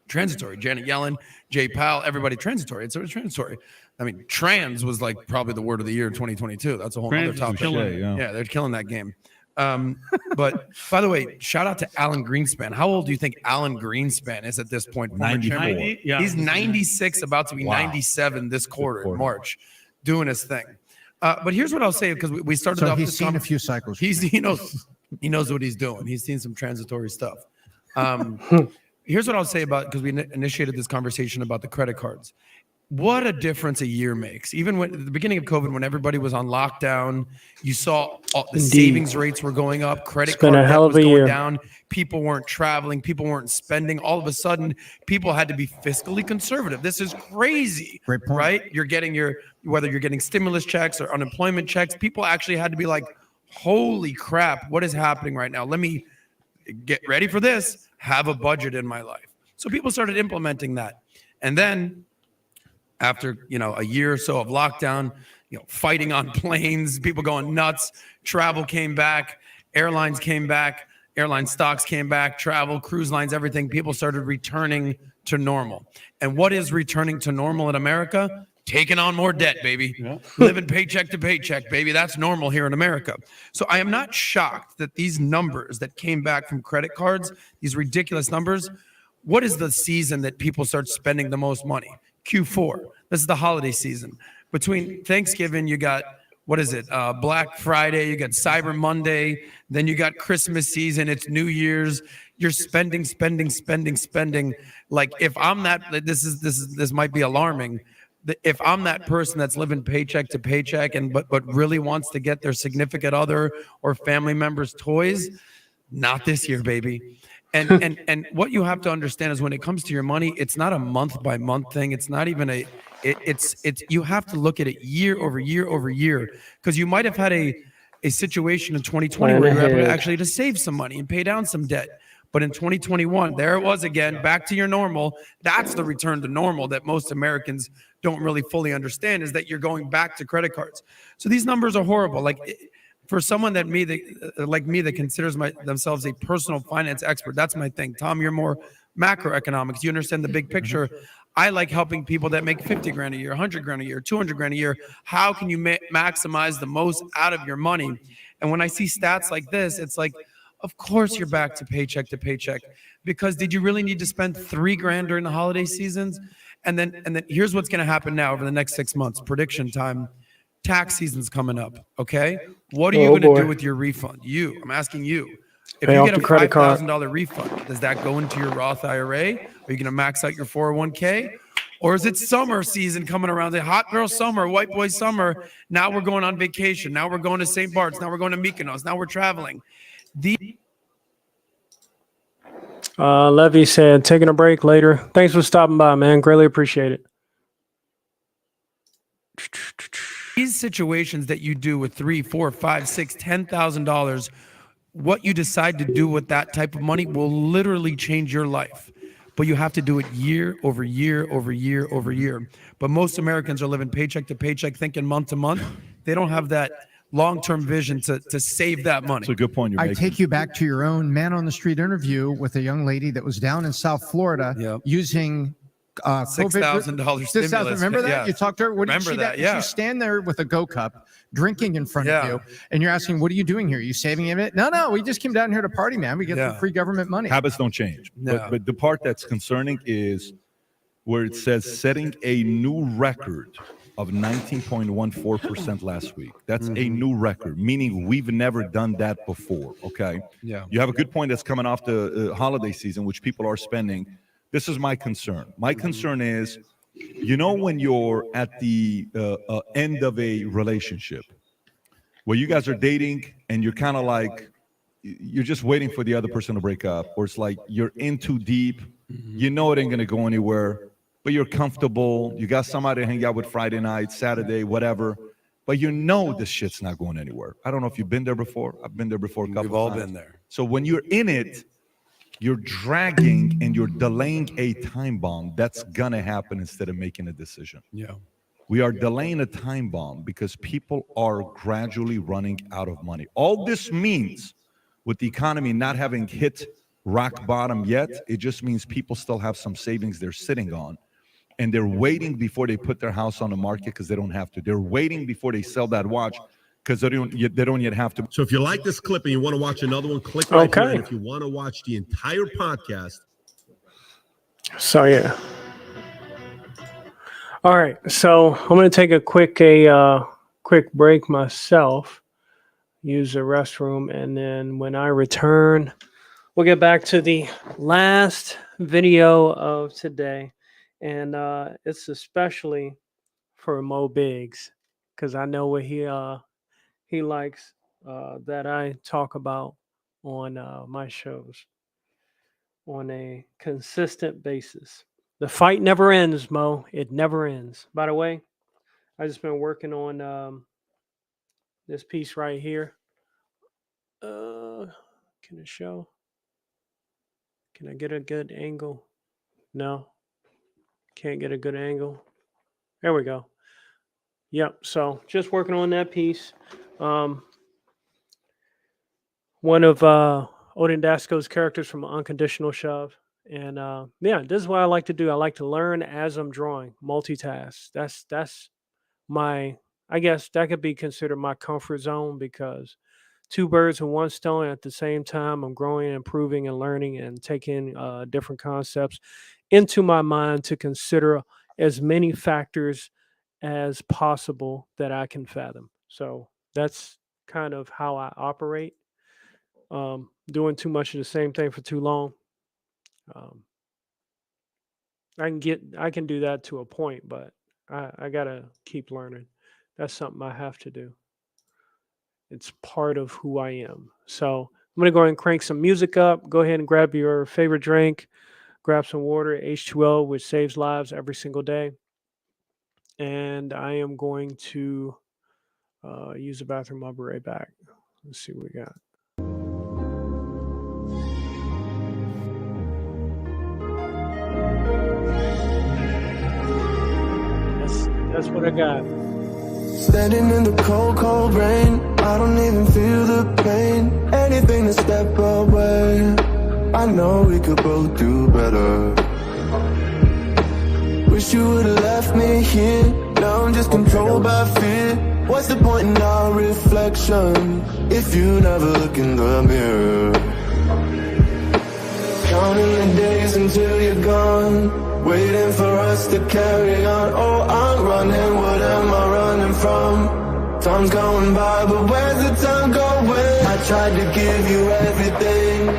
Transitory. Janet Yellen, Jay Powell, everybody transitory. It's transitory. I mean, trans was like probably the word of the year in 2022. That's a whole other topic. Yeah, they're killing that game. But by the way, shout out to Alan Greenspan. How old do you think Alan Greenspan is at this point? 94. Yeah. He's 96, about to be 97 this quarter in March, doing his thing. But here's what I'll say, because we started So off he's this seen a few cycles. he knows what he's doing. He's seen some transitory stuff. Here's what I'll say about, because we initiated this conversation about the credit cards. What a difference a year makes. Even when at the beginning of COVID, when everybody was on lockdown, you saw the savings rates were going up, credit card debt was going down, people weren't traveling, people weren't spending. All of a sudden, people had to be fiscally conservative. This is crazy, Great point. right? You're getting whether you're getting stimulus checks or unemployment checks, people actually had to be like, holy crap, what is happening right now? Let me get ready for this, have a budget in my life. So people started implementing that. And then after, a year or so of lockdown, fighting on planes, people going nuts, travel came back, airlines came back, airline stocks came back, travel, cruise lines, everything. People started returning to normal. And what is returning to normal in America? Taking on more debt, baby. Living paycheck to paycheck, baby. That's normal here in America. So I am not shocked that these numbers that came back from credit cards, these ridiculous numbers, what is the season that people start spending the most money? Q4. This is the holiday season. Between Thanksgiving, you got, Black Friday, you got Cyber Monday, then you got Christmas season, it's New Year's. You're spending. Like, if I'm this might be alarming, if I'm that person that's living paycheck to paycheck and but really wants to get their significant other or family members toys, not this year, baby. And what you have to understand is when it comes to your money, it's not a month by month thing. It's not even it's you have to look at it year over year over year, because you might have had a situation in 2020 where you were able to actually to save some money and pay down some debt. But in 2021, there it was again, back to your normal. That's the return to normal that most Americans don't really fully understand, is that you're going back to credit cards. So these numbers are horrible. Like for someone that considers themselves a personal finance expert, that's my thing. Tom, you're more macroeconomics. You understand the big picture. I like helping people that make 50 grand a year, 100 grand a year, 200 grand a year. How can you maximize the most out of your money? And when I see stats like this, it's like, of course you're back to paycheck, because did you really need to spend 3 grand during the holiday seasons? And then here's what's going to happen now over the next 6 months. Prediction time. Tax season's coming up. Okay. What are you going to do with your refund? I'm asking you. If you get a $5,000 refund, does that go into your Roth IRA? Are you going to max out your 401k? Or is it summer season coming around? The hot girl summer, white boy summer. Now we're going on vacation. Now we're going to St. Bart's. Now we're going to Mykonos. Now we're traveling. Levy said, taking a break later. Thanks for stopping by, man. Greatly appreciate it. These situations that you do with $3, $4, $5, $6, $10,000, what you decide to do with that type of money will literally change your life. But you have to do it year over year over year over year. But most Americans are living paycheck to paycheck, thinking month to month. They don't have that long-term vision to save that money. That's a good point you're I making. take you back to your own man on the street interview with a young lady that was down in South Florida using $6,000 stimulus. Remember that? Yeah. You talked to her. What Remember did she that, yeah. She stand there with a Go Cup, drinking in front of you, and you're asking, "What are you doing here? Are you saving a bit?" No, we just came down here to party, man. We get some free government money. Habits don't change. But the part that's concerning is where it says setting a new record of 19.14% last week. That's a new record, meaning we've never done that before. Okay. Yeah. You have a good point that's coming off the holiday season, which people are spending. This is my concern. My concern is, when you're at the end of a relationship where you guys are dating and you're kind of like, you're just waiting for the other person to break up, or it's like you're in too deep, it ain't going to go anywhere, but you're comfortable. You got somebody to hang out with Friday night, Saturday, whatever, but this shit's not going anywhere. I don't know if you've been there before. I've been there before a couple of times. We've all been there. So when you're in it, you're dragging and you're delaying a time bomb that's gonna happen instead of making a decision. Yeah. We are delaying a time bomb because people are gradually running out of money. All this means, with the economy not having hit rock bottom yet, it just means people still have some savings they're sitting on, and they're waiting before they put their house on the market because they don't have to. They're waiting before they sell that watch because they don't yet have to. So if you like this clip and you want to watch another one, click right here. Okay. And if you want to watch the entire podcast. So, yeah. All right. So I'm going to take a quick break myself, use the restroom, and then when I return, we'll get back to the last video of today. And it's especially for Mo Biggs, because I know what he likes that I talk about on my shows on a consistent basis. The fight never ends, Mo. It never ends. By the way, I just been working on this piece right here. Can it show? Can I get a good angle? No. Can't get a good angle. There we go. Yep. So just working on that piece. One of Odin Dasko's characters from Unconditional Shove. And this is what I like to do. I like to learn as I'm drawing, multitask. That's my, I guess that could be considered my comfort zone, because two birds with one stone at the same time. I'm growing, improving, and learning, and taking different concepts into my mind to consider as many factors as possible that I can fathom. So that's kind of how I operate. Doing too much of the same thing for too long. I can do that to a point, but I gotta keep learning. That's something I have to do. It's part of who I am. So I'm gonna go ahead and crank some music up. Go ahead and grab your favorite drink, grab some water, H2O, which saves lives every single day. And I am going to use the bathroom. I'll be right back. Let's see what we got. That's what I got. Standing in the cold, cold rain, I don't even feel the pain. Anything to step away. I know we could both do better. Wish you would've left me here. Now I'm just controlled by fear. What's the point in our reflection if you never look in the mirror? Counting the days until you're gone, waiting for us to carry on. Oh, I'm running, what am I running from? Time's going by, but where's the time going? I tried to give you everything,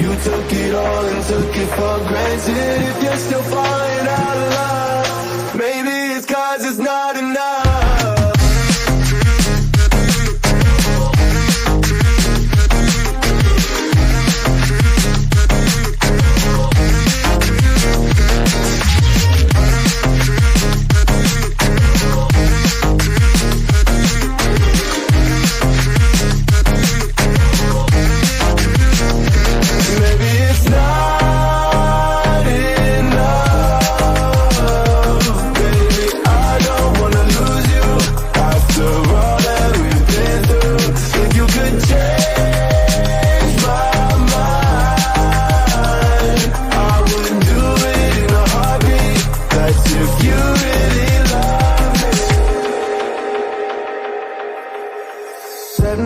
you took it all and took it for granted. If you're still falling out of love, maybe it's 'cause it's not enough.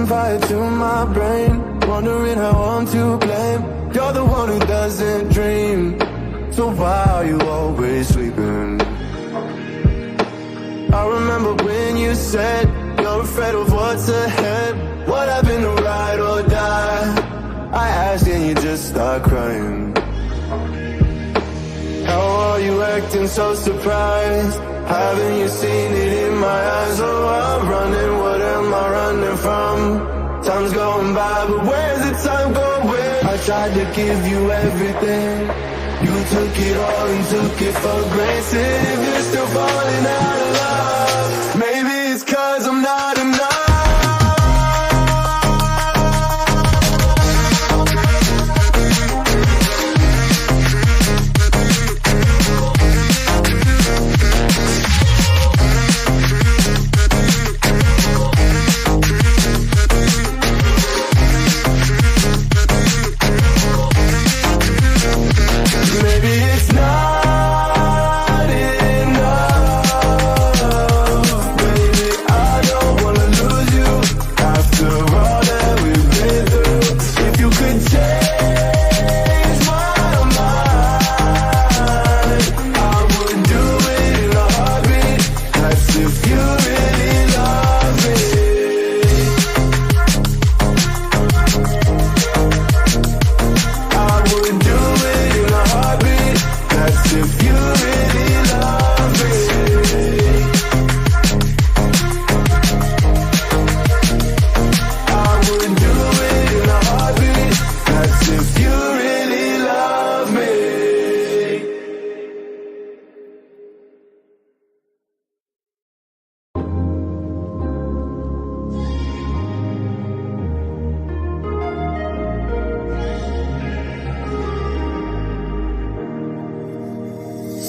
Fire to my brain, wondering how I'm to blame. You're the one who doesn't dream, so why are you always sleeping? I remember when you said you're afraid of what's ahead. What happened to ride or die? I asked and you just start crying. How are you acting so surprised? Haven't you seen it in my eyes? Oh, I'm running, what am I running from? Time's going by, but where's the time going? I tried to give you everything, you took it all and took it for granted. If you're still falling out of love, maybe it's 'cause I'm not enough.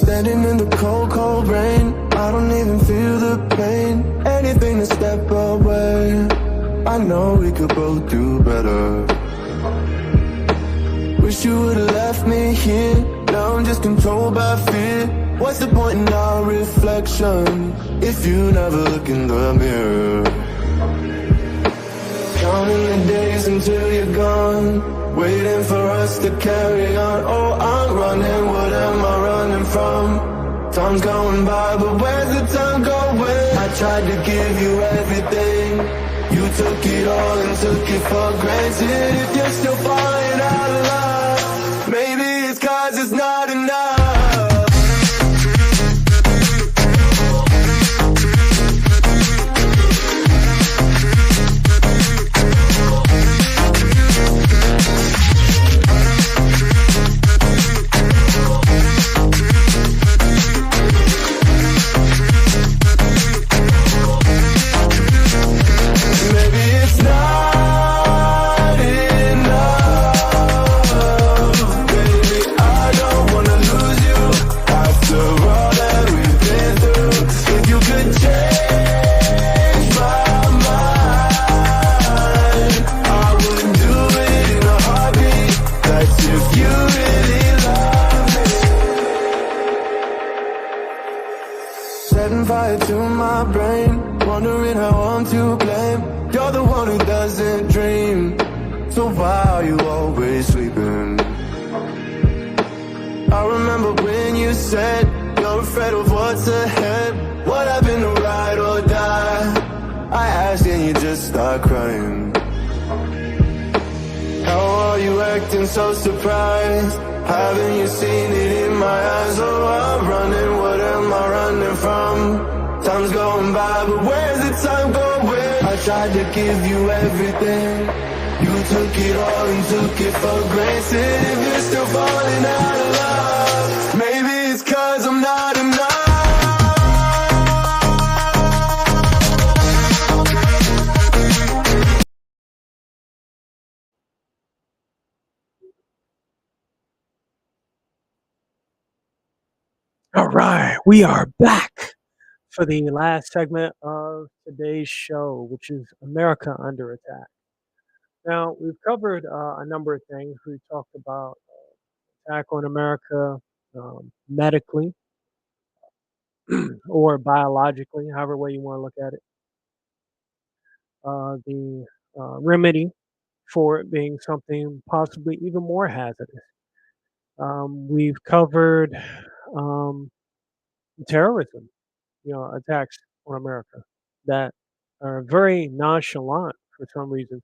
Standing in the cold, cold rain, I don't even feel the pain. Anything to step away. I know we could both do better. Wish you would've left me here. Now I'm just controlled by fear. What's the point in our reflection if you never look in the mirror? Counting the days until you're gone, waiting for us to carry on. Oh, I'm running, what am I running from? Time's going by, but where's the time going? I tried to give you everything, you took it all and took it for granted. If you're still falling out of love, maybe it's 'cause it's not enough. one who doesn't dream. So why are you always sleeping? I remember when you said you're afraid of what's ahead. What happened to ride or die? I asked and you just start crying. How are you acting so surprised? Haven't you seen it in my eyes? Oh, I'm running, what am I running from? Time's going by, but where's the time going? I tried to give you everything. You took it all and took it for granted. If you're still falling out of love, maybe it's 'cause I'm not enough. All right, we are back for the last segment of today's show, which is America Under Attack. Now, we've covered a number of things. We talked about attack on America medically or biologically, however way you want to look at it. The remedy for it being something possibly even more hazardous. We've covered terrorism, attacks on America that are very nonchalant for some reason.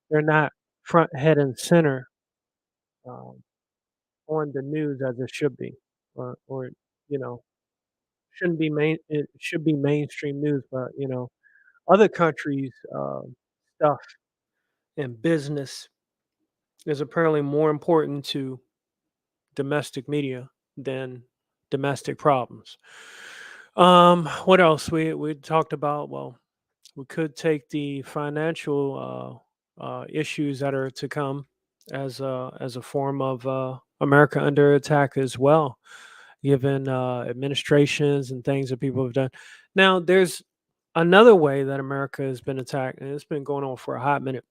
They're not front, head, and center on the news as it should be, or shouldn't be main. It should be mainstream news, but other countries' stuff and business is apparently more important to domestic media than domestic problems. What else? We talked about. Well, we could take the financial issues that are to come as a form of America under attack as well, given administrations and things that people have done. Now, there's another way that America has been attacked, and it's been going on for a hot minute.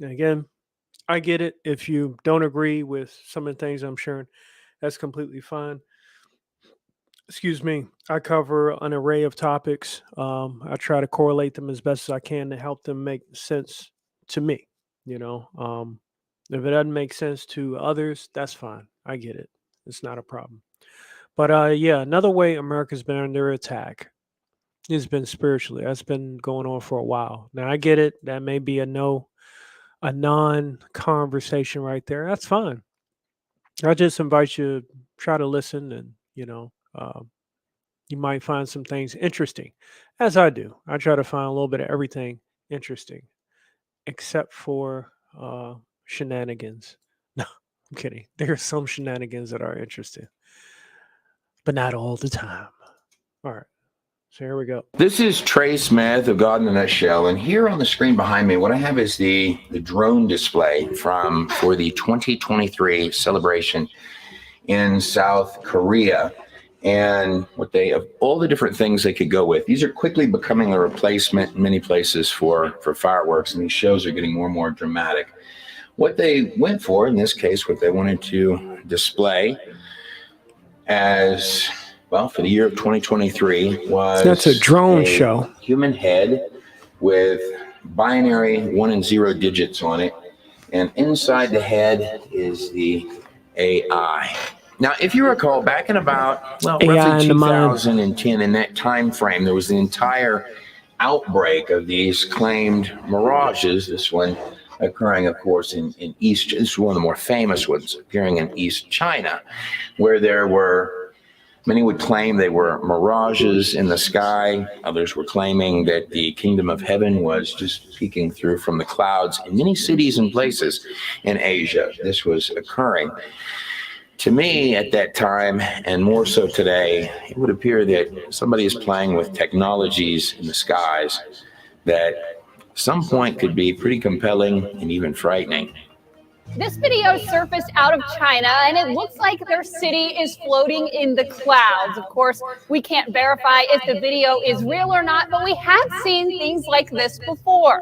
And again, I get it. If you don't agree with some of the things I'm sharing, that's completely fine. Excuse me. I cover an array of topics. I try to correlate them as best as I can to help them make sense to me. If it doesn't make sense to others, that's fine. I get it. It's not a problem. But yeah, another way America's been under attack has been spiritually. That's been going on for a while. Now I get it. That may be a non-conversation right there. That's fine. I just invite you to try to listen, and you might find some things interesting, as I do. I try to find a little bit of everything interesting, except for shenanigans. No, I'm kidding. There are some shenanigans that are interesting, but not all the time. All right. So here we go. This is Trey Smith of God in a Nutshell, and here on the screen behind me, what I have is the drone display for the 2023 celebration in South Korea, and what they of all the different things they could go with. These are quickly becoming a replacement in many places for fireworks, and these shows are getting more and more dramatic. What they went for in this case, what they wanted to display as well for the year of 2023 was that's a drone show. Human head with binary 1 and 0 digits on it, and inside the head is the AI. Now, if you recall, back in about roughly 2010, in that time frame, there was the entire outbreak of these claimed mirages. This one occurring, of course, in East. This is one of the more famous ones, appearing in East China, where there were. Many would claim they were mirages in the sky. Others were claiming that the kingdom of heaven was just peeking through from the clouds. In many cities and places in Asia, this was occurring. To me, at that time, and more so today, it would appear that somebody is playing with technologies in the skies that at some point could be pretty compelling and even frightening. This video surfaced out of China, and it looks like their city is floating in the clouds. Of course, we can't verify if the video is real or not, but we have seen things like this before.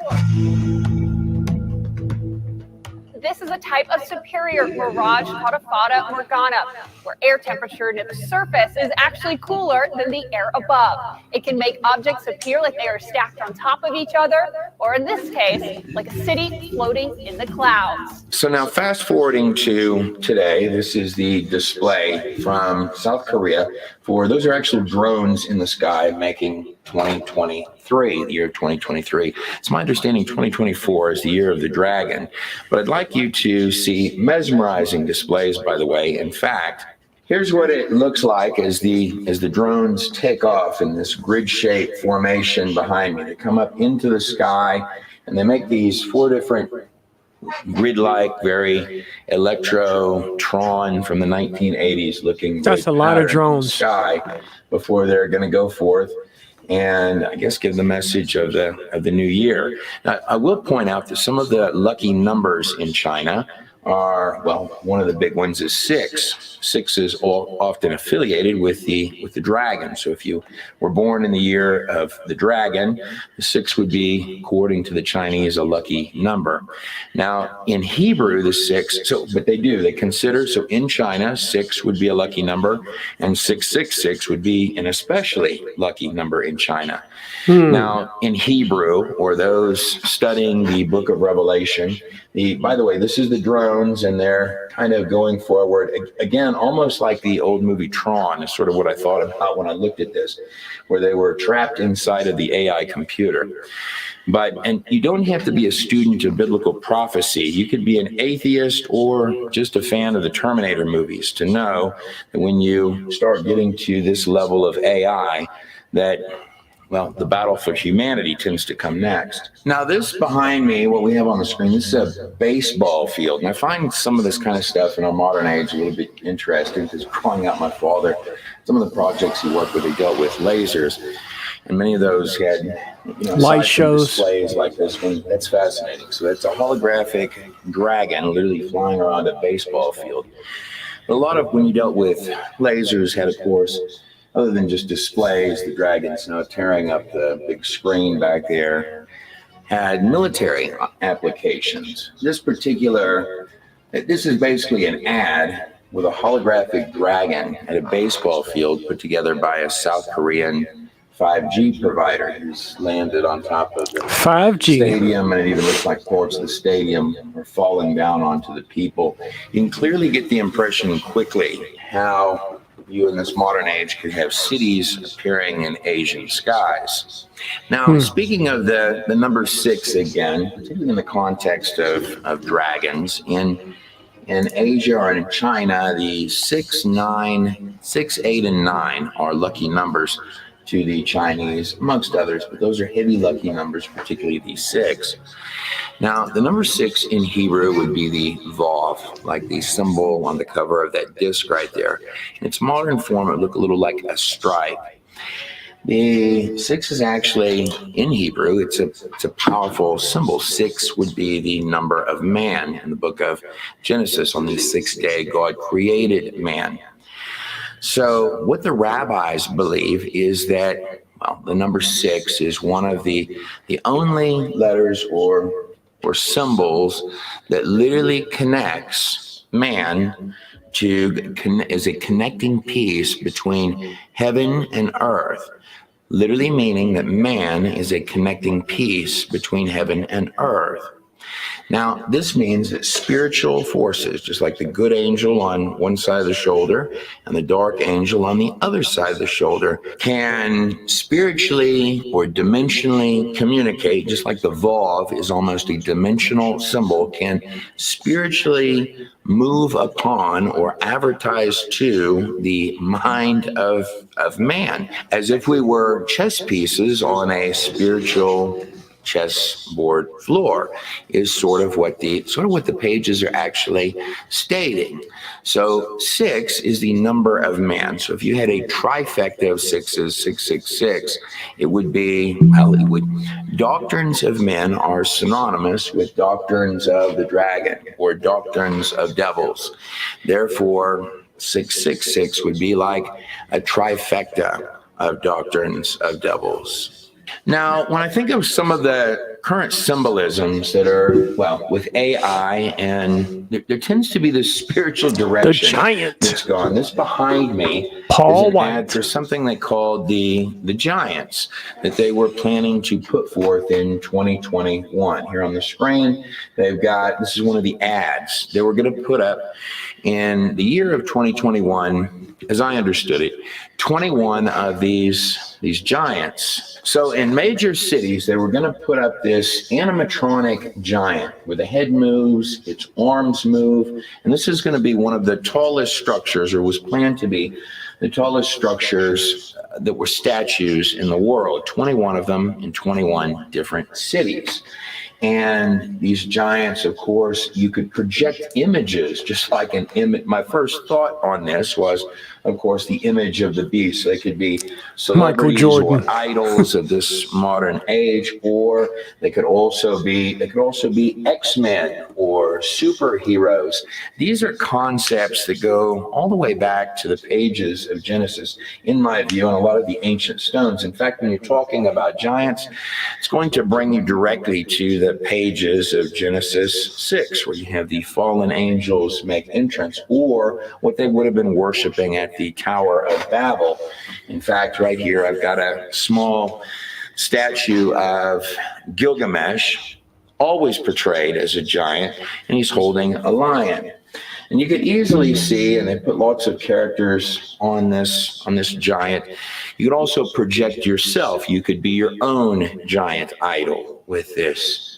This is a type of superior mirage called a Fata Morgana, where air temperature near the surface is actually cooler than the air above. It can make objects appear like they are stacked on top of each other, or in this case, like a city floating in the clouds. So now fast forwarding to today, this is the display from South Korea for those are actual drones in the sky making 2023, the year 2023. It's my understanding 2024 is the year of the dragon, but I'd like you to see mesmerizing displays, by the way. In fact, here's what it looks like as the drones take off in this grid-shaped formation behind me. They come up into the sky and they make these 4 different grid-like, very electro-tron from the 1980s looking. That's a lot of drones. Sky before they're going to go forth and I guess give the message of the new year. Now, I will point out that some of the lucky numbers in China are, well, one of the big ones is 6. 6 is often affiliated with the dragon. So if you were born in the year of the dragon, the 6 would be, according to the Chinese, a lucky number. Now, in Hebrew, the 6, but they consider, so in China, 6 would be a lucky number, and 666 would be an especially lucky number in China. Now, in Hebrew, or those studying the book of Revelation, by the way, this is the drones, and they're kind of going forward. Again, almost like the old movie Tron is sort of what I thought about when I looked at this, where they were trapped inside of the AI computer. And you don't have to be a student of biblical prophecy. You could be an atheist or just a fan of the Terminator movies to know that when you start getting to this level of AI, that, well, the battle for humanity tends to come next. Now, this behind me, what we have on the screen, this is a baseball field. And I find some of this kind of stuff in our modern age a little bit interesting because growing up, my father, some of the projects he worked with, he dealt with lasers. And many of those had light shows, displays like this one. That's fascinating. So that's a holographic dragon literally flying around a baseball field. But a lot of when you dealt with lasers had, of course, other than just displays, the dragons, tearing up the big screen back there, had military applications. This is basically an ad with a holographic dragon at a baseball field put together by a South Korean 5G provider who's landed on top of the 5G stadium, and it even looks like parts of the stadium are falling down onto the people. You can clearly get the impression quickly how you in this modern age could have cities appearing in Asian skies. Now, speaking of the number 6 again, particularly in the context of dragons, in Asia or in China, the 6, 8, and 9 are lucky numbers to the Chinese, amongst others, but those are heavy lucky numbers, particularly the 6. Now, the number 6 in Hebrew would be the Vav, like the symbol on the cover of that disc right there. In its modern form, it would look a little like a stripe. The 6 is actually, in Hebrew, it's a powerful symbol. 6 would be the number of man. In the book of Genesis, on the 6th day, God created man. So what the rabbis believe is that, well, the number 6 is one of the only letters or symbols that literally connects man is a connecting piece between heaven and earth, literally meaning that man is a connecting piece between heaven and earth. Now, this means that spiritual forces, just like the good angel on one side of the shoulder and the dark angel on the other side of the shoulder, can spiritually or dimensionally communicate, just like the Vav is almost a dimensional symbol, can spiritually move upon or advertise to the mind of man, as if we were chess pieces on a spiritual chessboard floor, is sort of what the pages are actually stating. So 6 is the number of man. So if you had a trifecta of 6s, 666, it would be, doctrines of men are synonymous with doctrines of the dragon or doctrines of devils. Therefore, 666 would be like a trifecta of doctrines of devils. Now, when I think of some of the current symbolisms that are, well, with AI, and there tends to be this spiritual direction giant that's gone. This behind me Paul is an White ad for something they called the Giants that they were planning to put forth in 2021. Here on the screen, they've got, this is one of the ads they were going to put up in the year of 2021. As I understood it, 21 of these giants. So in major cities, they were going to put up this animatronic giant where the head moves, its arms move, and this is going to be one of the tallest structures, or was planned to be the tallest structures that were statues in the world, 21 of them in 21 different cities. And these giants, of course, you could project images, just like an image. My first thought on this was, of course, the image of the beast. They could be celebrities or idols of this modern age, or they could also be X-Men or superheroes. These are concepts that go all the way back to the pages of Genesis, in my view, and a lot of the ancient stones. In fact, when you're talking about giants, it's going to bring you directly to the pages of Genesis 6, where you have the fallen angels make entrance, or what they would have been worshiping at the Tower of Babel. In fact, right here, I've got a small statue of Gilgamesh, always portrayed as a giant, and he's holding a lion. And you could easily see, and they put lots of characters on this giant. You could also project yourself. You could be your own giant idol with this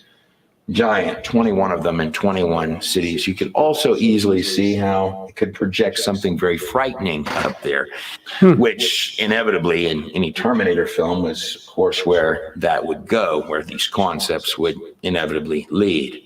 giant, 21 of them in 21 cities. You could also easily see how it could project something very frightening up there, which inevitably in any Terminator film was, of course, where that would go, where these concepts would inevitably lead.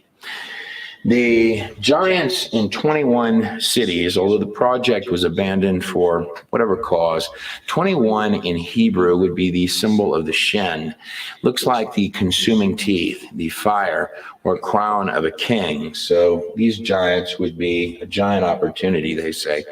The giants in 21 cities, although the project was abandoned for whatever cause, 21 in Hebrew would be the symbol of the Shen. Looks like the consuming teeth, the fire, or crown of a king. So these giants would be a giant opportunity, they say.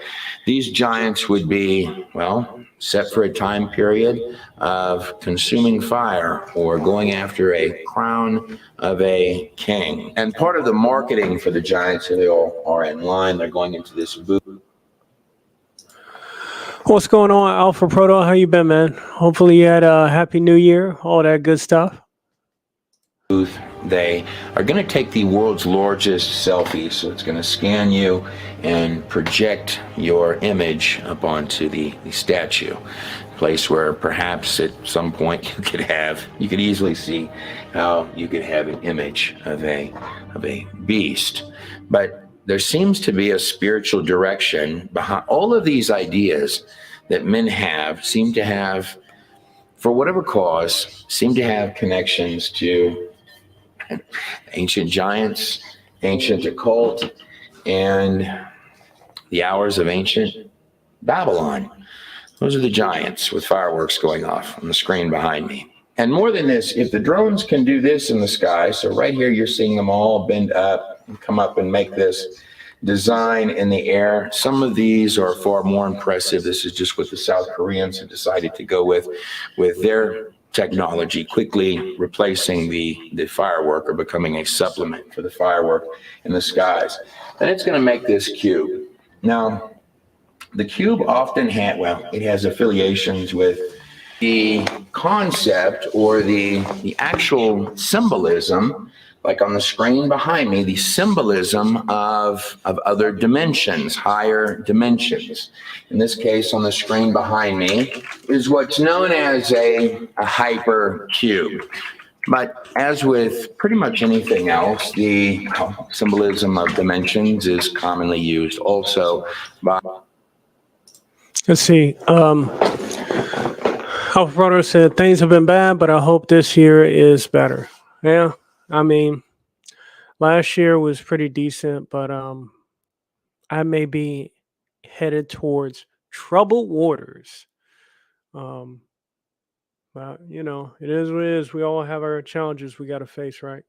These giants would be, well, set for a time period of consuming fire or going after a crown of a king. And part of the marketing for the giants, they all are in line. They're going into this booth. What's going on, Alpha Proto? How you been, man? Hopefully you had a happy new year, all that good stuff. They are going to take the world's largest selfie, so it's going to scan you and project your image up onto the statue, a place where perhaps at some point you could easily see how you could have an image of a beast. But there seems to be a spiritual direction behind all of these ideas that men have, seem to have, for whatever cause, seem to have connections to ancient giants, ancient occult, and the hours of ancient Babylon. Those are the giants with fireworks going off on the screen behind me. And more than this, if the drones can do this in the sky, so right here you're seeing them all bend up and come up and make this design in the air. Some of these are far more impressive. This is just what the South Koreans have decided to go with their technology, quickly replacing the firework or becoming a supplement for the firework in the skies. Then it's going to make this cube. Now, the cube often it has affiliations with the concept or the actual symbolism, like on the screen behind me, the symbolism of other dimensions, higher dimensions. In this case, on the screen behind me, is what's known as a hypercube. But as with pretty much anything else, the symbolism of dimensions is commonly used also by... Let's see. Alpha Brother said things have been bad, but I hope this year is better. Yeah, I mean, last year was pretty decent, but I may be headed towards troubled waters. But you know, it is what it is. We all have our challenges we got to face, right?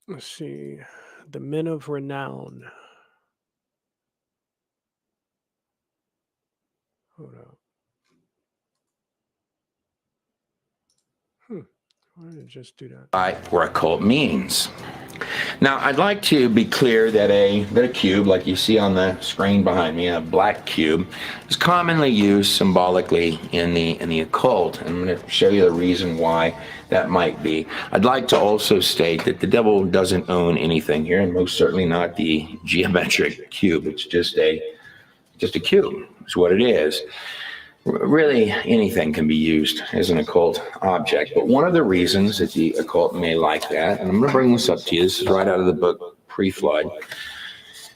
Let's see. The Men of Renown. Hold up. Why did it just do that? Or occult means. Now, I'd like to be clear that a cube, like you see on the screen behind me, a black cube, is commonly used symbolically in the occult. I'm going to show you the reason why that might be. I'd like to also state that the devil doesn't own anything here, and most certainly not the geometric cube. It's just a cube. It's what it is. Really, anything can be used as an occult object, but one of the reasons that the occult may like that, and I'm going to bring this up to you, this is right out of the book Pre-Flood,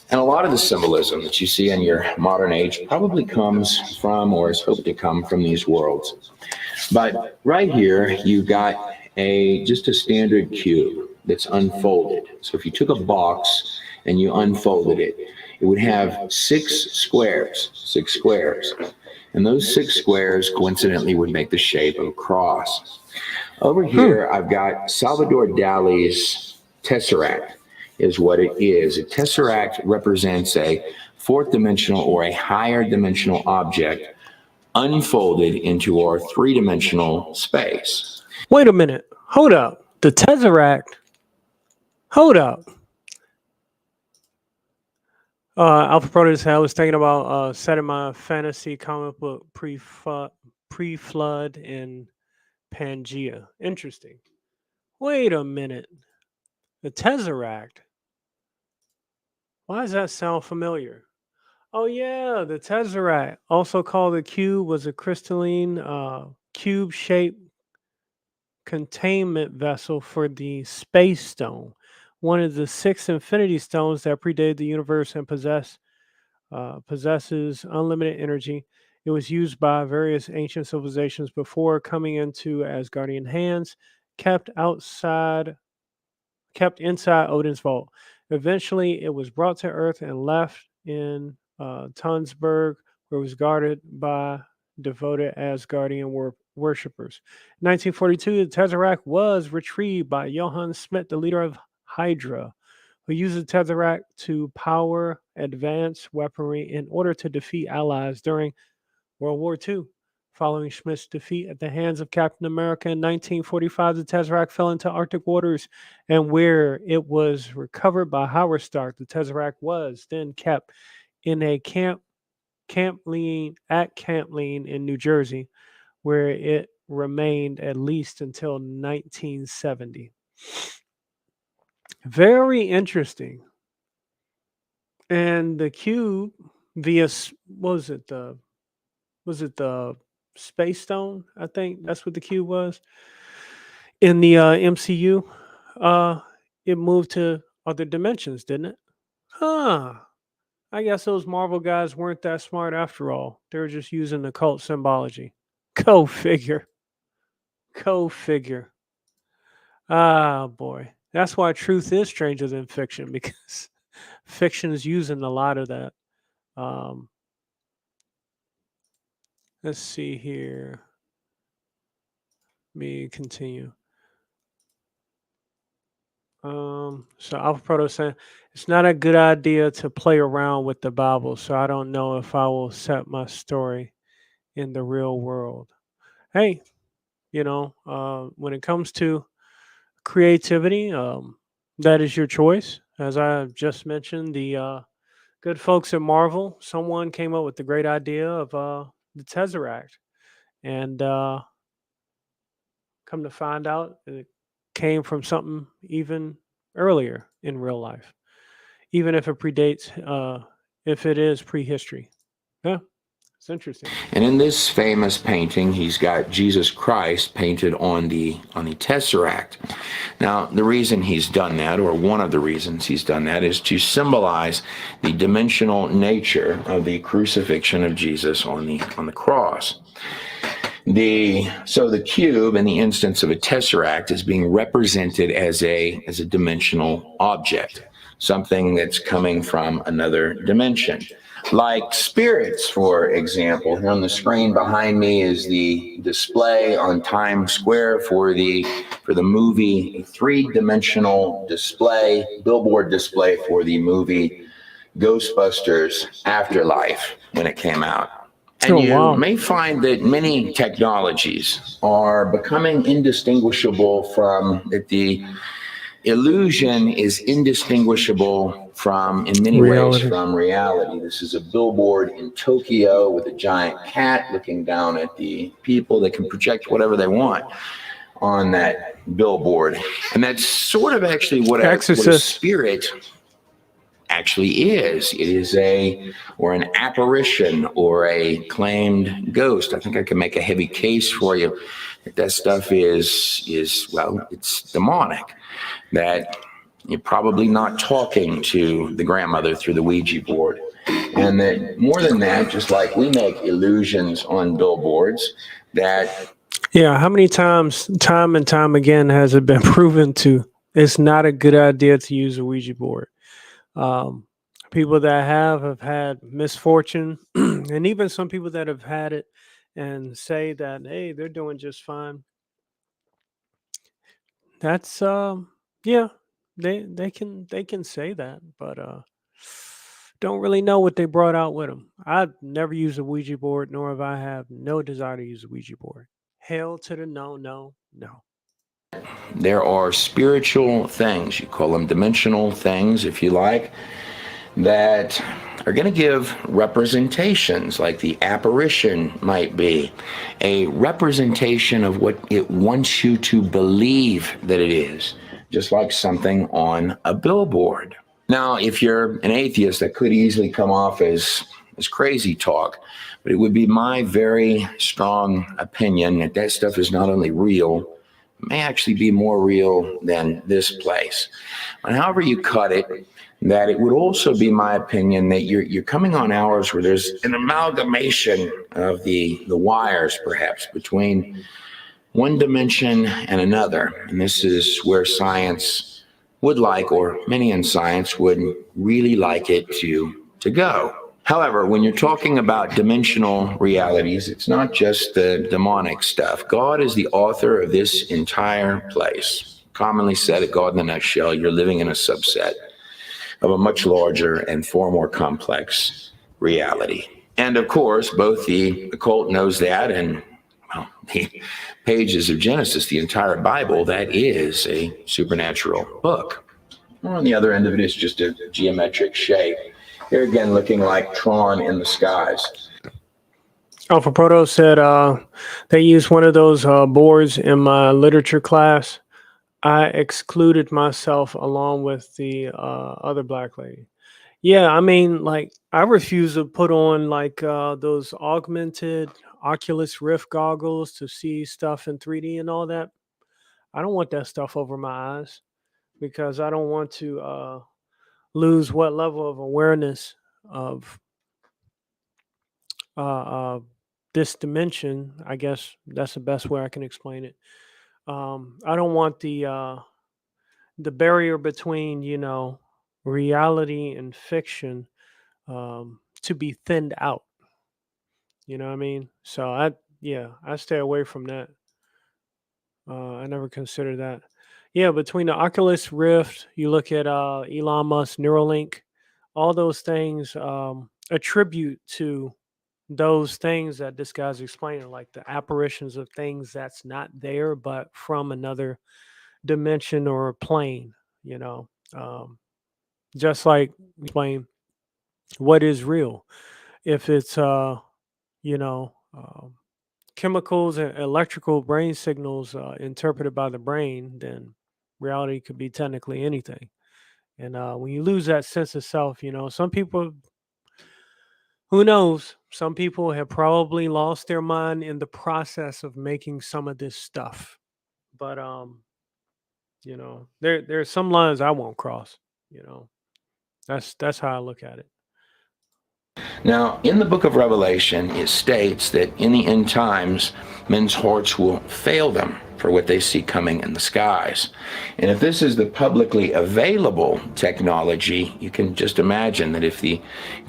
and a lot of the symbolism that you see in your modern age probably comes from, or is hoped to come from, these worlds. But right here, you've got just a standard cube that's unfolded. So if you took a box and you unfolded it, it would have six squares. And those 6 squares coincidentally would make the shape of a cross. Over here, I've got Salvador Dali's Tesseract, is what it is. A tesseract represents a fourth dimensional or a higher dimensional object unfolded into our three-dimensional space. Wait a minute. Hold up. The Tesseract. Hold up. Alpha Proteus, I was thinking about setting my fantasy comic book pre-flood in Pangea. Interesting. Wait a minute. The Tesseract. Why does that sound familiar? Oh yeah, the Tesseract, also called the cube, was a crystalline cube-shaped containment vessel for the Space Stone, one of the 6 infinity stones that predate the universe and possesses unlimited energy. It was used by various ancient civilizations before coming into Asgardian hands, kept inside Odin's vault. Eventually, it was brought to Earth and left in Tunsberg, where it was guarded by devoted Asgardian worshippers. In 1942, the Tesseract was retrieved by Johann Schmidt, the leader of Hydra, who used the Tesseract to power advanced weaponry in order to defeat allies during World War II. Following Schmidt's defeat at the hands of Captain America in 1945, the Tesseract fell into Arctic waters, and where it was recovered by Howard Stark, the Tesseract was then kept in a Camp Lean in New Jersey, where it remained at least until 1970. Very interesting. And the cube via was it the Space Stone? I think that's what the cube was in the MCU. It moved to other dimensions, didn't it? I guess those Marvel guys weren't that smart after all. They were just using occult symbology. Go figure. Ah, boy. That's why truth is stranger than fiction, because fiction is using a lot of that. Let's see here. Let me continue. So Alpha Proto saying it's not a good idea to play around with the Bible, so I don't know if I will set my story in the real world. Hey, when it comes to creativity, that is your choice. As I just mentioned, the good folks at Marvel, someone came up with the great idea of the Tesseract, and come to find out, it came from something even earlier in real life, even if it predates, if it is prehistory. Yeah, it's interesting. And in this famous painting, he's got Jesus Christ painted on the Tesseract. Now, the reason he's done that, or one of the reasons he's done that, is to symbolize the dimensional nature of the crucifixion of Jesus on the cross. So the cube, in the instance of a tesseract, is being represented as a dimensional object, something that's coming from another dimension. Like spirits, for example. Here on the screen behind me is the display on Times Square for the movie, a three-dimensional display, billboard display for the movie Ghostbusters Afterlife when it came out. And you wow. may find that many technologies are becoming indistinguishable that the illusion is indistinguishable from, in many ways, from reality. This is a billboard in Tokyo with a giant cat looking down at the people. They can project whatever they want on that billboard. And that's sort of actually what a spirit actually is. It is an apparition or a claimed ghost. I think I can make a heavy case for you that stuff is well, it's demonic. That you're probably not talking to the grandmother through the Ouija board. And that more than that, just like we make illusions on billboards, that... Yeah, how many times, time and time again, has it been proven it's not a good idea to use a Ouija board? People that have had misfortune, and even some people that have had it and say that, hey, they're doing just fine. That's yeah, they can say that, but don't really know what they brought out with them. I've never used a Ouija board, nor have I have no desire to use a Ouija board. Hell to the no, no, no. There are spiritual things, you call them dimensional things, if you like, that are going to give representations, like the apparition might be a representation of what it wants you to believe that it is, just like something on a billboard. Now, if you're an atheist, that could easily come off as crazy talk, but it would be my very strong opinion that that stuff is not only real, may actually be more real than this place. And however you cut it, that it would also be my opinion that you're coming on hours where there's an amalgamation of the wires, perhaps, between one dimension and another. And this is where science would like, or many in science would really like it to go. However, when you're talking about dimensional realities, it's not just the demonic stuff. God is the author of this entire place. Commonly said, a God in a nutshell, you're living in a subset of a much larger and far more complex reality. And of course, both the occult knows that, and well, the pages of Genesis, the entire Bible, that is a supernatural book. On the other end of it is just a geometric shape. Here again, looking like Tron in the skies. Alpha Proto said they used one of those boards in my literature class. I excluded myself along with the other black lady. Yeah, I mean, like, I refuse to put on like those augmented Oculus Rift goggles to see stuff in 3D and all that. I don't want that stuff over my eyes because I don't want to lose what level of awareness of this dimension. I guess that's the best way I can explain it. I don't want the barrier between, reality and fiction to be thinned out. You know what I mean? So I stay away from that. I never considered that. Yeah, between the Oculus Rift, you look at Elon Musk, Neuralink, all those things attribute to those things that this guy's explaining, like the apparitions of things that's not there, but from another dimension or plane, just like explain what is real. If it's, chemicals and electrical brain signals interpreted by the brain, then reality could be technically anything. And when you lose that sense of self, some people, who knows, some people have probably lost their mind in the process of making some of this stuff. But, there's some lines I won't cross, that's how I look at it. Now, in the book of Revelation, it states that in the end times, men's hearts will fail them for what they see coming in the skies. And if this is the publicly available technology, you can just imagine that if the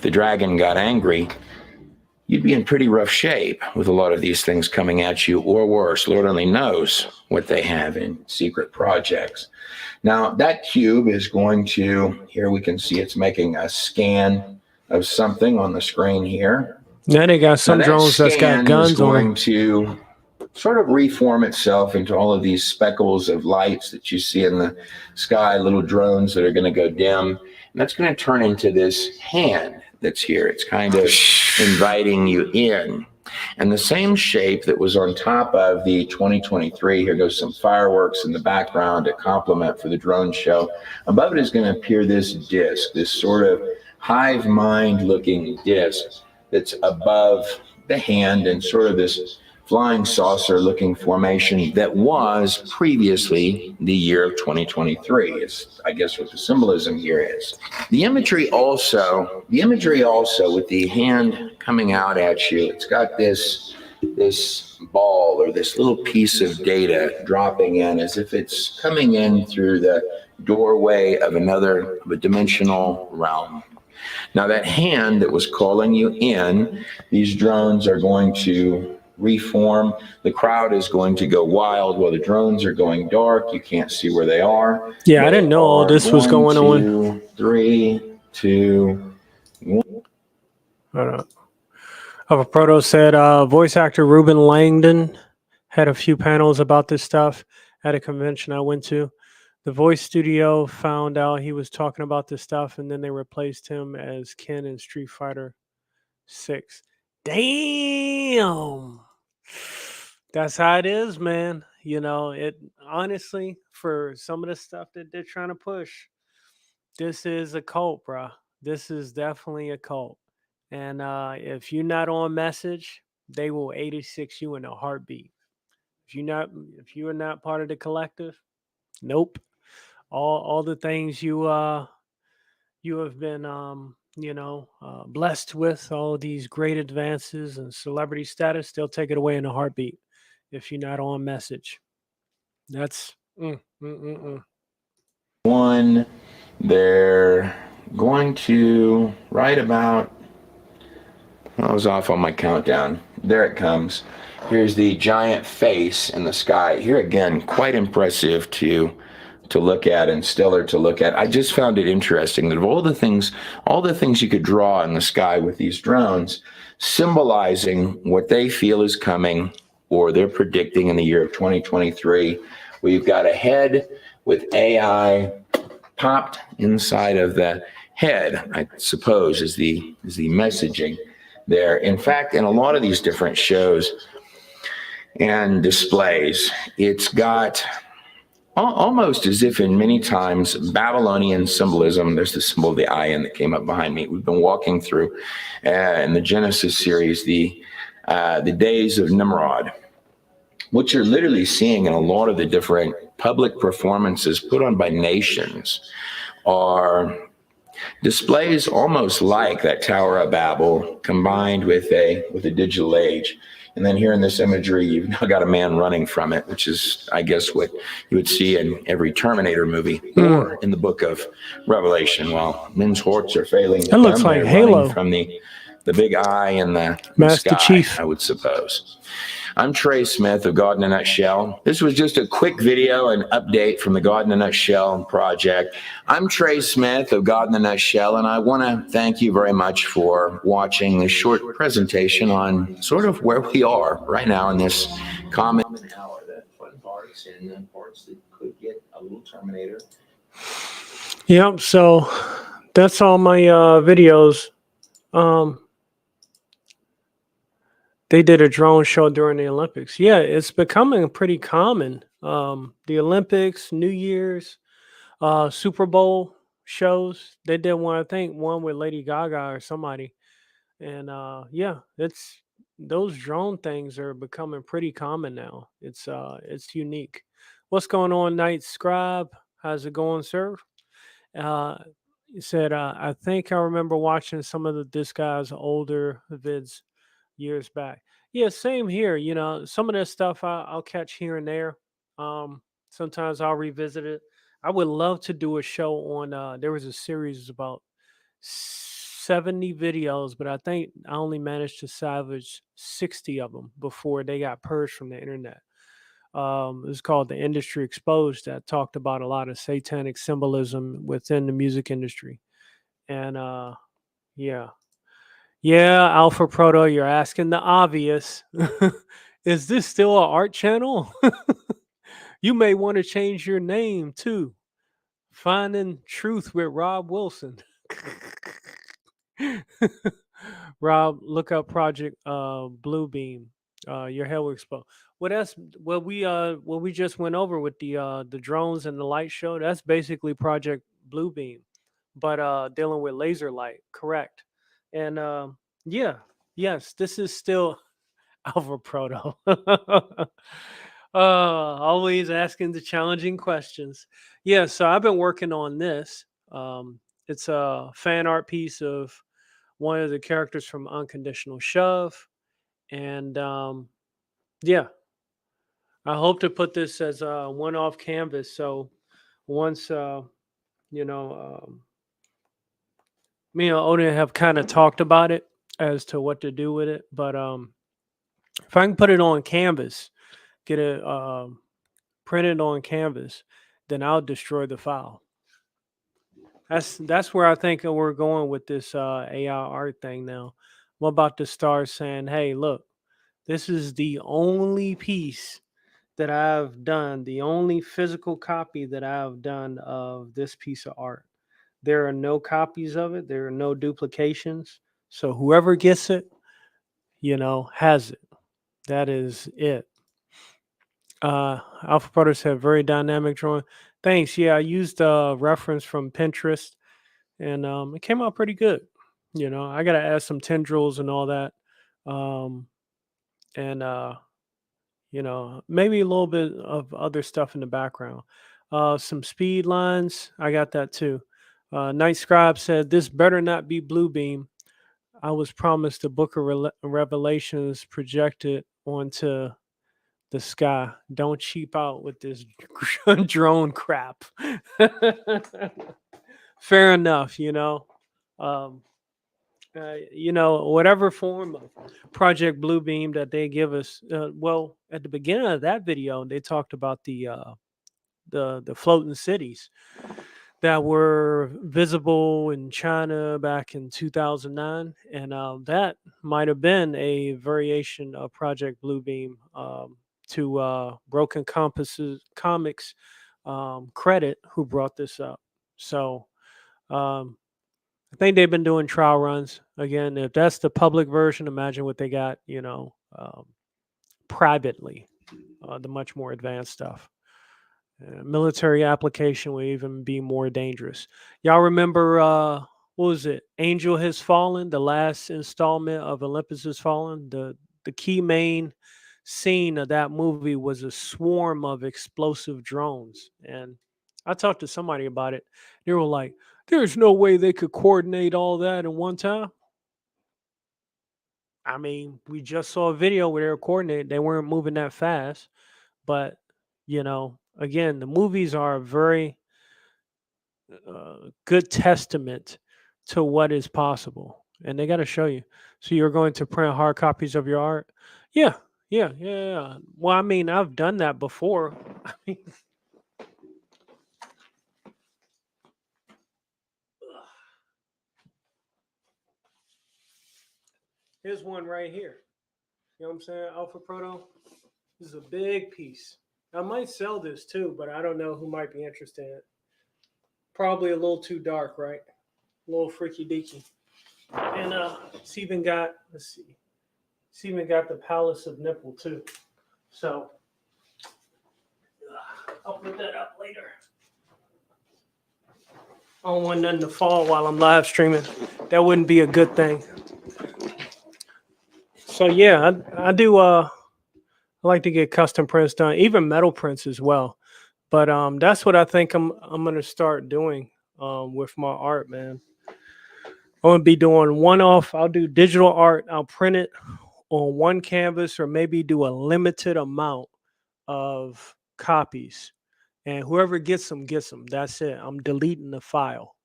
dragon got angry, you'd be in pretty rough shape with a lot of these things coming at you, or worse. Lord only knows what they have in secret projects. Now, that cube is going to, here we can see it's making a scan of something on the screen here. Now they got some Now, that drones that's got scan guns is on going them. to sort of reform itself into all of these speckles of lights that you see in the sky, little drones that are going to go dim. And that's going to turn into this hand that's here. It's kind of inviting you in. And the same shape that was on top of the 2023, here goes some fireworks in the background, a compliment for the drone show. Above it is going to appear this disc, this sort of hive mind looking disc that's above the hand, and sort of this flying saucer looking formation that was previously the year of 2023 is, I guess, what the symbolism here is. The imagery also with the hand coming out at you, it's got this ball or this little piece of data dropping in as if it's coming in through the doorway of a dimensional realm. Now that hand that was calling you in, these drones are going to reform. The crowd is going to go wild while the drones are going dark. You can't see where they are. Yeah, I didn't know all this was going on. 2, 3, 2, 1. Hold on. Proto said voice actor Ruben Langdon had a few panels about this stuff at a convention I went to. The voice studio found out he was talking about this stuff, and then they replaced him as Ken in Street Fighter 6. Damn. That's how it is, man. You know, it honestly, for some of the stuff that they're trying to push, this is a cult, bro. This is definitely a cult. And if you're not on message, they will 86 you in a heartbeat. If you are not part of the collective, nope. All the things you have been blessed with, all these great advances and celebrity status, they'll take it away in a heartbeat if you're not on message. That's One, they're going to right about, I was off on my countdown. There it comes. Here's the giant face in the sky. Here again, quite impressive to look at and stellar to look at. I just found it interesting that of all the things you could draw in the sky with these drones, symbolizing what they feel is coming or they're predicting in the year of 2023, we've got a head with AI popped inside of the head, I suppose, is the messaging there. In fact, in a lot of these different shows and displays, it's got almost as if in many times Babylonian symbolism. There's the symbol of the iron that came up behind me. We've been walking through in the Genesis series, the days of Nimrod. What you're literally seeing in a lot of the different public performances put on by nations are displays almost like that Tower of Babel combined with a digital age. And then here in this imagery, you've now got a man running from it, which is, I guess, what you would see in every Terminator movie or in the book of Revelation. While men's hearts are failing, that looks like Halo from the big eye in the Master sky, Chief, I would suppose. I'm Trey Smith of God in a Nutshell. This was just a quick video and update from the God in a Nutshell project. I'm Trey Smith of God in a Nutshell, and I want to thank you very much for watching this short presentation on sort of where we are right now in this common hour, the fun parts and the parts that could get a little Terminator. Yep. So that's all my videos. They did a drone show during the Olympics. Yeah, it's becoming pretty common. The Olympics, New Year's, Super Bowl shows. They did one, I think, one with Lady Gaga or somebody. And yeah, it's those drone things are becoming pretty common now. It's unique. What's going on, Night Scribe? How's it going, sir? He said, I think I remember watching some of this guy's older vids years back. Yeah, same here. You know, some of this stuff I'll catch here and there. Sometimes I'll revisit it. I would love to do a show on there was a series about 70 videos, but I think I only managed to salvage 60 of them before they got purged from the internet. It was called The Industry Exposed, that talked about a lot of satanic symbolism within the music industry. And yeah, Yeah, Alpha Proto, you're asking the obvious. Is this still an art channel? You may want to change your name too. Finding Truth with Rob Wilson. Rob, look up Project Bluebeam. Your head will explode. Well, that's what we just went over with the drones and the light show. That's basically Project Bluebeam, but dealing with laser light. Correct. And yeah, yes, this is still Alpha Proto. Always asking the challenging questions. Yeah, so I've been working on this. It's a fan art piece of one of the characters from Unconditional Shove. And yeah, I hope to put this as a one off canvas. So once, you know, me and Odin have kind of talked about it as to what to do with it. But if I can put it on canvas, get it printed on canvas, then I'll destroy the file. That's where I think we're going with this AI art thing now. I'm about to start saying, hey, look, this is the only piece that I've done, the only physical copy that I've done of this piece of art. There are no copies of it. There are no duplications. So whoever gets it, has it. That is it. Alpha Proto said very dynamic drawing. Thanks. Yeah, I used a reference from Pinterest, and it came out pretty good. I got to add some tendrils and all that, and maybe a little bit of other stuff in the background. Some speed lines. I got that too. Night Scribe said, "This better not be Bluebeam. I was promised the Book of Revelations projected onto the sky. Don't cheap out with this drone crap." Fair enough, whatever form of Project Bluebeam that they give us. Well, at the beginning of that video, they talked about the floating cities that were visible in China back in 2009, and that might have been a variation of Project Bluebeam. To Broken Compasses Comics credit, who brought this up. So I think they've been doing trial runs. Again, if that's the public version, imagine what they got, privately, the much more advanced stuff. Military application will even be more dangerous. Y'all remember, what was it? Angel Has Fallen, the last installment of Olympus Has Fallen. The key main scene of that movie was a swarm of explosive drones. And I talked to somebody about it. They were like, there's no way they could coordinate all that in one time. I mean, we just saw a video where they were coordinated. They weren't moving that fast. But, again, the movies are a very good testament to what is possible. And they got to show you. So you're going to print hard copies of your art? Yeah. Well, I mean, I've done that before. I mean, here's one right here. You know what I'm saying? Alpha Proto. This is a big piece. I might sell this too, but I don't know who might be interested in it. Probably a little too dark, right? A little freaky deaky. And it's even got, it's even got the Palace of Nipple too. So I'll put that up later. I don't want nothing to fall while I'm live streaming. That wouldn't be a good thing. So yeah, I do I like to get custom prints done, even metal prints as well. But that's what I think I'm gonna start doing with my art, man. I'm gonna be doing one-off. I'll do digital art. I'll print it on one canvas, or maybe do a limited amount of copies, and whoever gets them gets them. That's it. I'm deleting the file.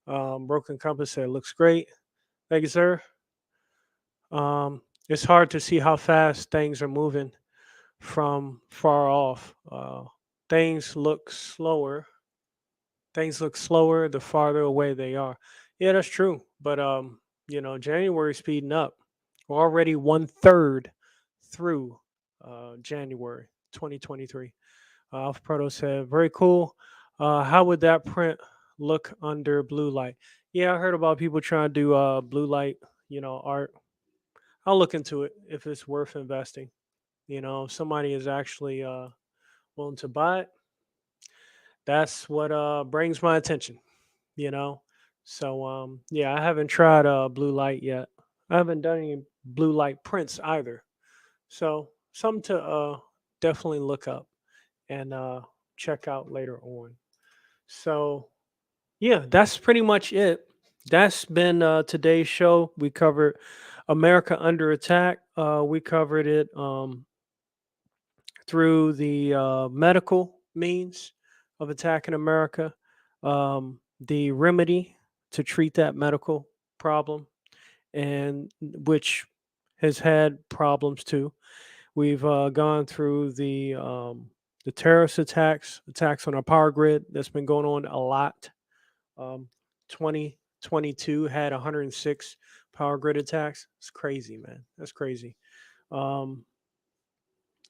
Broken Compass said looks great. Thank you, sir. It's hard to see how fast things are moving from far off. Things look slower. Things look slower the farther away they are. Yeah, that's true. But January speeding up. We're already 1/3 through January 2023. Alpha Proto said, very cool. How would that print look under blue light? Yeah, I heard about people trying to do blue light, art. I'll look into it if it's worth investing. If somebody is actually willing to buy it, that's what brings my attention, you know. So yeah, I haven't tried blue light yet. I haven't done any blue light prints either. So something to definitely look up and check out later on. So yeah, that's pretty much it. That's been today's show. We covered America Under Attack. We covered it through the medical means of attacking America, the remedy to treat that medical problem, and which has had problems too. We've gone through the terrorist attacks on our power grid that's been going on a lot. 2022 had 106 power grid attacks. It's crazy, man. That's crazy. And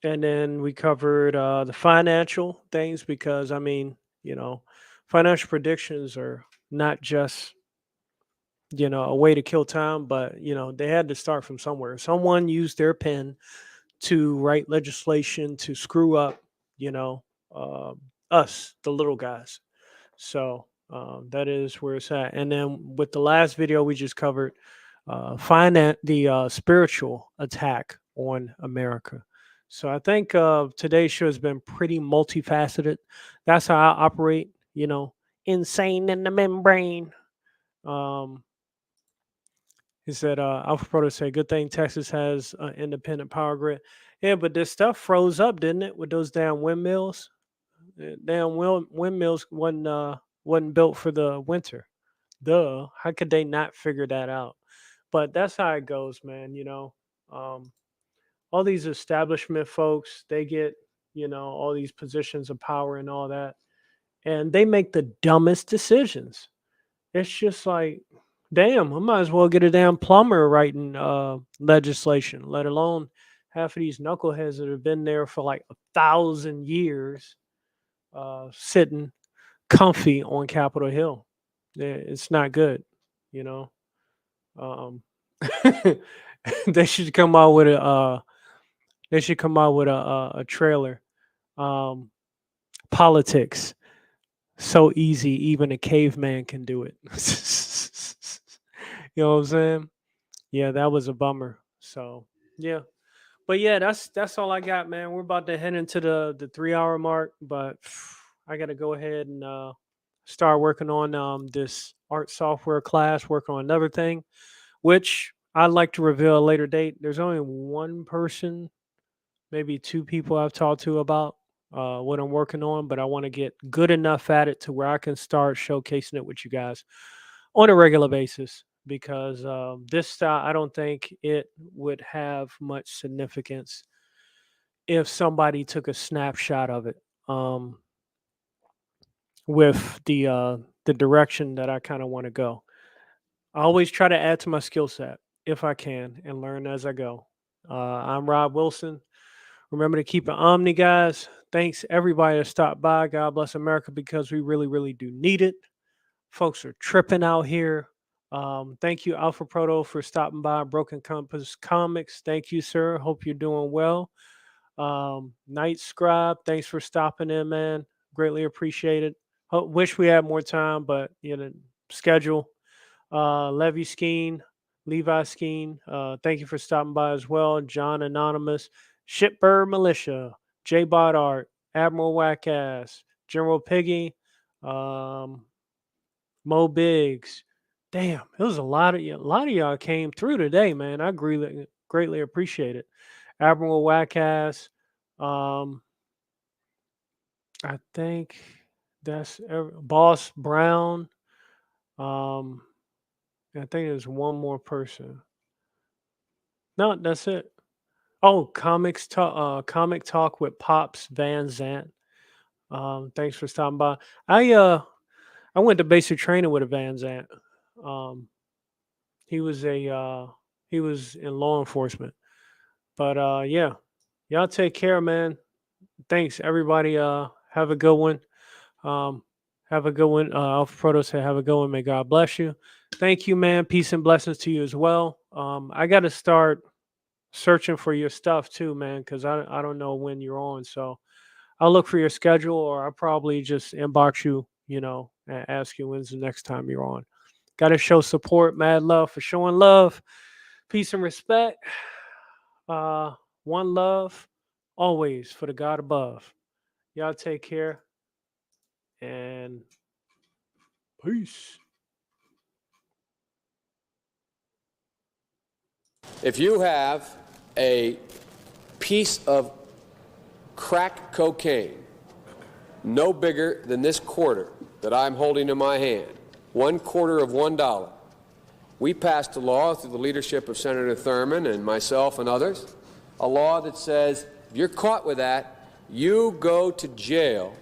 then we covered the financial things because, I mean, financial predictions are not just, a way to kill time, but, they had to start from somewhere. Someone used their pen to write legislation to screw up, us, the little guys. So that is where it's at. And then with the last video, we just covered the spiritual attack on America. So I think today's show has been pretty multifaceted. That's how I operate, insane in the membrane. He said, Alpha Proto said, good thing Texas has an independent power grid. Yeah, but this stuff froze up, didn't it, with those damn windmills? Damn windmills wasn't built for the winter. Duh. How could they not figure that out? But that's how it goes, man. All these establishment folks, they get, all these positions of power and all that. And they make the dumbest decisions. It's just like, damn, I might as well get a damn plumber writing legislation, let alone half of these knuckleheads that have been there for like 1,000 years, sitting comfy on Capitol Hill. It's not good, They should come out with a trailer. Politics. So easy, even a caveman can do it. You know what I'm saying? Yeah, that was a bummer. So yeah. But yeah, that's all I got, man. We're about to head into the 3-hour mark, but I gotta go ahead and start working on this art software class, working on another thing, which I'd like to reveal a later date. There's only one person, maybe two people I've talked to about what I'm working on, but I want to get good enough at it to where I can start showcasing it with you guys on a regular basis, because this style, I don't think it would have much significance if somebody took a snapshot of it with the direction that I kind of want to go. I always try to add to my skill set if I can and learn as I go. I'm Rob Wilson. Remember to keep it Omni, guys. Thanks everybody that stopped by. God bless America, because we really, really do need it. Folks are tripping out here. Thank you, Alpha Proto, for stopping by. Broken Compass Comics. Thank you, sir. Hope you're doing well. Night Scribe, thanks for stopping in, man. Greatly appreciated. Wish we had more time, but schedule. Levi Skeen, thank you for stopping by as well. John Anonymous, Shipbird Militia, J Bot Art, Admiral Wackass, General Piggy, Mo Biggs. Damn, it was a lot of y'all came through today, man. I greatly appreciate it. Admiral Wackass. I think that's Boss Brown. I think there's one more person. No, that's it. Oh, Comic Talk with Pops Van Zant. Thanks for stopping by. I went to basic training with a Van Zant. He was in law enforcement. But yeah, y'all take care, man. Thanks, everybody. Have a good one. Have a good one. Alpha Proto said, have a good one. May God bless you. Thank you, man. Peace and blessings to you as well. I got to start searching for your stuff too, man, because I don't know when you're on. So I'll look for your schedule, or I'll probably just inbox you, and ask you when's the next time you're on. Got to show support. Mad love for showing love. Peace and respect. One love always for the God above. Y'all take care. And peace. If you have a piece of crack cocaine no bigger than this quarter that I'm holding in my hand, $1/4 of $1, we passed a law through the leadership of Senator Thurmond and myself and others, a law that says if you're caught with that, you go to jail.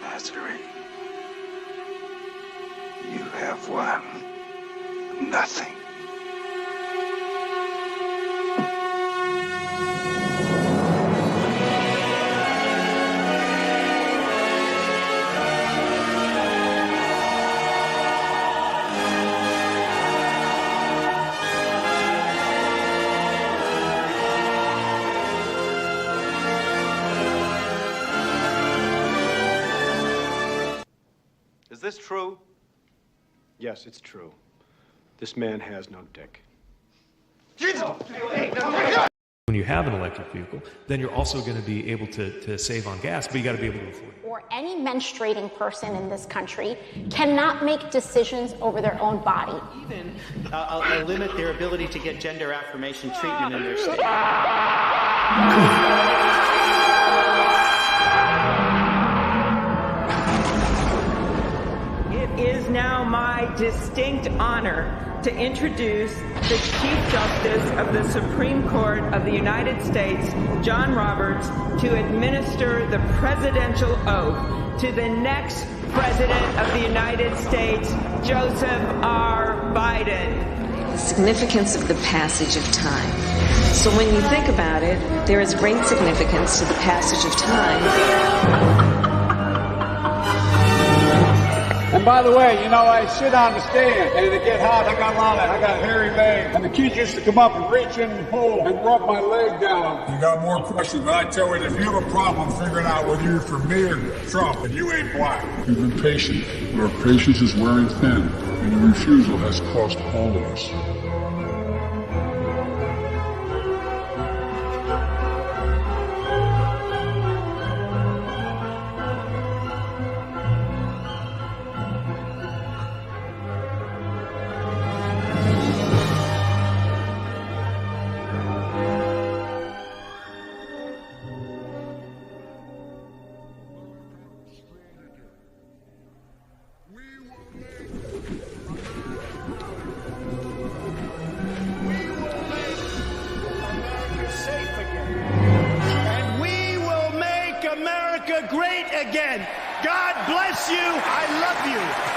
Nazarene, you have won nothing. Is this true? Yes, it's true. This man has no dick. When you have an electric vehicle, then you're also going to be able to save on gas, but you got to be able to afford it. Or any menstruating person in this country cannot make decisions over their own body. Even limit their ability to get gender affirmation treatment in their state. It is now my distinct honor to introduce the Chief Justice of the Supreme Court of the United States, John Roberts, to administer the presidential oath to the next President of the United States, Joseph R. Biden. The significance of the passage of time. So when you think about it, there is great significance to the passage of time. And by the way, I sit on the stand, and it get hot. I got hairy legs. And the kids used to come up and reach in the pool and rub my leg down. You got more questions, but I tell you, if you have a problem figuring out whether you're for me or Trump, and you ain't black. You've been patient, but our patience is wearing thin, and your refusal has cost all of us. Great again. God bless you. I love you.